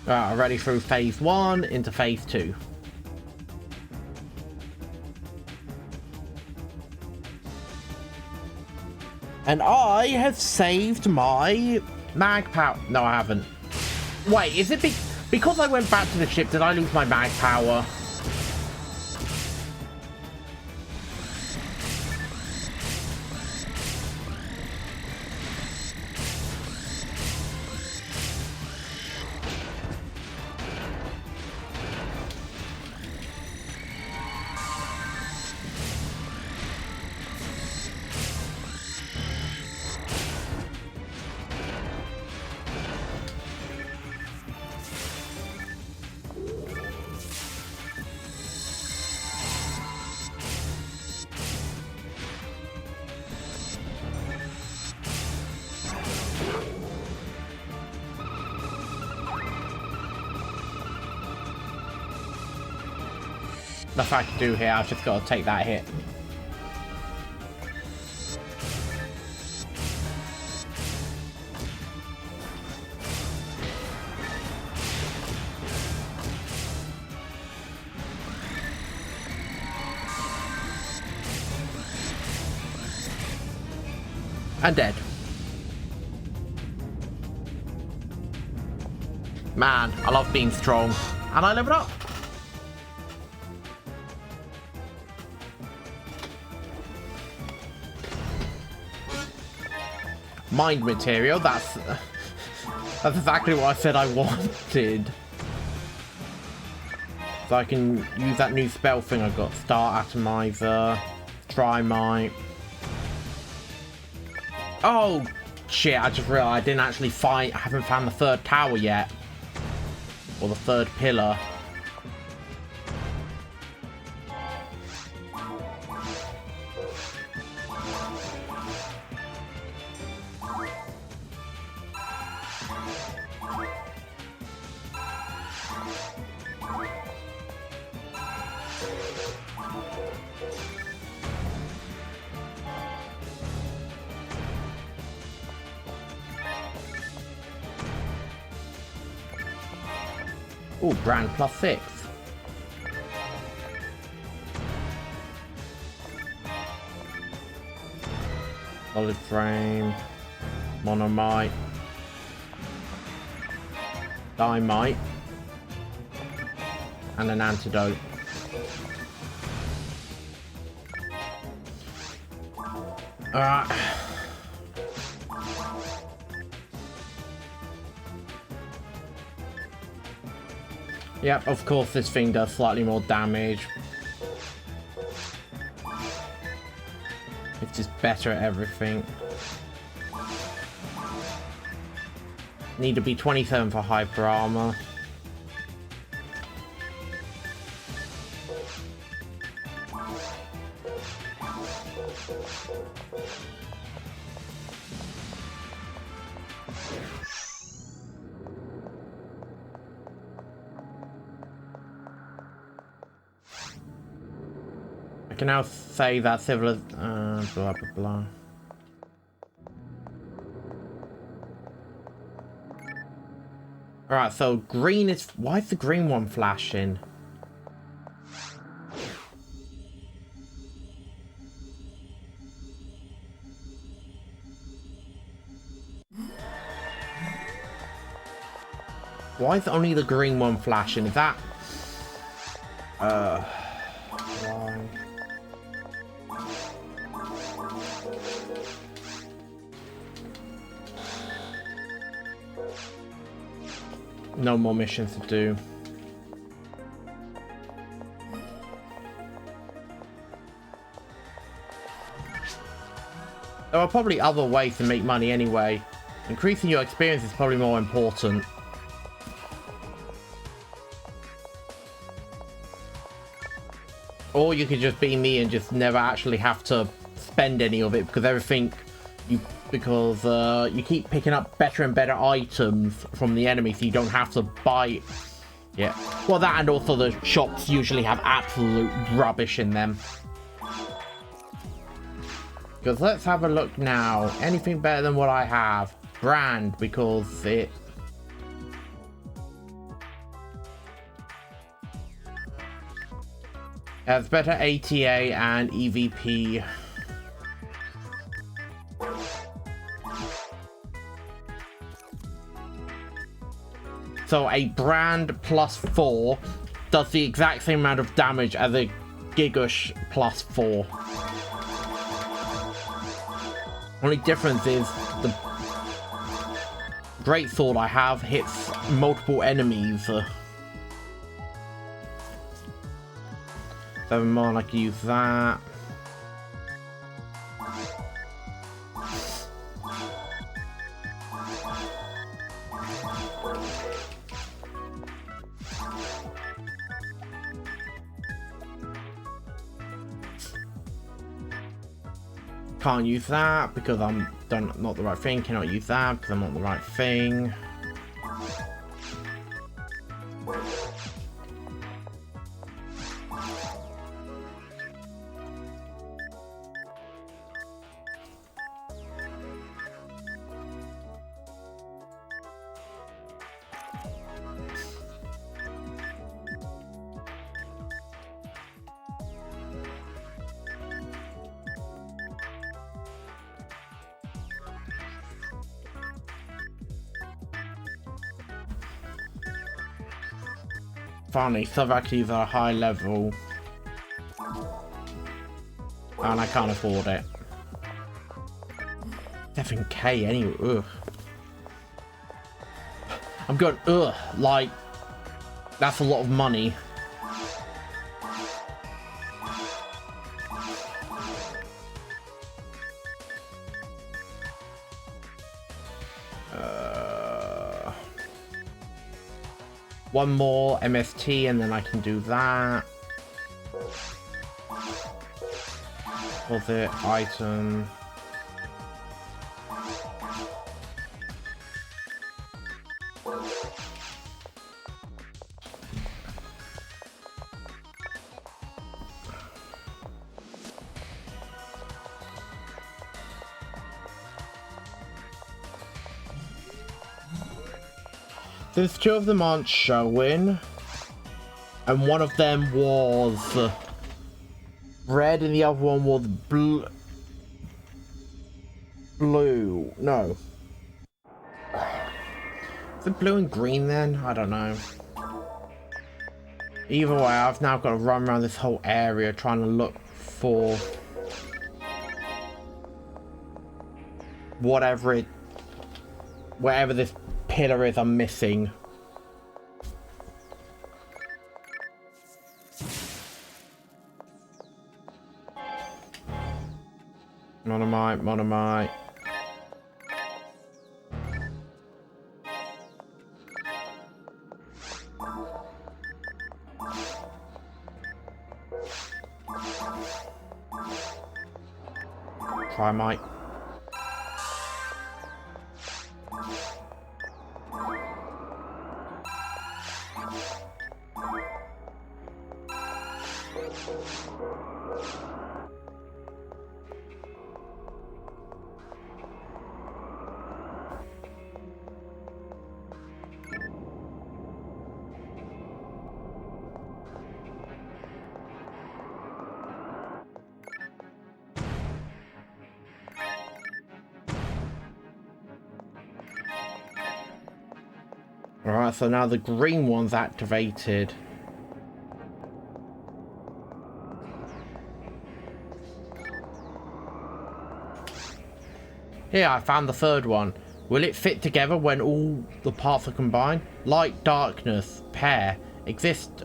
Alright, already through phase 1 into phase 2. And I have saved my mag power. No, I haven't. Wait, is it because I went back to the ship, did I lose my mag power? That's what I can do here. I've just got to take that hit. And dead. Man, I love being strong. And I leveled up. Mind material, that's exactly what I said I wanted. So I can use that new spell thing I've got. Star Atomizer, Trimite. Oh shit, I just realized I didn't actually I haven't found the third tower yet. Or the third pillar. Oh, brand +6. Solid frame. Monomite. Dymite. And an antidote. Alright. Yep, of course this thing does slightly more damage. It's just better at everything. Need to be 27 for hyper armor. I can now say that blah blah blah. Alright, so green is... Why is the green one flashing? Why is only the green one flashing? Is that... Why? No more missions to do. There are probably other ways to make money anyway. Increasing your experience is probably more important. Or you could just be me and just never actually have to spend any of it because everything you... Because you keep picking up better and better items from the enemy, so you don't have to buy. Yeah. Well, that and also the shops usually have absolute rubbish in them. Because let's have a look now. Anything better than what I have? Brand, because it... has better ATA and EVP. So a brand +4 does the exact same amount of damage as a Gigush +4. Only difference is the greatsword I have hits multiple enemies. 7 more, I can use that. Can't use that because I'm not the right thing. Cannot use that because I'm not the right thing. Finally, Slovakians are high level. And I can't afford it. 7k anyway, ugh. I'm going, ugh, like, that's a lot of money. One more MST and then I can do that. Deposit item. Since 2 of them aren't showing, and one of them was red and the other one was blue. No. Is it blue and green then? I don't know. Either way, I've now got to run around this whole area trying to look for whatever this pillar is I'm missing. Monomite. Trimite. Alright, so now the green one's activated. Here, I found the third one. Will it fit together when all the parts are combined? Light, darkness, pair, exist,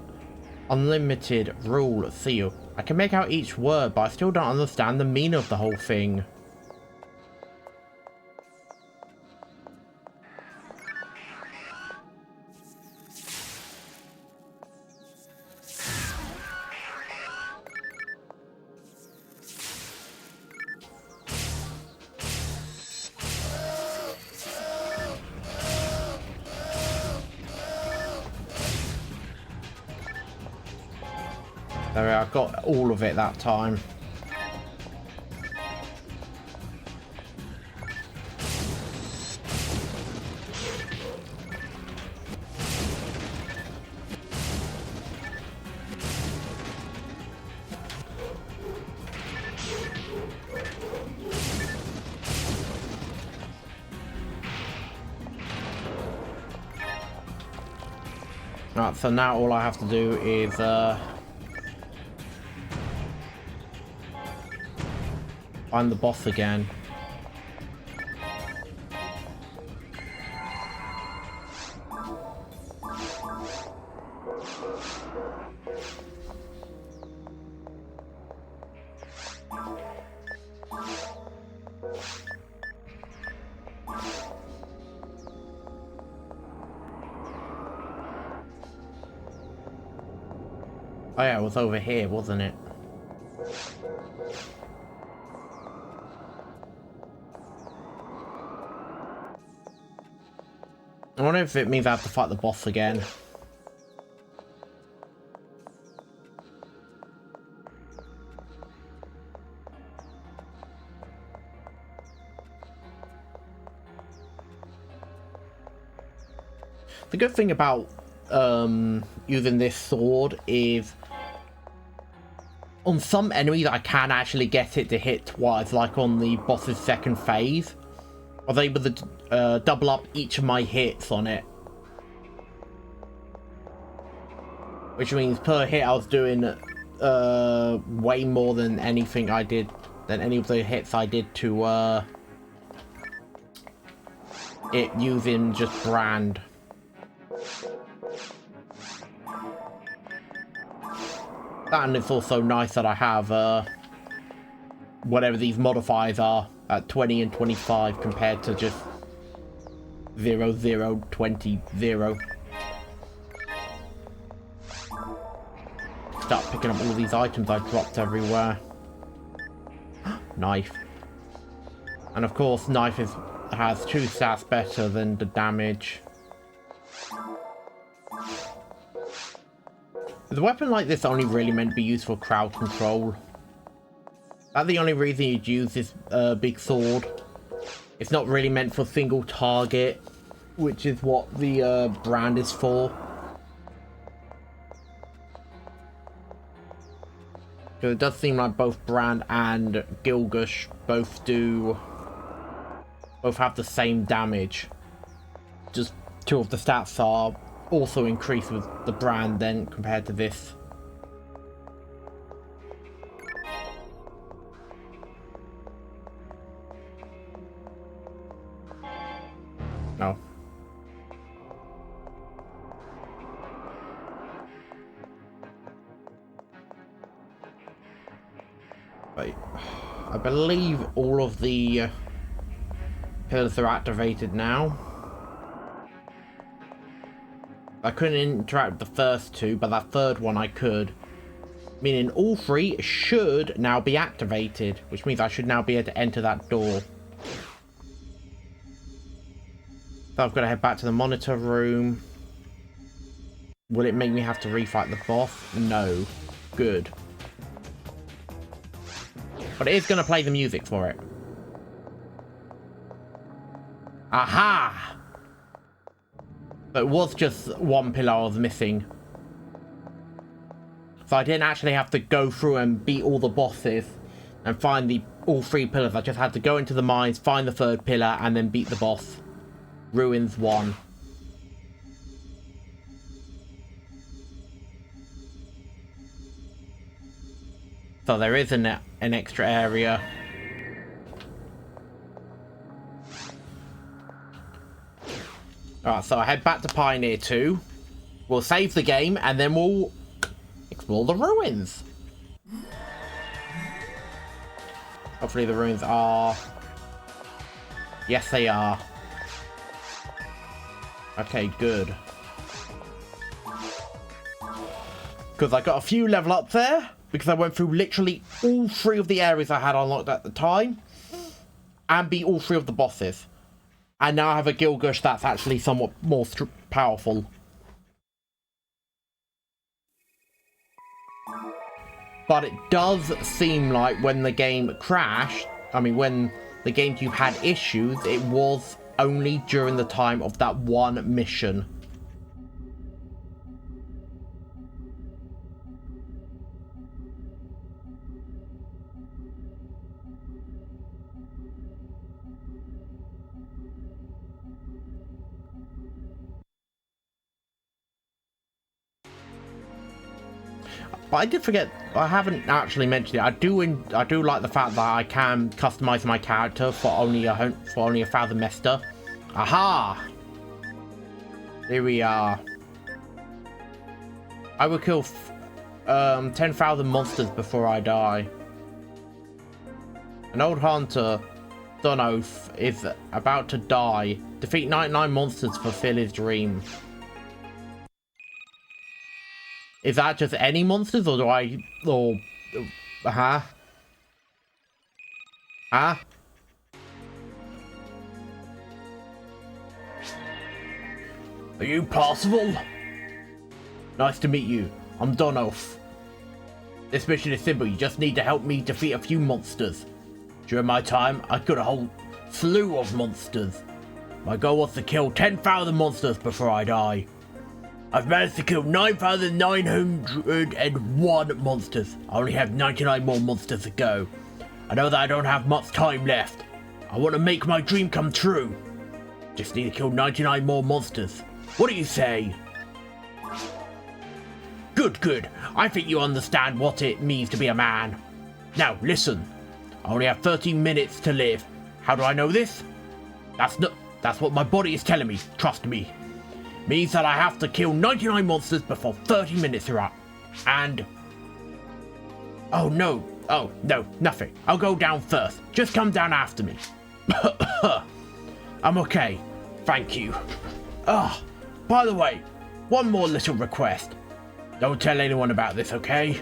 unlimited, rule, seal. I can make out each word, but I still don't understand the meaning of the whole thing. There we are, I got all of it that time. Right, so now all I have to do is find the boss again. Oh yeah, it was over here, wasn't it? I wonder if it means I have to fight the boss again. The good thing about using this sword is on some enemies I can actually get it to hit twice, like on the boss's second phase. I was able to double up each of my hits on it. Which means per hit I was doing way more than anything I did, than any of the hits I did to it using just brand. And it's also nice that I have whatever these modifiers are at 20 and 25 compared to just 0, 0, 20, 0. Start picking up all these items I dropped everywhere. Knife. And of course, knife has 2 stats better than the damage. The weapon like this only really meant to be used for crowd control. That's the only reason you'd use this big sword. It's not really meant for single target, which is what the brand is for. So it does seem like both Brand and Gilgash both have the same damage. Just 2 of the stats are also increased with the Brand then compared to this. No. Wait. I believe all of the pillars are activated now. I couldn't interact with the first 2, but that third one I could. Meaning all 3 should now be activated, which means I should now be able to enter that door. So I've got to head back to the monitor room. Will it make me have to refight the boss? No. Good. But it is going to play the music for it. Aha! So it was just 1 pillar I was missing. So I didn't actually have to go through and beat all the bosses and find all 3 pillars. I just had to go into the mines, find the 3rd pillar, and then beat the boss. Ruins 1. So there is an extra area. Alright, so I head back to Pioneer 2. We'll save the game and then we'll explore the ruins. Hopefully the ruins are... Yes, they are. Okay, good. Because I got a few level up there. Because I went through literally all 3 of the areas I had unlocked at the time. And beat all 3 of the bosses. And now I have a Gilgamesh that's actually somewhat more powerful. But it does seem like when the game crashed, I mean when the GameCube had issues, it was only during the time of that one mission. But I did forget, I haven't actually mentioned it. I do like the fact that I can customize my character for only 1,000 Mester. Aha! Here we are. I will kill 10,000 monsters before I die. An old hunter, Dunoth, is about to die. Defeat 99 monsters to fulfill his dream. Is that just any monsters, or do I... or... Huh? Huh? Are you Parsifal? Nice to meet you. I'm Dunoth. This mission is simple. You just need to help me defeat a few monsters. During my time, I killed a whole slew of monsters. My goal was to kill 10,000 monsters before I die. I've managed to kill 9,901 monsters. I only have 99 more monsters to go. I know that I don't have much time left. I want to make my dream come true. Just need to kill 99 more monsters. What do you say? Good, good. I think you understand what it means to be a man. Now, listen. I only have 13 minutes to live. How do I know this? That's what my body is telling me. Trust me. Means that I have to kill 99 monsters before 30 minutes are up. And... Oh, no, nothing. I'll go down first. Just come down after me. I'm okay. Thank you. By the way, one more little request. Don't tell anyone about this, okay?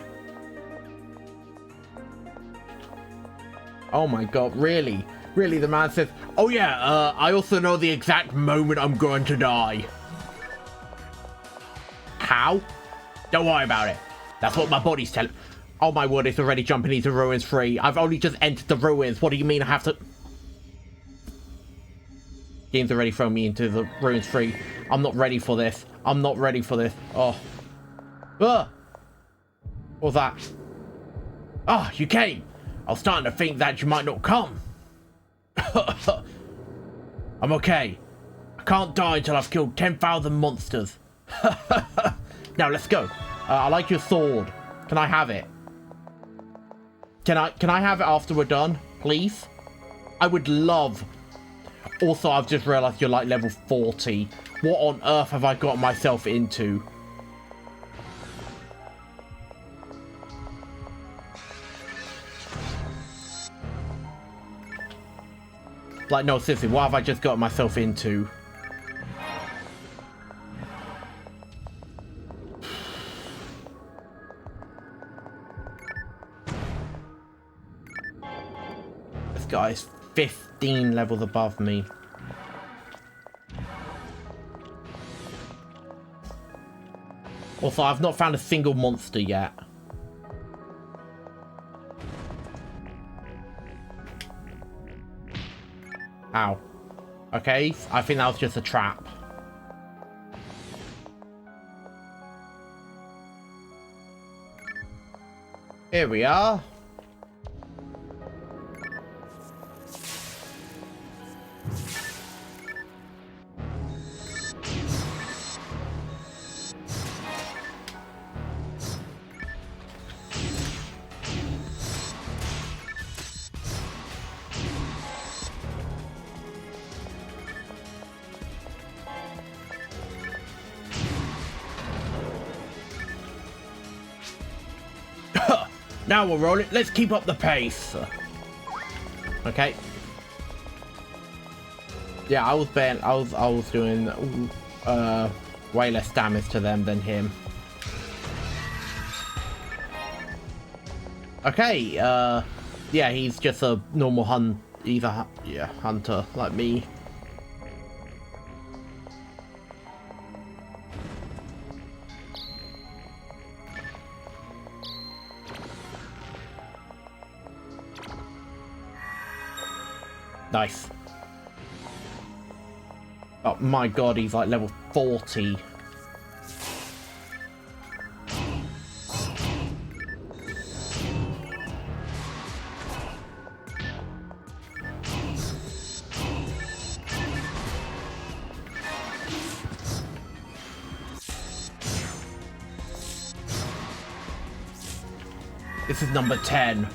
Oh my god, really? Really, the man says, oh yeah, I also know the exact moment I'm going to die. How? Don't worry about it. That's what my body's telling. Oh my word, it's already jumping into ruins 3. I've only just entered the ruins. What do you mean I have to... Game's already thrown me into the ruins 3. I'm not ready for this. I'm not ready for this. Oh. Ugh. What was that? Ah, you came. I was starting to think that you might not come. I'm okay. I can't die until I've killed 10,000 monsters. Now let's go. I like your sword. Can I have it? Can I have it after we're done, please? I would love. Also, I've just realized you're like level 40. What on earth have I got myself into? Like, no, seriously, what have I just got myself into? This guy's 15 levels above me. Also, I've not found a single monster yet. Ow. Okay, I think that was just a trap. Here we are. Now we're rolling. Let's keep up the pace. Okay. Yeah, I was doing way less damage to them than him. Okay, yeah, he's just a normal hunter like me. Nice. Oh my god, he's like level 40. This is number 10.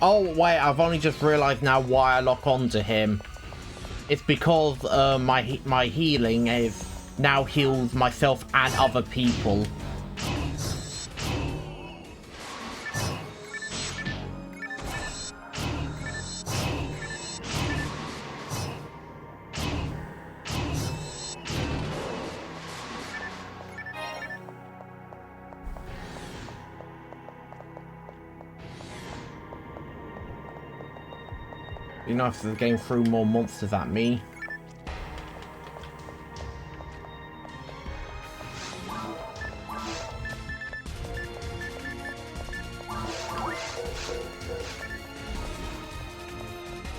Oh wait, I've only just realized now why I lock onto him. It's because my healing is now heals myself and other people. You know, if they're getting through more monsters at me.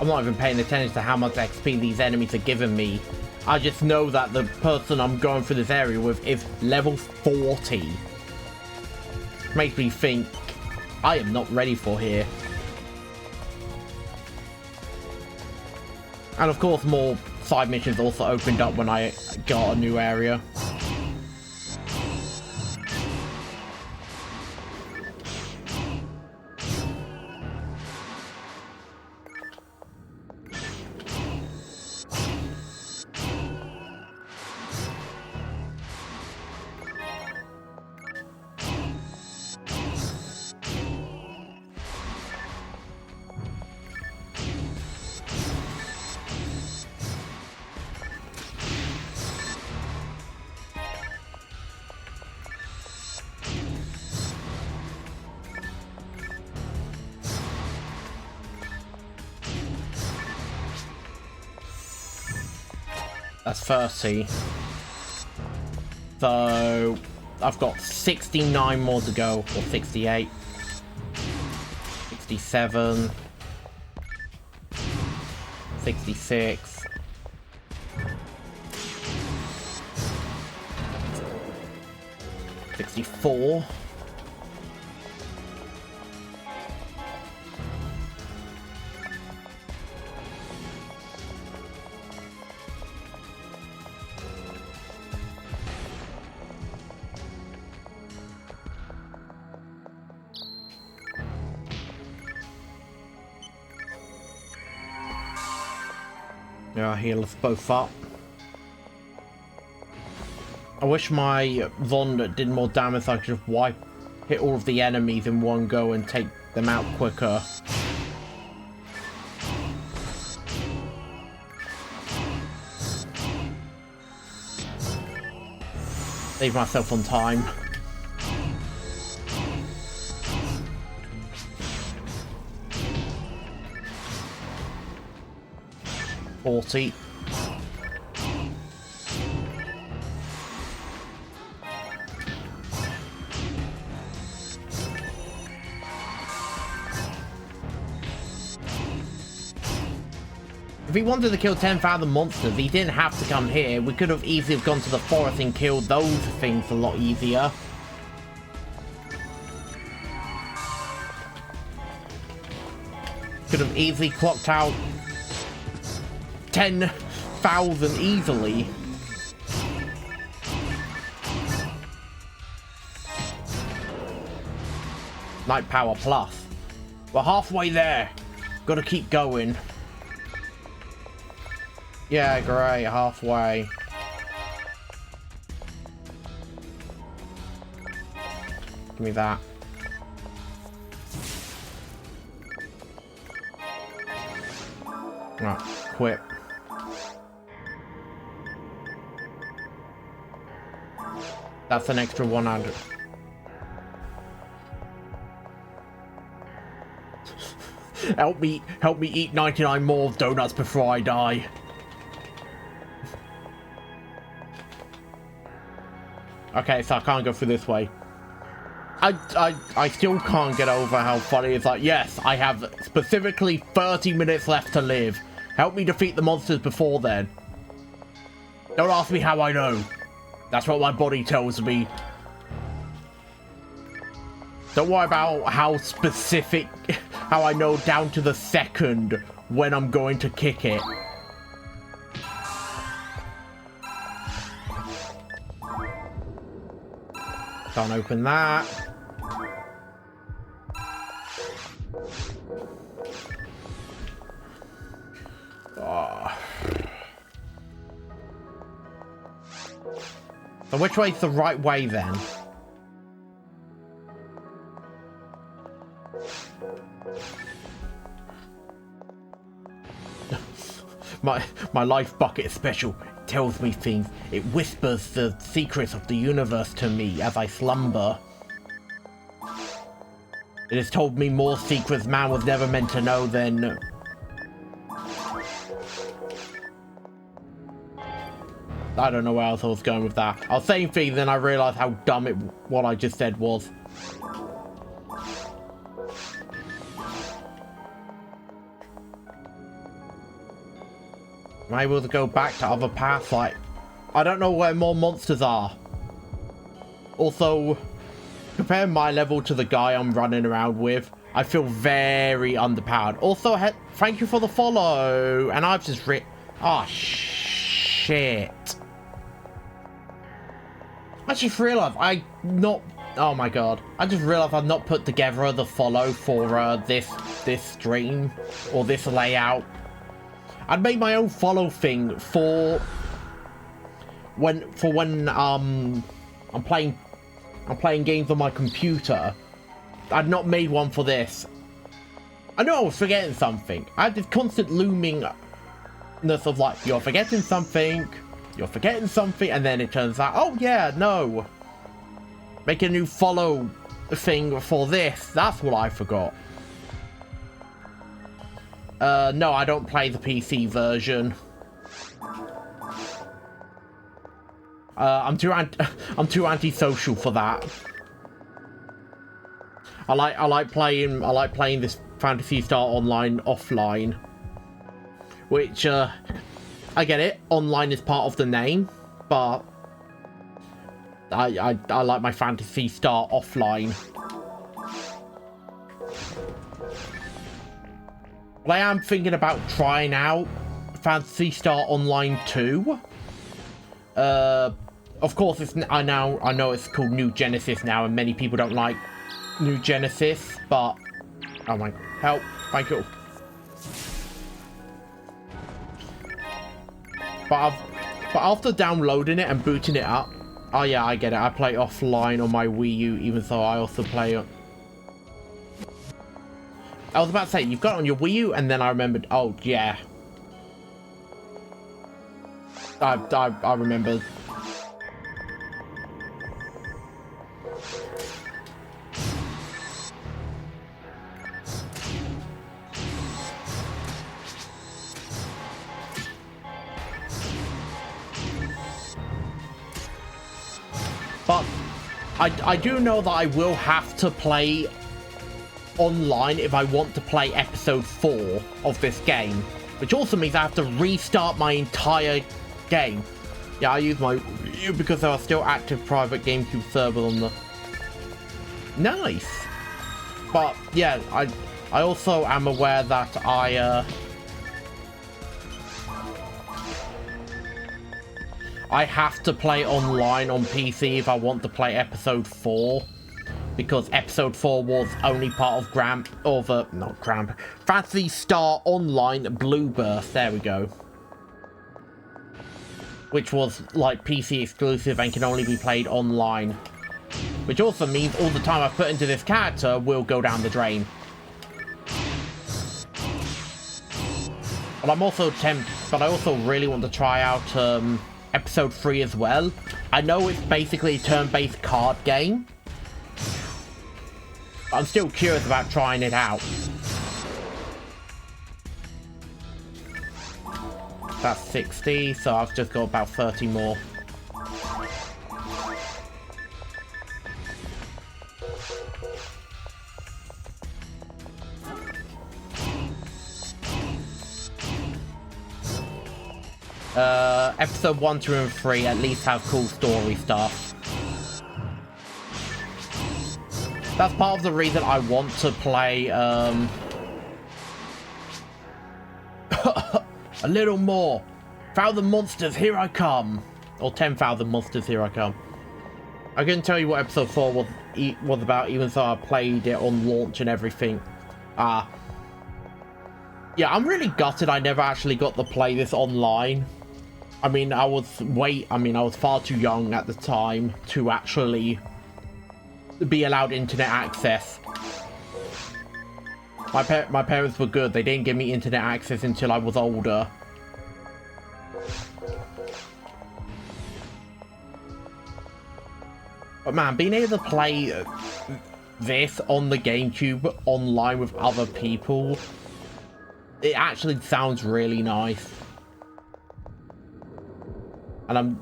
I'm not even paying attention to how much XP these enemies are giving me. I just know that the person I'm going through this area with is level 40. Makes me think I am not ready for here. And of course, more side missions also opened up when I got a new area. That's 30. So I've got 69 more to go, or 68. 67. 66. 64. Yeah, heal us both up. I wish my Zonda did more damage so I could just hit all of the enemies in one go and take them out quicker. Save myself on time. If he wanted to kill 10,000 monsters, he didn't have to come here. We could have easily gone to the forest and killed those things a lot easier. Could have easily clocked out 10,000 easily. Night Power Plus. We're halfway there. Gotta keep going. Yeah, great. Halfway. Give me that. Right, quit. That's an extra 100. help me eat 99 more donuts before I die. Okay, so I can't go through this way. I still can't get over how funny it's like, yes, I have specifically 30 minutes left to live. Help me defeat the monsters before then. Don't ask me how I know. That's what my body tells me. Don't worry about how specific, how I know down to the second when I'm going to kick it. Can't open that. Oh. So which way's the right way then? My life bucket is special. It tells me things. It whispers the secrets of the universe to me as I slumber. It has told me more secrets man was never meant to know than... I don't know where else I was going with that. I was saying things, then I realised how dumb what I just said was. Am I able to go back to other paths? Like, I don't know where more monsters are. Also, compare my level to the guy I'm running around with. I feel very underpowered. Also, thank you for the follow. And I've just oh, shit. I just realised oh my god. I just realised I've not put together the follow for this stream or this layout. I'd made my own follow thing for when I'm playing games on my computer. I'd not made one for this. I know I was forgetting something. I had this constant loomingness of like, you're forgetting something, and then it turns out, oh yeah, no. Make a new follow thing for this. That's what I forgot. No, I don't play the PC version. I'm too antisocial for that. I like playing this Phantasy Star Online offline. Which I get it, online is part of the name, but I like my Phantasy Star offline. But I am thinking about trying out Phantasy Star Online 2. Of course, I know it's called New Genesis now, and many people don't like New Genesis, but oh my help! Thank you. But after downloading it and booting it up, oh yeah, I get it. I play offline on my Wii U, even though I also play on. I was about to say, you've got it on your Wii U, and then I remembered, oh, yeah. I remember. But I do know that I will have to play online if I want to play episode 4 of this game, which also means I have to restart my entire game. Yeah, I use my Wii U because there are still active private GameCube servers on the... Nice! But yeah, I also am aware that I have to play online on PC if I want to play episode 4. because episode 4 was only part of Phantasy Star Online Blue Burst. There we go. Which was like PC exclusive and can only be played online. Which also means all the time I've put into this character will go down the drain. But I also really want to try out episode 3 as well. I know it's basically a turn-based card game. But I'm still curious about trying it out. That's 60, so I've just got about 30 more. Episode 1, 2, and 3 at least have cool story stuff. That's part of the reason I want to play, a little more. 1,000 monsters, here I come. Or 10,000 monsters, here I come. I couldn't tell you what episode 4 was about, even though I played it on launch and everything. Yeah, I'm really gutted I never actually got to play this online. I mean, I was far too young at the time to actually be allowed internet access. My parents were good. They didn't give me internet access until I was older. But man, being able to play this on the GameCube online with other people, it actually sounds really nice. And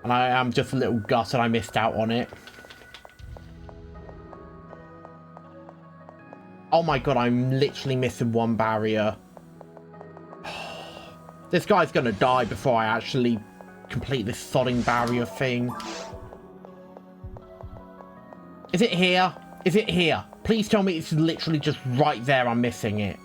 I am just a little gutted I missed out on it. Oh my god, I'm literally missing one barrier. This guy's gonna die before I actually complete this sodding barrier thing. Is it here? Is it here? Please tell me it's literally just right there. I'm missing it.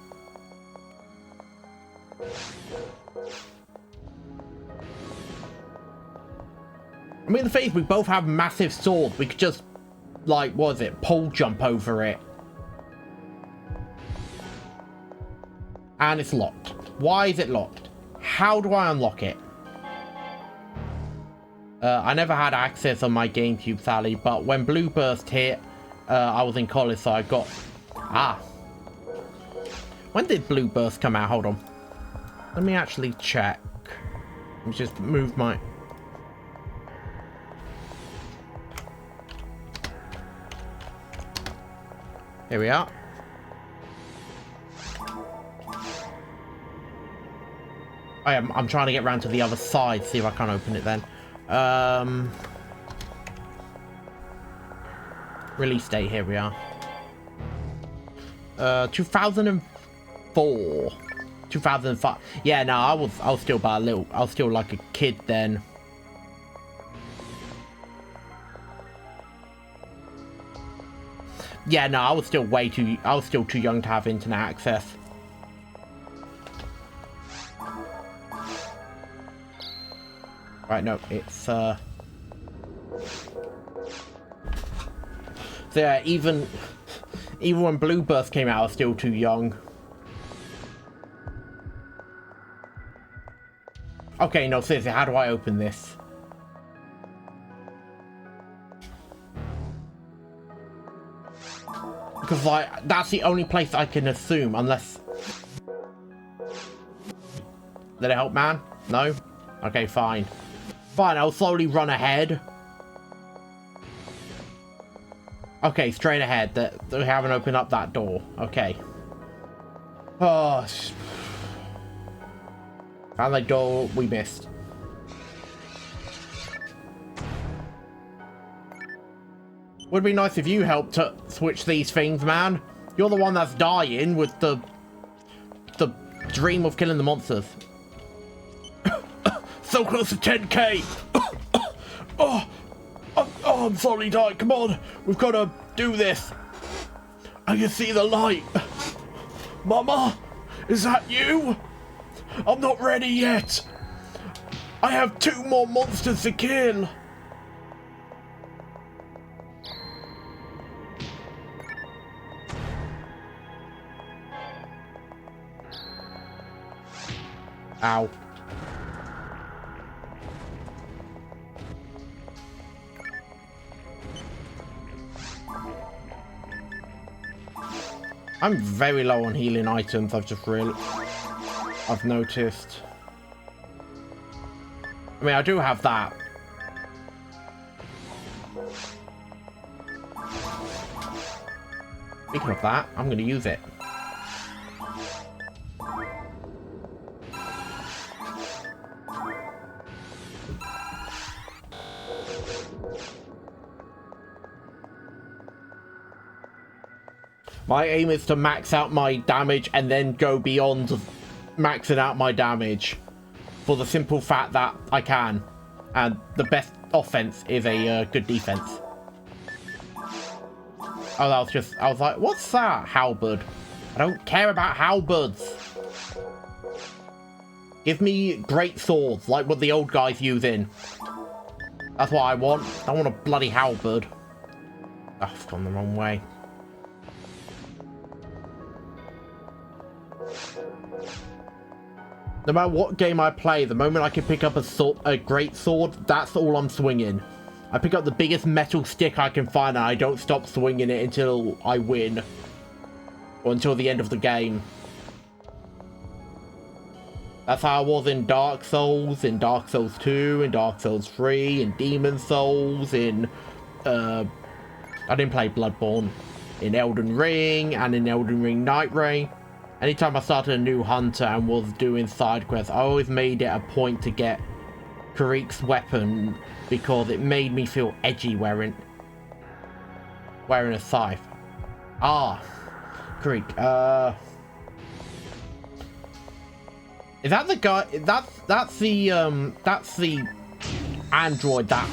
I mean, the thing is, we both have massive swords. We could just, like, what is it? Pole jump over it. And it's locked. Why is it locked? How do I unlock it? I never had access on my GameCube, Sally, but when Blue Burst hit, I was in college, so I got... When did Blue Burst come out? Hold on. Let me actually check. Let me just move my... Here we are. I'm trying to get around to the other side, see if I can open it then. Release date, here we are. 2004. 2005. Yeah, no, I was still about I was still like a kid then. Yeah, no, I was still too young to have internet access. Right, no, it's so yeah, even when Blue Burst came out, I was still too young. Okay, no, seriously, how do I open this? Because, like, that's the only place I can assume, unless... Did it help, man? No? Okay, fine. Fine, I'll slowly run ahead. Okay, straight ahead. We haven't opened up that door. Okay. Oh. Found that door we missed. Would be nice if you helped to switch these things, man. You're the one that's dying with the dream of killing the monsters. So close to 10k. Oh, I'm slowly dying. Come on, we've got to do this. I can see the light. Mama, is that you? I'm not ready yet. I have 2 more monsters to kill. Ow. I'm very low on healing items, I've noticed. I mean, I do have that. Speaking of that, I'm going to use it. My aim is to max out my damage and then go beyond maxing out my damage for the simple fact that I can. And the best offense is a good defense. Oh, that was just... I was like, what's that? Halberd. I don't care about halberds. Give me great swords, like what the old guys use in. That's what I want. I don't want a bloody halberd. Oh, I've gone the wrong way. No matter what game I play, the moment I can pick up a great sword, that's all I'm swinging. I pick up the biggest metal stick I can find and I don't stop swinging it until I win. Or until the end of the game. That's how I was in Dark Souls 2, in Dark Souls 3, in Demon Souls, in... I didn't play Bloodborne. In Elden Ring, and in Elden Ring Night Ray. Anytime I started a new hunter and was doing side quests, I always made it a point to get Karik's weapon because it made me feel edgy wearing a scythe. Ah, Karik. Is that the guy? That's the android that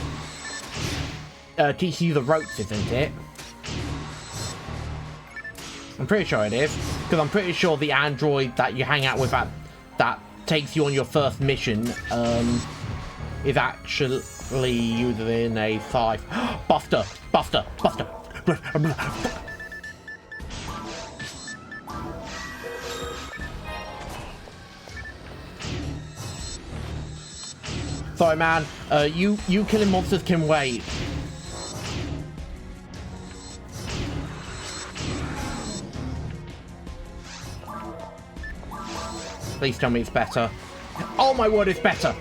teaches you the ropes, isn't it? I'm pretty sure it is, because I'm pretty sure the android that you hang out with that takes you on your first mission is actually using a scythe. Buster! Sorry, man. You killing monsters can wait. Please tell me it's better. Oh my word, it's better!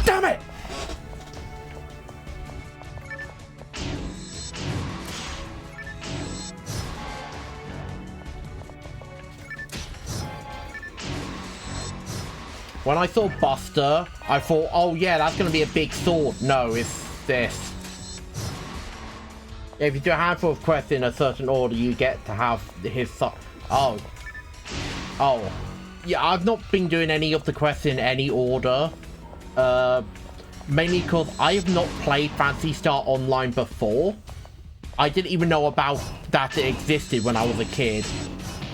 Damn it! When I saw Buster, I thought, oh yeah, that's going to be a big sword. No, it's this. If you do a handful of quests in a certain order, you get to have his... Oh. Yeah, I've not been doing any of the quests in any order. Mainly because I have not played Phantasy Star Online before. I didn't even know about that it existed when I was a kid.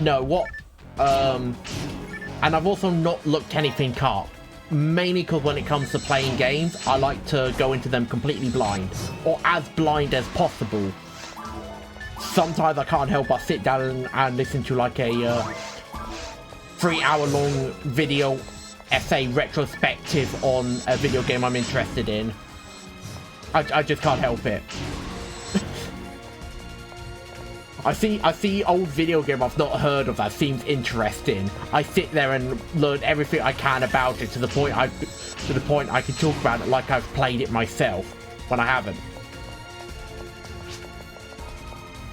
No, what... And I've also not looked anything up. Mainly because when it comes to playing games, I like to go into them completely blind. Or as blind as possible. Sometimes I can't help but sit down and listen to like a 3-hour-long video essay retrospective on a video game I'm interested in. I just can't help it. I see old video game I've not heard of that seems interesting. I sit there and learn everything I can about it to the point I can talk about it like I've played it myself when I haven't.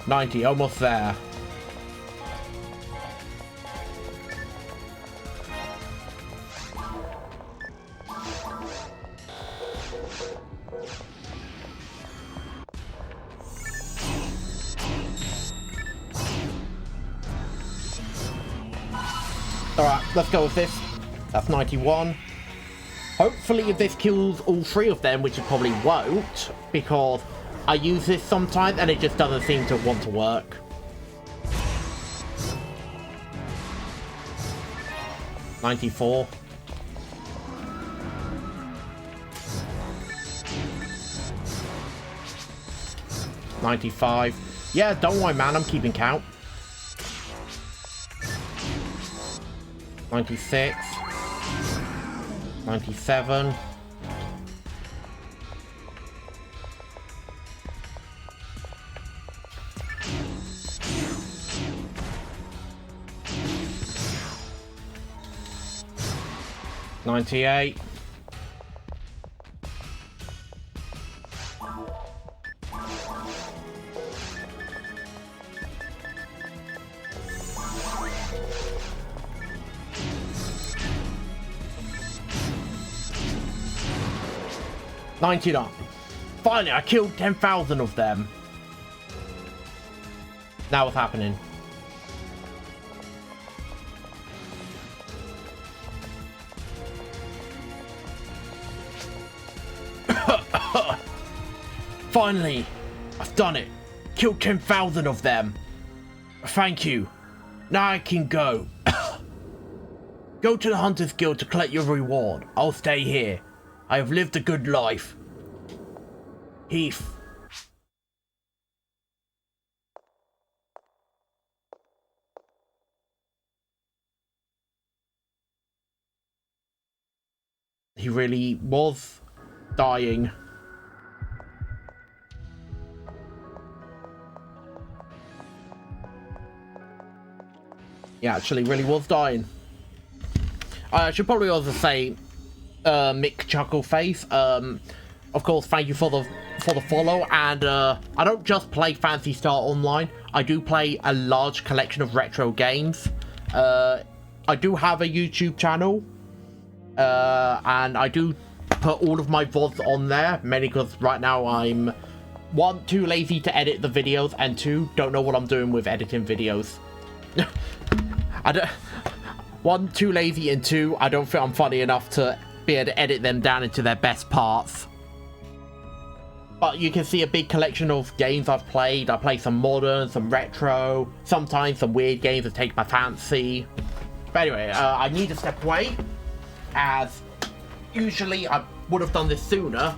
90, almost there. Alright, let's go with this. That's 91. Hopefully if this kills all 3 of them, which it probably won't, because I use this sometimes and it just doesn't seem to want to work. $94. $95. Yeah, don't worry, man. I'm keeping count. 96. 97. $98. $99. Finally, I killed 10,000 of them. Now what's happening? Finally, I've done it. Killed 10,000 of them. Thank you. Now I can go. Go to the Hunters Guild to collect your reward. I'll stay here. I have lived a good life. Heath. He really was dying. He actually really was dying. I should probably also say, Mick Chuckleface, of course, thank you for the follow, and I don't just play Phantasy Star Online. I do play a large collection of retro games. I do have a YouTube channel, and I do put all of my VODs on there, mainly because right now I'm, 1, too lazy to edit the videos, and 2, don't know what I'm doing with editing videos. I don't... 1, too lazy, and 2, I don't think I'm funny enough to be able to edit them down into their best parts. But you can see a big collection of games I've played. I play some modern, some retro, sometimes some weird games that take my fancy. But anyway, I need to step away, as usually I would have done this sooner.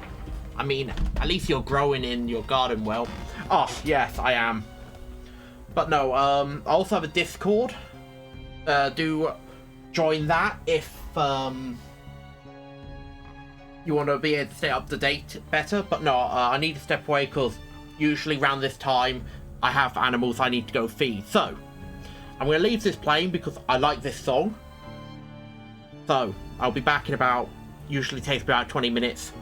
I mean, at least you're growing in your garden well. Oh, yes, I am. But no, I also have a Discord. Do join that if you want to be able to stay up to date better. But no, I need to step away because usually around this time I have animals I need to go feed. So I'm going to leave this playing because I like this song. So I'll be back in about, usually takes about 20 minutes.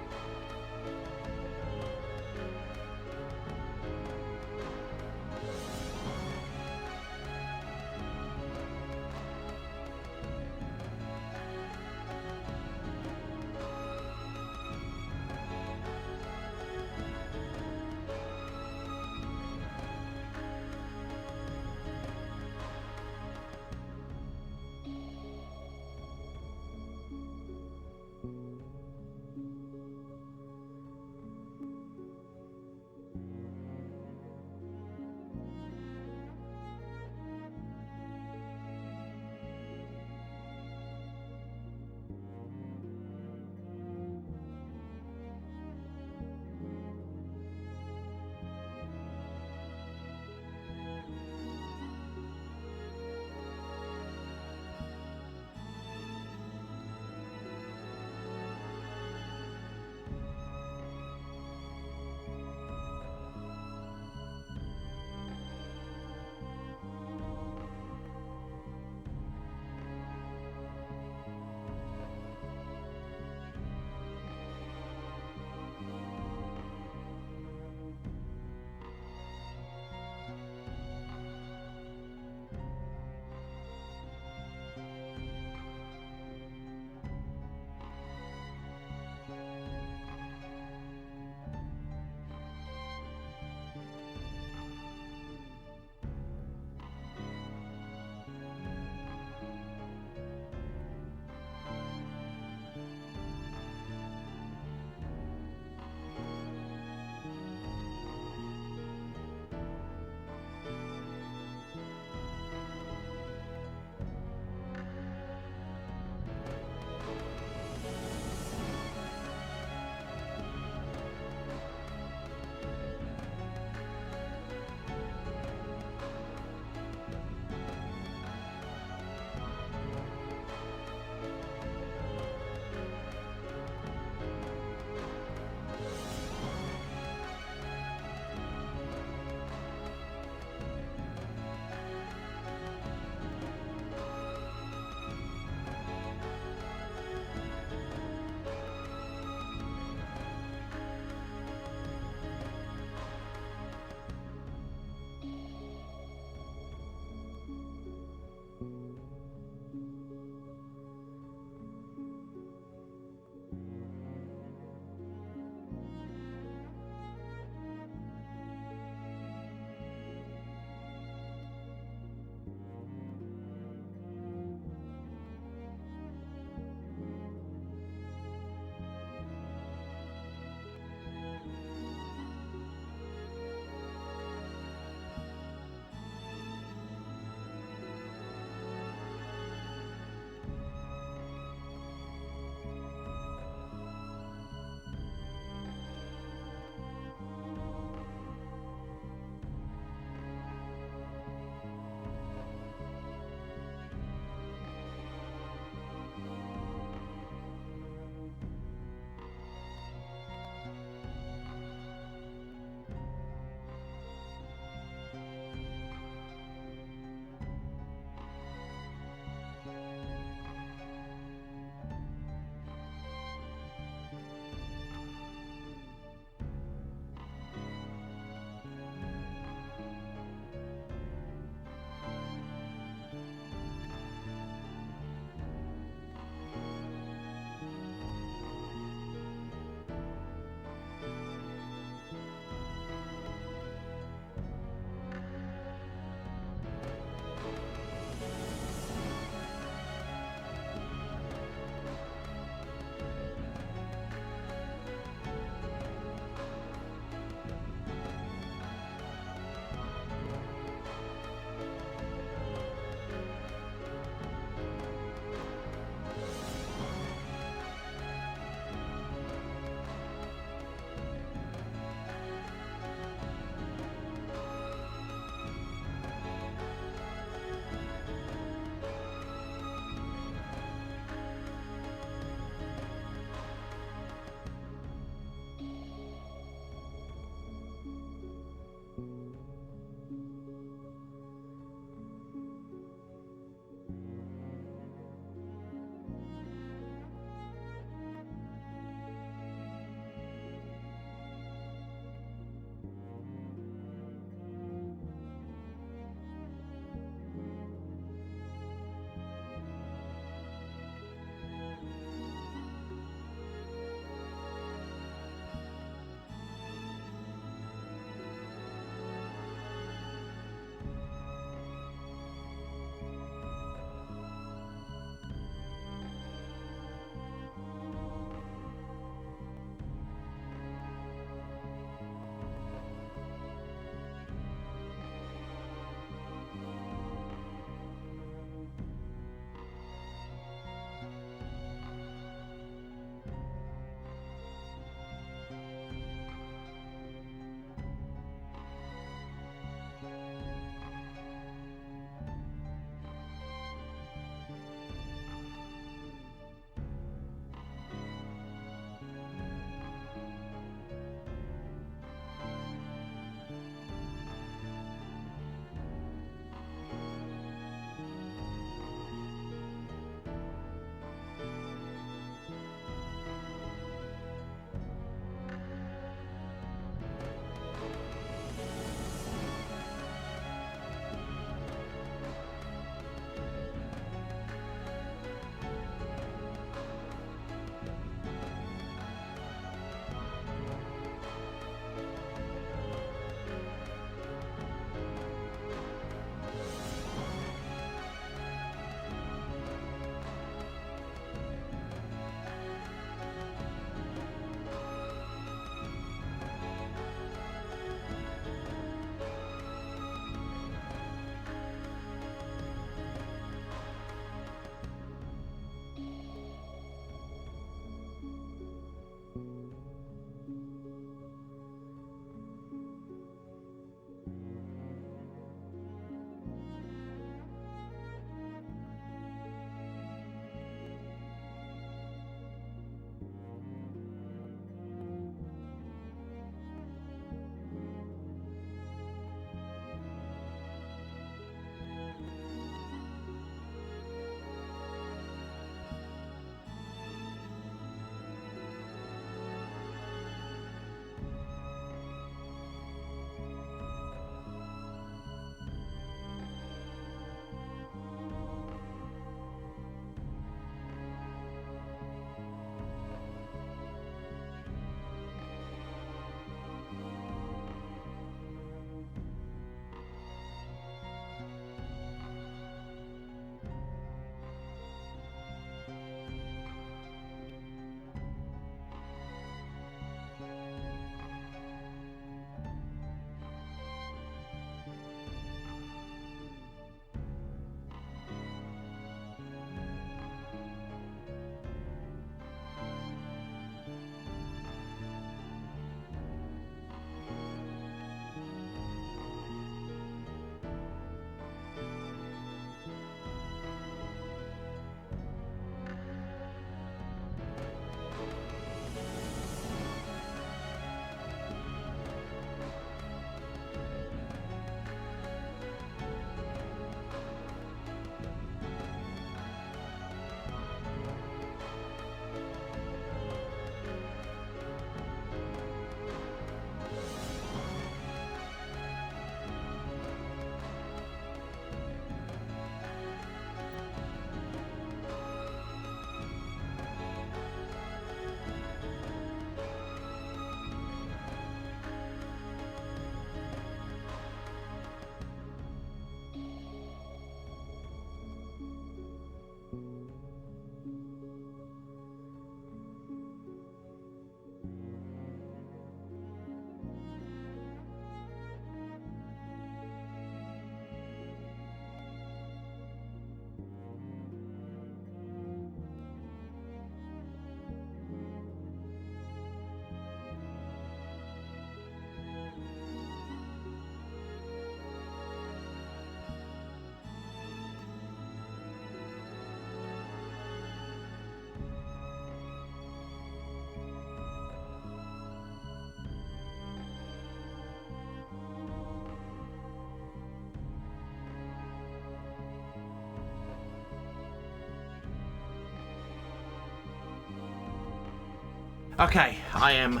Okay, I am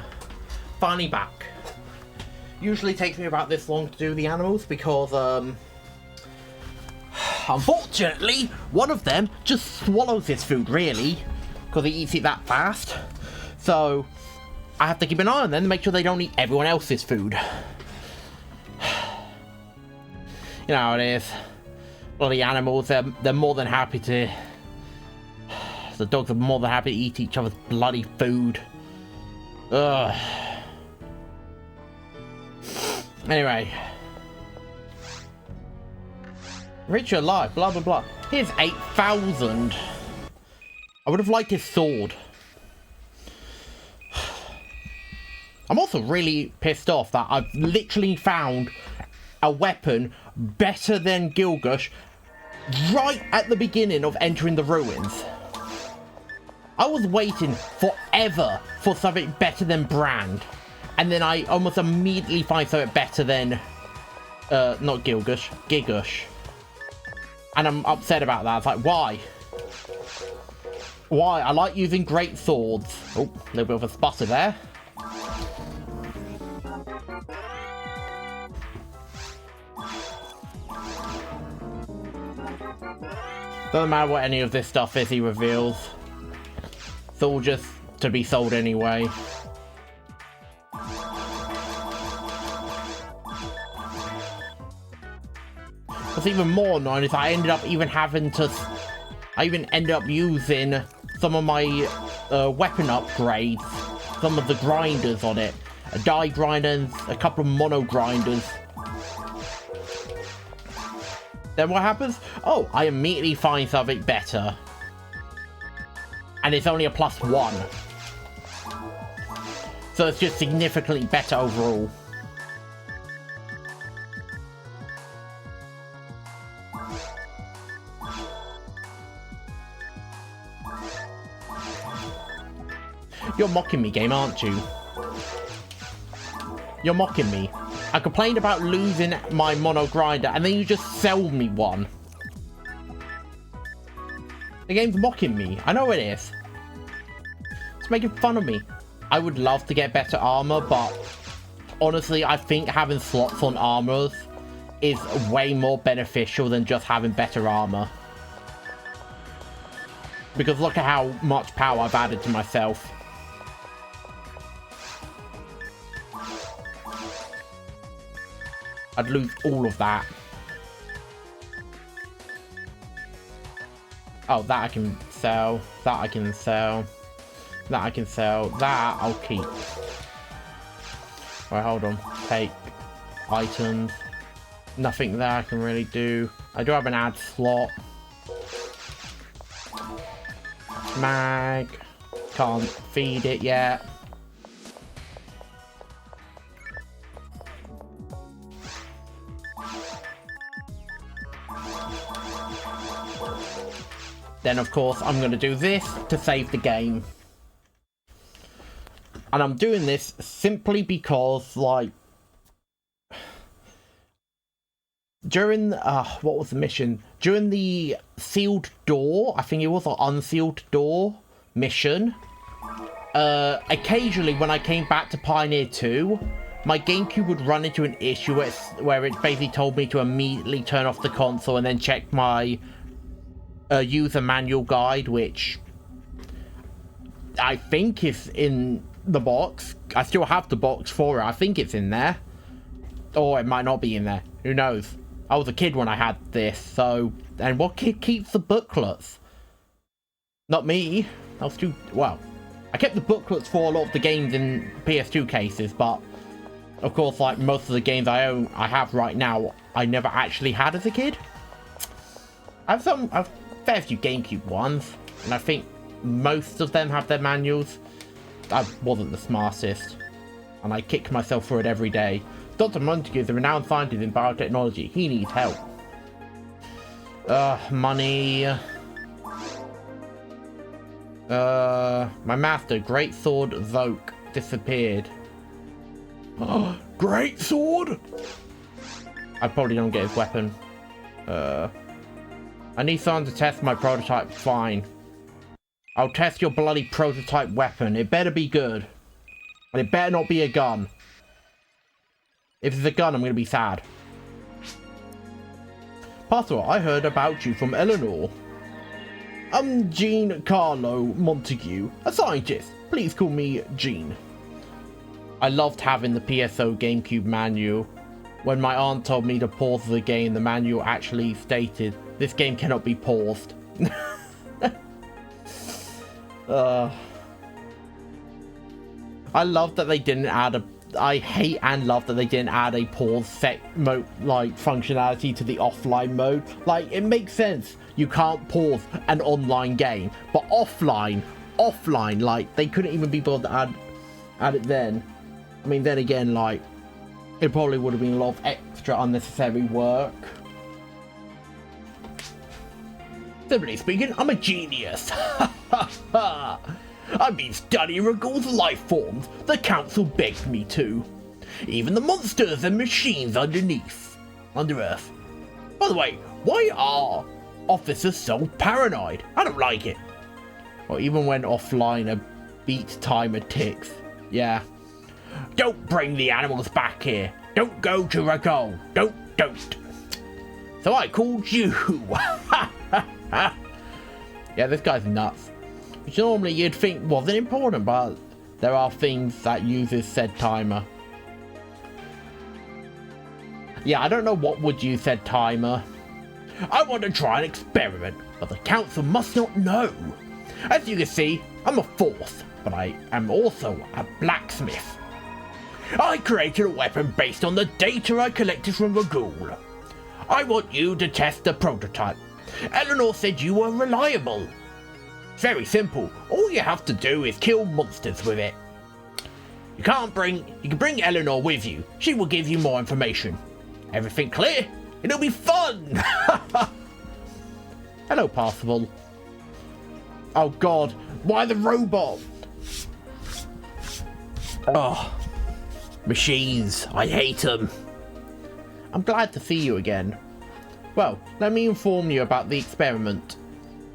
finally back. Usually takes me about this long to do the animals because, unfortunately, one of them just swallows his food, really, because he eats it that fast. So, I have to keep an eye on them to make sure they don't eat everyone else's food. You know how it is. Bloody animals, they're more than happy to... The dogs are more than happy to eat each other's bloody food. Ugh. Anyway. Richer alive, blah blah blah. Here's 8,000. I would have liked his sword. I'm also really pissed off that I've literally found a weapon better than Gilgamesh right at the beginning of entering the ruins. I was waiting forever for something better than Brand, and then I almost immediately find something better than not Gilgamesh, Gigash. And I'm upset about that. It's like, why? Why? I like using great swords. Oh, a little bit of a sputter there. Doesn't matter what any of this stuff is, he reveals. It's all just to be sold anyway. What's even more annoying is I ended up even having to... I even ended up using some of my weapon upgrades. Some of the grinders on it. A die grinder and a couple of mono grinders. Then what happens? Oh, I immediately find something better. And it's only a +1. So it's just significantly better overall. You're mocking me, game, aren't you? You're mocking me. I complained about losing my mono grinder, and then you just sell me one. The game's mocking me. I know it is. It's making fun of me. I would love to get better armor, but honestly, I think having slots on armors is way more beneficial than just having better armor. Because look at how much power I've added to myself. I'd lose all of that. Oh, that I can sell. That I can sell. That I can sell. That I'll keep. Right, hold on. Take items. Nothing there I can really do. I do have an ad slot. Mag. Can't feed it yet. Then, of course, I'm going to do this to save the game. And I'm doing this simply because, like... During... what was the mission? During the sealed door, I think it was an unsealed door mission. Occasionally, when I came back to Pioneer 2, my GameCube would run into an issue where it basically told me to immediately turn off the console and then check my... user manual guide, which I think is in the box. I still have the box for it. I think it's in there, or it might not be in there. Who knows? I was a kid when I had this, so... And what kid keeps the booklets? Not me. I was too... Well, I kept the booklets for a lot of the games in PS2 cases, but of course, like most of the games I have right now, I never actually had as a kid. I've fair few GameCube ones, and I think most of them have their manuals. I wasn't the smartest, and I kick myself for it every day. Dr. Montague is a renowned scientist in biotechnology. He needs help. Money. My master, Great Sword Zoke, disappeared. Great Sword? I probably don't get his weapon. I need someone to test my prototype. Fine. I'll test your bloody prototype weapon. It better be good. And it better not be a gun. If it's a gun, I'm going to be sad. Pastor, I heard about you from Eleanor. I'm Jean Carlo Montague, a scientist. Please call me Jean. I loved having the PSO GameCube manual. When my aunt told me to pause the game, the manual actually stated, this game cannot be paused. I love that they didn't add a... I hate and love that they didn't add a pause set mode, like, functionality to the offline mode. Like, it makes sense. You can't pause an online game. But offline, like, they couldn't even be bothered to add it then. I mean, then again, like, it probably would have been a lot of extra unnecessary work. Simply speaking, I'm a genius. I've been studying Regal's life forms. The council begged me to. Even the monsters and machines under Earth. By the way, why are officers so paranoid? I don't like it. Or even when offline, a beat timer ticks. Yeah. Don't bring the animals back here. Don't go to Regal. Don't. So I called you. Yeah, this guy's nuts. Which normally you'd think wasn't important, but there are things that uses said timer. Yeah, I don't know what would use said timer. I want to try an experiment, but the council must not know. As you can see, I'm a fourth, but I am also a blacksmith. I created a weapon based on the data I collected from Regal. I want you to test the prototype. Eleanor said you were reliable. It's very simple. All you have to do is kill monsters with it. You can bring Eleanor with you. She will give you more information. Everything clear? It'll be fun. Hello, Parsifal. Oh God, why the robot? Oh, machines. I hate them. I'm glad to see you again. Well, let me inform you about the experiment.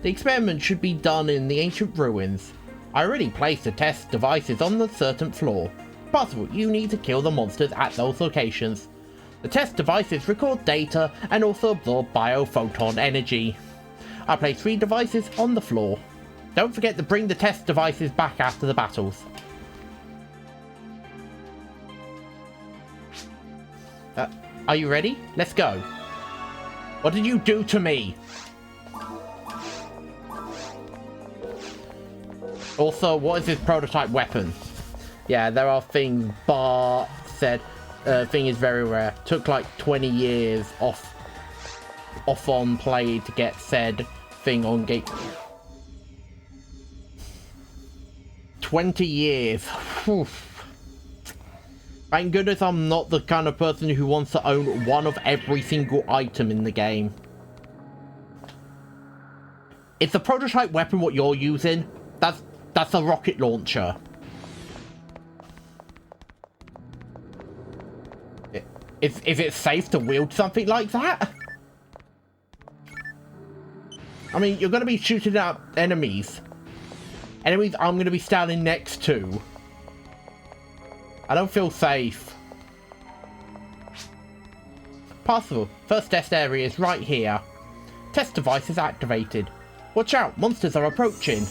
The experiment should be done in the ancient ruins. I already placed the test devices on the certain floor. Possible, you need to kill the monsters at those locations. The test devices record data and also absorb biophoton energy. I placed 3 devices on the floor. Don't forget to bring the test devices back after the battles. Are you ready? Let's go. What did you do to me? Also, what is this prototype weapon? Yeah, there are things. Bart said, thing is very rare. Took like 20 years off on play to get said thing on game. 20 years. Whew. Thank goodness I'm not the kind of person who wants to own one of every single item in the game. Is the prototype weapon what you're using? That's a rocket launcher. Is it safe to wield something like that? I mean, you're going to be shooting at enemies. Enemies I'm going to be standing next to. I don't feel safe. Possible. First test area is right here. Test device is activated. Watch out, monsters are approaching.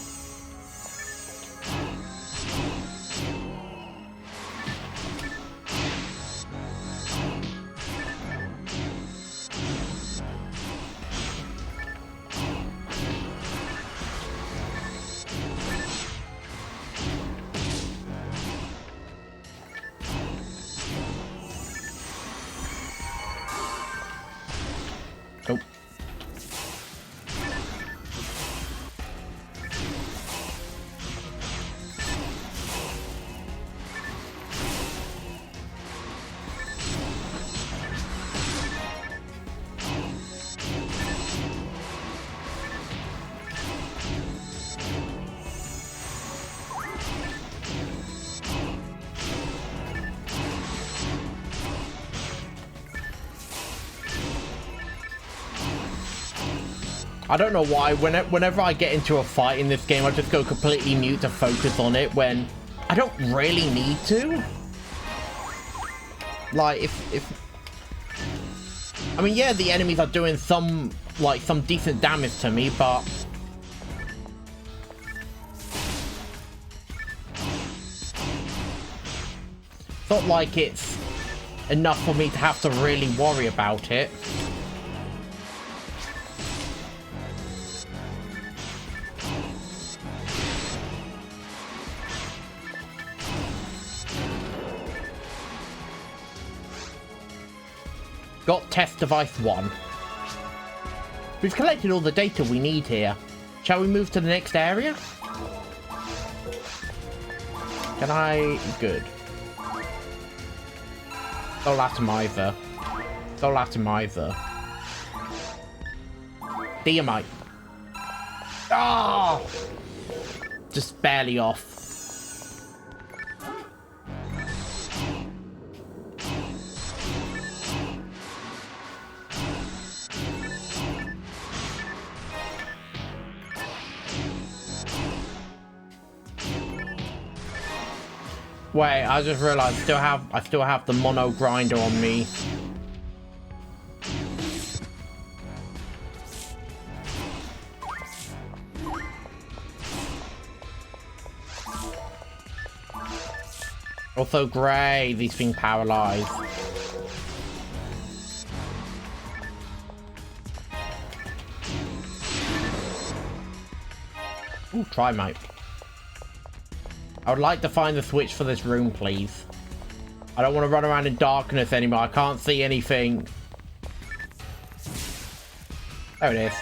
I don't know why. Whenever I get into a fight in this game, I just go completely mute to focus on it when I don't really need to. Like, if... I mean, yeah, the enemies are doing some decent damage to me, but... it's not like it's enough for me to have to really worry about it. Got test device 1. We've collected all the data we need here. Shall we move to the next area? Can I... good. Soul atomizer. Soul atomizer. Diamite. Ah! Just barely off. Wait, I just realized I still have the mono grinder on me. Also great, these things paralyzed. Ooh, try mate. I would like to find the switch for this room, please. I don't want to run around in darkness anymore. I can't see anything. There it is.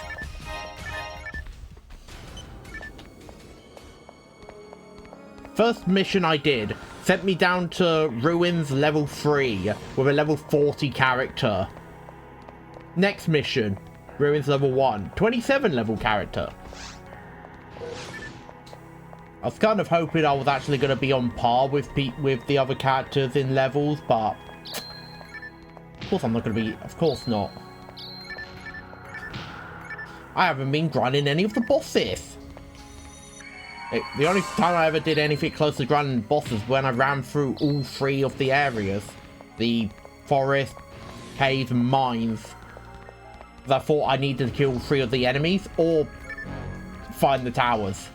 First mission I did sent me down to Ruins level 3 with a level 40 character. Next mission, Ruins level 1, 27 level character. I was kind of hoping I was actually going to be on par with the other characters in levels, but of course I'm not going to be. Of course not. I haven't been grinding any of the bosses. The only time I ever did anything close to grinding bosses was when I ran through all 3 of the areas. The forest, caves, and mines. Because I thought I needed to kill 3 of the enemies or find the towers.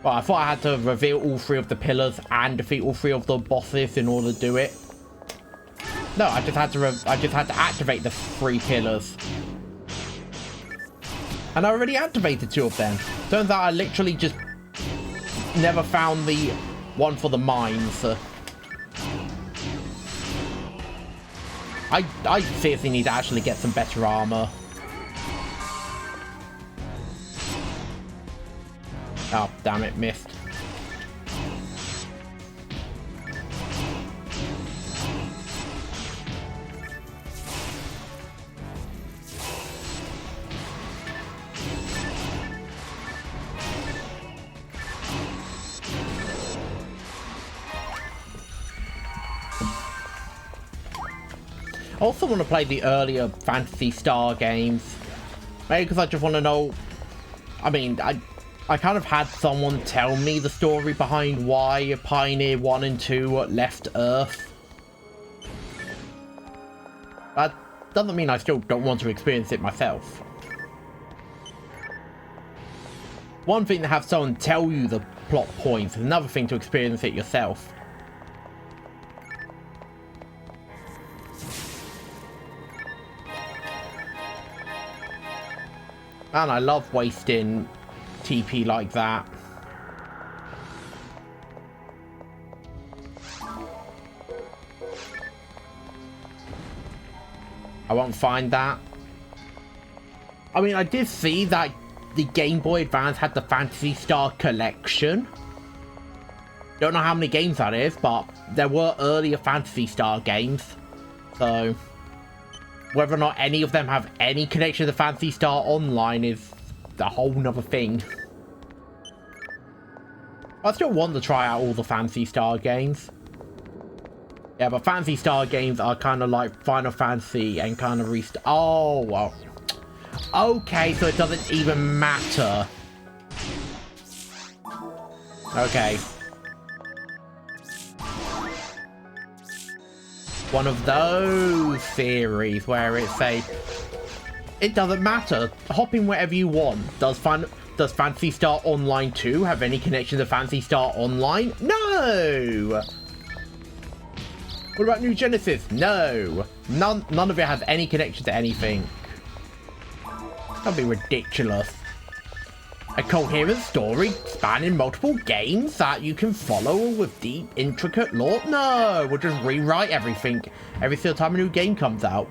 Well, I thought I had to reveal all 3 of the pillars and defeat all 3 of the bosses in order to do it. No, I just had to activate the 3 pillars. And I already activated 2 of them. Turns out I literally just never found the one for the mines. I seriously need to actually get some better armor. Oh, damn it, missed. I also want to play the earlier Phantasy Star games. Maybe because I just want to know... I mean, I kind of had someone tell me the story behind why Pioneer 1 and 2 left Earth. That doesn't mean I still don't want to experience it myself. One thing to have someone tell you the plot points, another thing to experience it yourself. And I love wasting TP like that. I won't find that. I mean, I did see that the Game Boy Advance had the Phantasy Star Collection. Don't know how many games that is, but there were earlier Phantasy Star games. So whether or not any of them have any connection to Phantasy Star Online is a whole nother thing. I still want to try out all the Phantasy Star games. Yeah, but Phantasy Star games are kind of like Final Fantasy and kind of oh, well. Okay, so it doesn't even matter. Okay. One of those theories where it's it doesn't matter. Hop in wherever you want. Does Phantasy Star Online 2 have any connection to Phantasy Star Online? No! What about New Genesis? No. None of it has any connection to anything. That'd be ridiculous. A coherent story spanning multiple games that you can follow with deep, intricate lore? No, we'll just rewrite everything every single time a new game comes out.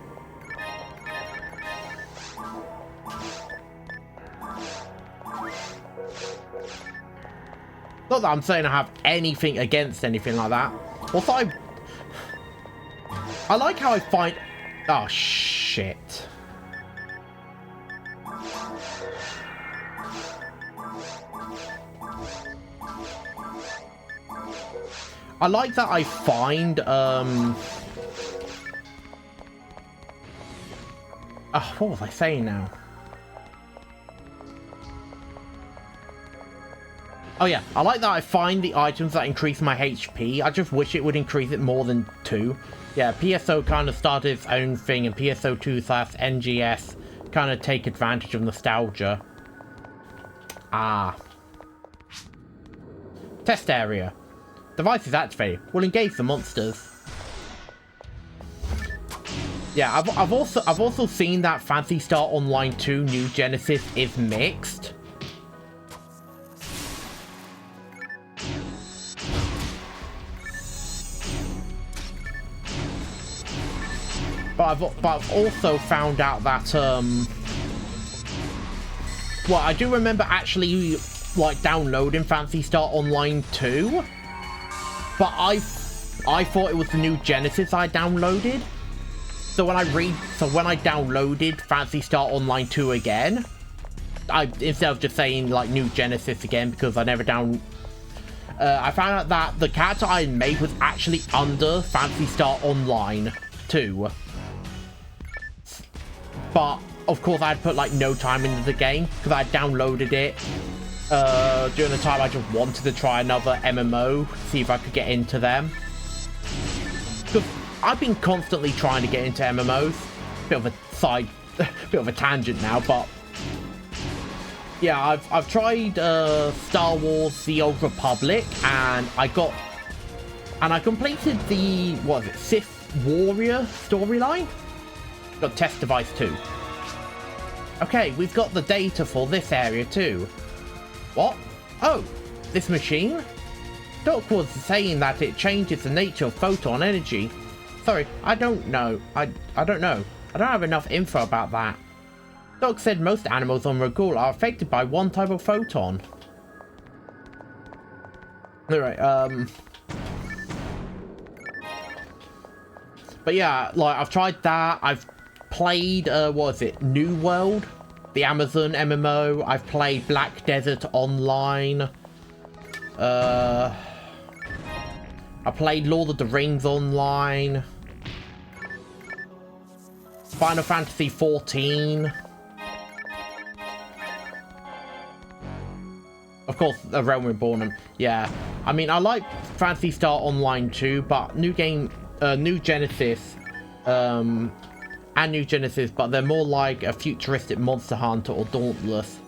Not that I'm saying I have anything against anything like that. Also, I like how I find... Oh, shit. I like that I find, what was I saying now? Oh yeah, I like that I find the items that increase my HP. I just wish it would increase it more than 2. Yeah, PSO kind of started its own thing, and PSO2/NGS kind of take advantage of nostalgia. Ah. Test area. Device is activated. We'll engage the monsters. Yeah, I've also seen that Phantasy Star Online 2 New Genesis is mixed. But I've also found out that well, I do remember actually like downloading Phantasy Star Online 2, but I thought it was the New Genesis I downloaded. So when I downloaded Phantasy Star Online 2 again, instead of just saying like New Genesis again because I never I found out that the character I made was actually under Phantasy Star Online 2. But of course I had put like no time into the game because I downloaded it during the time I just wanted to try another MMO, see if I could get into them. Because I've been constantly trying to get into MMOs. Bit of a tangent now, but yeah, I've tried Star Wars: The Old Republic, and I completed the Sith Warrior storyline. Got test device 2. Okay, we've got the data for this area too. What? Oh, this machine? Doc was saying that it changes the nature of photon energy. Sorry, I don't know. I don't know. I don't have enough info about that. Doc said most animals on Ragul are affected by one type of photon. Alright, but yeah, like I've tried that. I've played New World, the Amazon MMO. I've played Black Desert Online. I played Lord of the Rings Online, Final Fantasy 14. Of course, The Realm Reborn. Yeah, I mean, I like Phantasy Star Online too, but New Genesis, and New Genesis, but they're more like a futuristic Monster Hunter or Dauntless.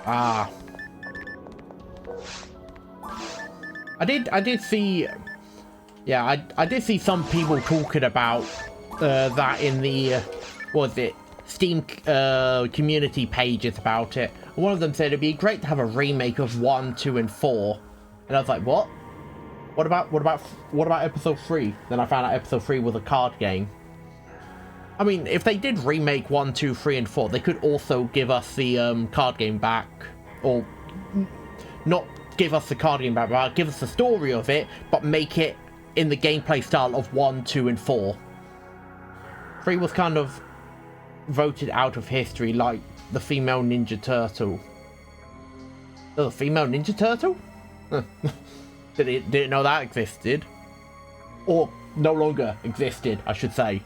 Ah. I did see, yeah, I did see some people talking about that in the, Steam community pages about it. One of them said it'd be great to have a remake of 1, 2, and 4. And I was like, what? What about episode 3? Then I found out episode 3 was a card game. I mean, if they did remake 1, 2, 3, and 4, they could also give us the card game back, or not give us the card game back, but give us the story of it, but make it in the gameplay style of 1, 2, and 4. 3 was kind of voted out of history, like the female Ninja Turtle. Oh, the female Ninja Turtle? Didn't know that existed. Or no longer existed, I should say.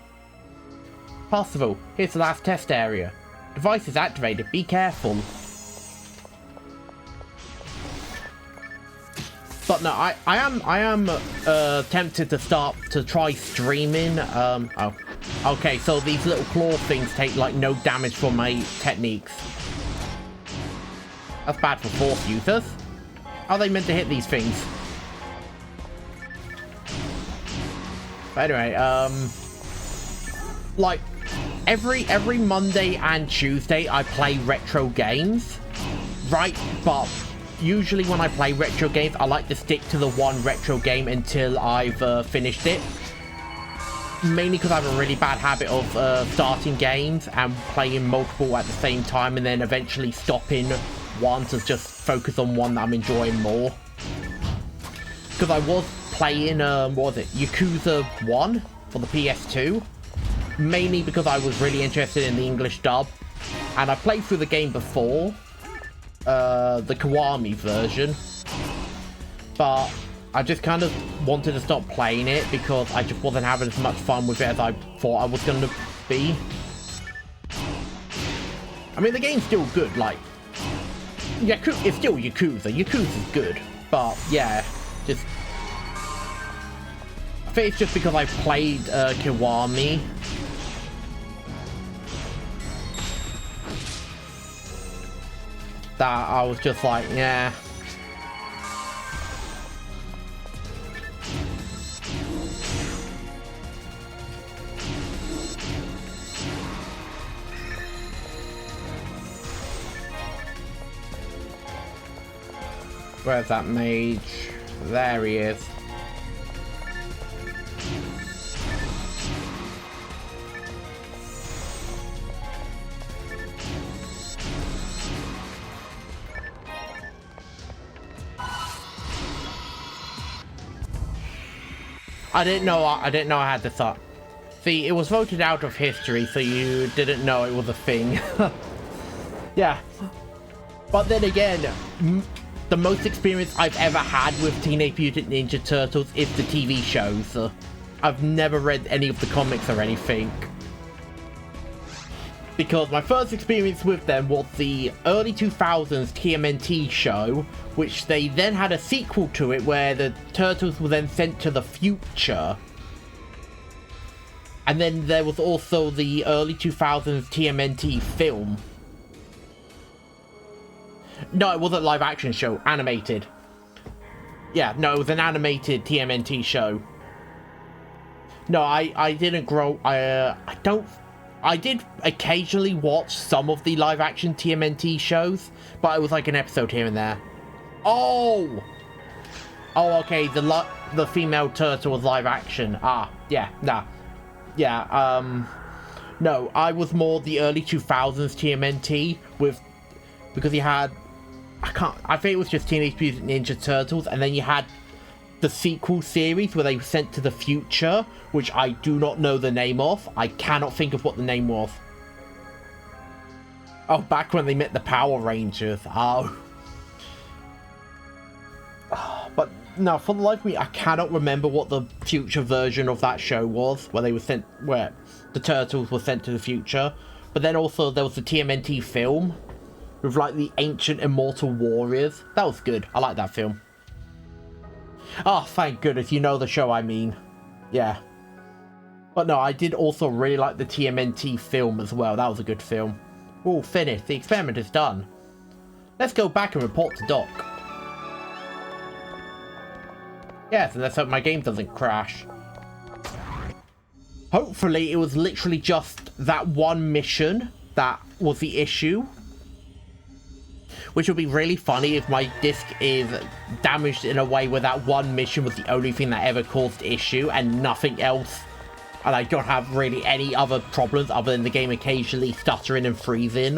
Possible. Here's the last test area. Device is activated. Be careful. But no, I am tempted to try streaming. Oh, okay. So these little claw things take like no damage from my techniques. That's bad for Force users. How are they meant to hit these things? But anyway, like every Monday and Tuesday I play retro games, right? But usually when I play retro games, I like to stick to the one retro game until I've finished it. Mainly because I have a really bad habit of starting games and playing multiple at the same time, and then eventually stopping one to just focus on one that I'm enjoying more. Because I was playing, what was it, Yakuza 1 for the PS2, mainly because I was really interested in the English dub, and I played through the game before, the Kiwami version, but I just kind of wanted to stop playing it because I just wasn't having as much fun with it as I thought I was going to be. I mean, the game's still good, like, it's still Yakuza. Yakuza's good, but yeah, just... I think it's just because I played Kiwami. That I was just like, yeah. Where's that mage? There he is. I didn't know I had this up. See, it was voted out of history, so you didn't know it was a thing. Yeah. But then again, the most experience I've ever had with Teenage Mutant Ninja Turtles is the TV shows. I've never read any of the comics or anything. Because my first experience with them was the early 2000s TMNT show, which they then had a sequel to it where the Turtles were then sent to the future. And then there was also the early 2000s TMNT film. No, it wasn't a live action show, animated. Yeah, no, it was an animated TMNT show. No, I didn't grow, I did occasionally watch some of the live action TMNT shows, but it was like an episode here and there. Oh! Oh, okay, the female turtle was live action. Ah, yeah, nah. Yeah, no, I was more the early 2000s TMNT because you had, I think it was just Teenage Mutant Ninja Turtles, and then you had the sequel series where they were sent to the future, which I do not know the name of. I cannot think of what the name was. Oh, back when they met the Power Rangers. Oh. But no, for the life of me, I cannot remember what the future version of that show was, where the Turtles were sent to the future. But then also there was the TMNT film with like the ancient immortal warriors. That was good. I like that film. Oh, thank goodness you know the show I mean. Yeah. But no, I did also really like the TMNT film as well. That was a good film. All finished. The experiment is done. Let's go back and report to Doc. Yes, and let's hope my game doesn't crash. Hopefully it was literally just that one mission that was the issue. Which would be really funny if my disc is damaged in a way where that one mission was the only thing that ever caused issue and nothing else. And I don't have really any other problems other than the game occasionally stuttering and freezing.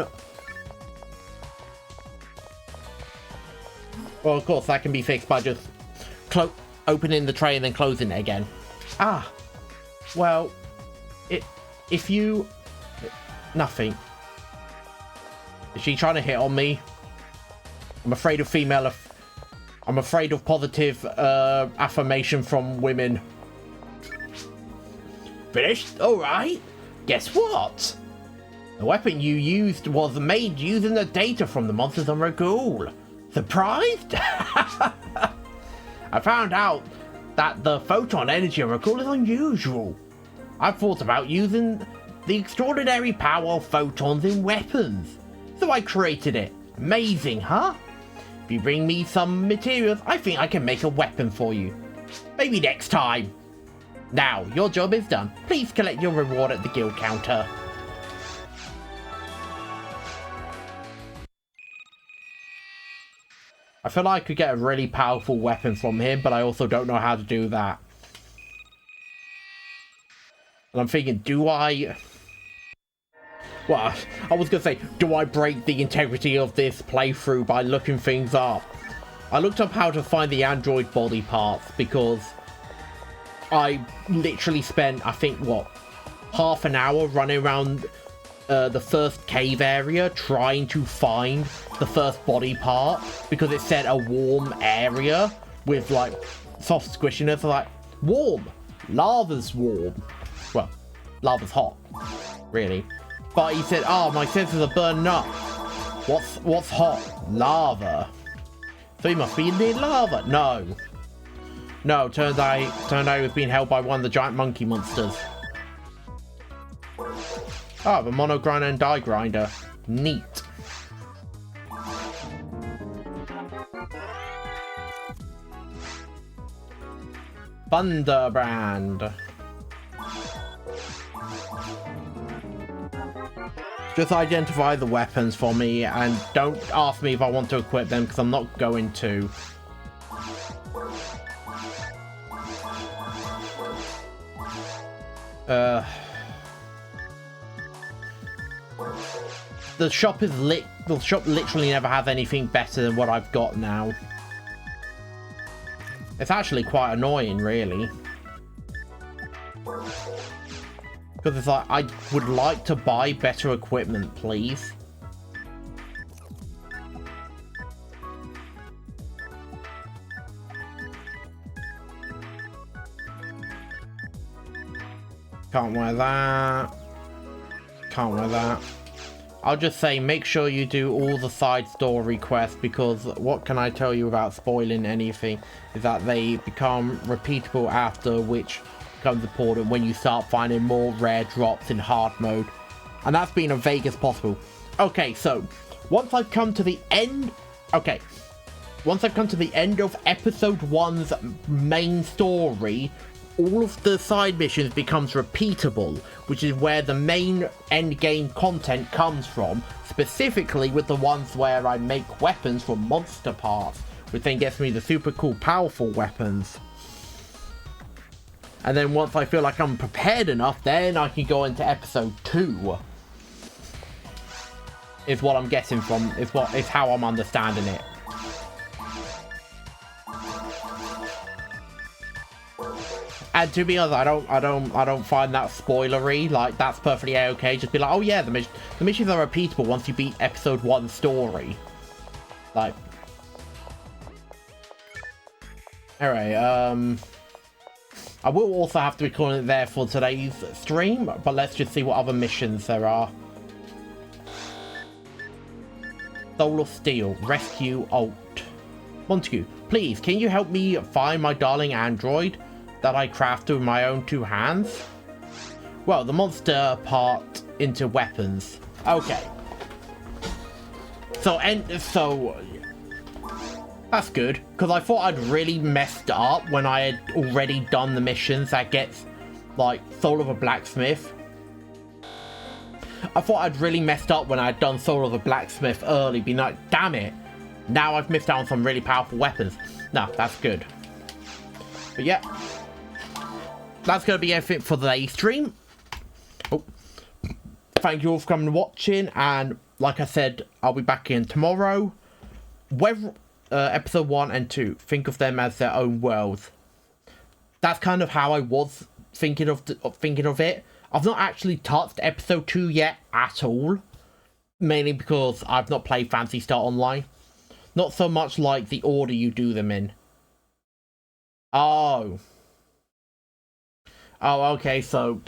Well, of course, that can be fixed by just opening the tray and then closing it again. Ah. Well, if you... Nothing. Is she trying to hit on me? I'm afraid of I'm afraid of positive affirmation from women. Finished? Alright. Guess what? The weapon you used was made using the data from the monsters on Ragul. Surprised? I found out that the photon energy on Ragul is unusual. I've thought about using the extraordinary power of photons in weapons, so I created it. Amazing, huh? If you bring me some materials, I think I can make a weapon for you. Maybe next time. Now, your job is done. Please collect your reward at the guild counter. I feel like I could get a really powerful weapon from him, but I also don't know how to do that. And I'm thinking, do I... Well, I was going to say, do I break the integrity of this playthrough by looking things up? I looked up how to find the android body parts because I literally spent, I think, what, half an hour running around the first cave area trying to find the first body part because it said a warm area with, like, soft squishiness. Like, warm. Lava's warm. Well, lava's hot, really. But he said, oh, my senses are burning up. What's hot? Lava. So he must be near lava. No. No, turned out he was being held by one of the giant monkey monsters. Oh, the mono grinder and die grinder. Neat. Thunderbrand. Just identify the weapons for me and don't ask me if I want to equip them because I'm not going to. The shop is the shop literally never has anything better than what I've got now. It's actually quite annoying, really. Because it's like, I would like to buy better equipment, please. Can't wear that. Can't wear that. I'll just say, make sure you do all the side story quests, because what can I tell you without spoiling anything is that they become repeatable, after which becomes important when you start finding more rare drops in hard mode. And that's being as vague as possible. Okay, so once I've come to the end... Okay. Once I've come to the end of episode 1's main story, all of the side missions becomes repeatable, which is where the main end game content comes from, specifically with the ones where I make weapons from monster parts, which then gets me the super cool powerful weapons. And then once I feel like I'm prepared enough, then I can go into episode 2. Is what I'm getting from, is how I'm understanding it. And to be honest, I don't find that spoilery. Like, that's perfectly okay. Just be like, oh yeah, the missions are repeatable once you beat episode 1 story. Like, alright, I will also have to record it there for today's stream, but let's just see what other missions there are. Soul of Steel, Rescue Alt. Montague, please, can you help me find my darling android that I crafted with my own 2 hands? Well, the monster part into weapons. Okay. So that's good, because I thought I'd really messed up when I had already done the missions that gets, like, Soul of a Blacksmith. I thought I'd really messed up when I'd done Soul of a Blacksmith early, being like, damn it, now I've missed out on some really powerful weapons. No, that's good. But yeah, that's going to be everything for today's stream. Oh. Thank you all for coming and watching, and like I said, I'll be back in tomorrow. Whether episode 1 and 2, think of them as their own worlds. That's kind of how I was thinking of it. I've not actually touched episode 2 yet at all, mainly because I've not played Phantasy Star Online. Not so much like the order you do them in. Oh, okay, so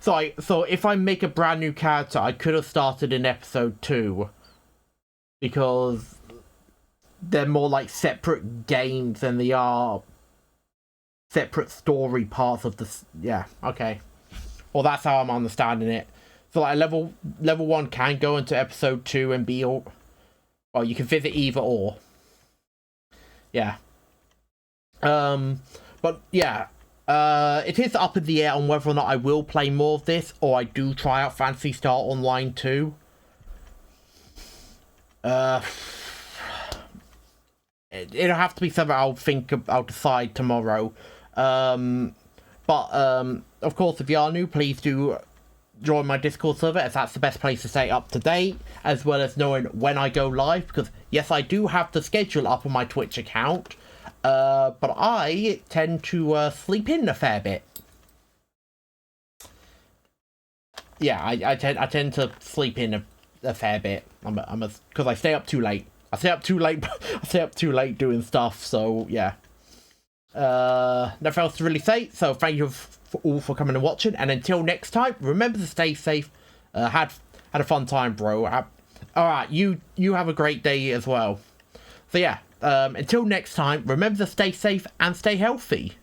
So if I make a brand new character, I could have started in episode 2. Because they're more like separate games than they are separate story parts of the... Yeah, okay. Well, that's how I'm understanding it. So like level 1 can go into episode 2 and be all... Well, you can visit either or. Yeah. But yeah. It is up in the air on whether or not I will play more of this, or I do try out Phantasy Star Online too. It'll have to be something I'll decide tomorrow. But of course, if you are new, please do join my Discord server, as that's the best place to stay up to date, as well as knowing when I go live, because yes, I do have the schedule up on my Twitch account, but I tend to sleep in a fair bit. Yeah, I tend to sleep in a fair bit. Because I stay up too late. I stay up too late doing stuff. So yeah. Nothing else to really say. So thank you all for coming and watching. And until next time, remember to stay safe. Had a fun time, bro. All right, you have a great day as well. So yeah. Until next time, remember to stay safe and stay healthy.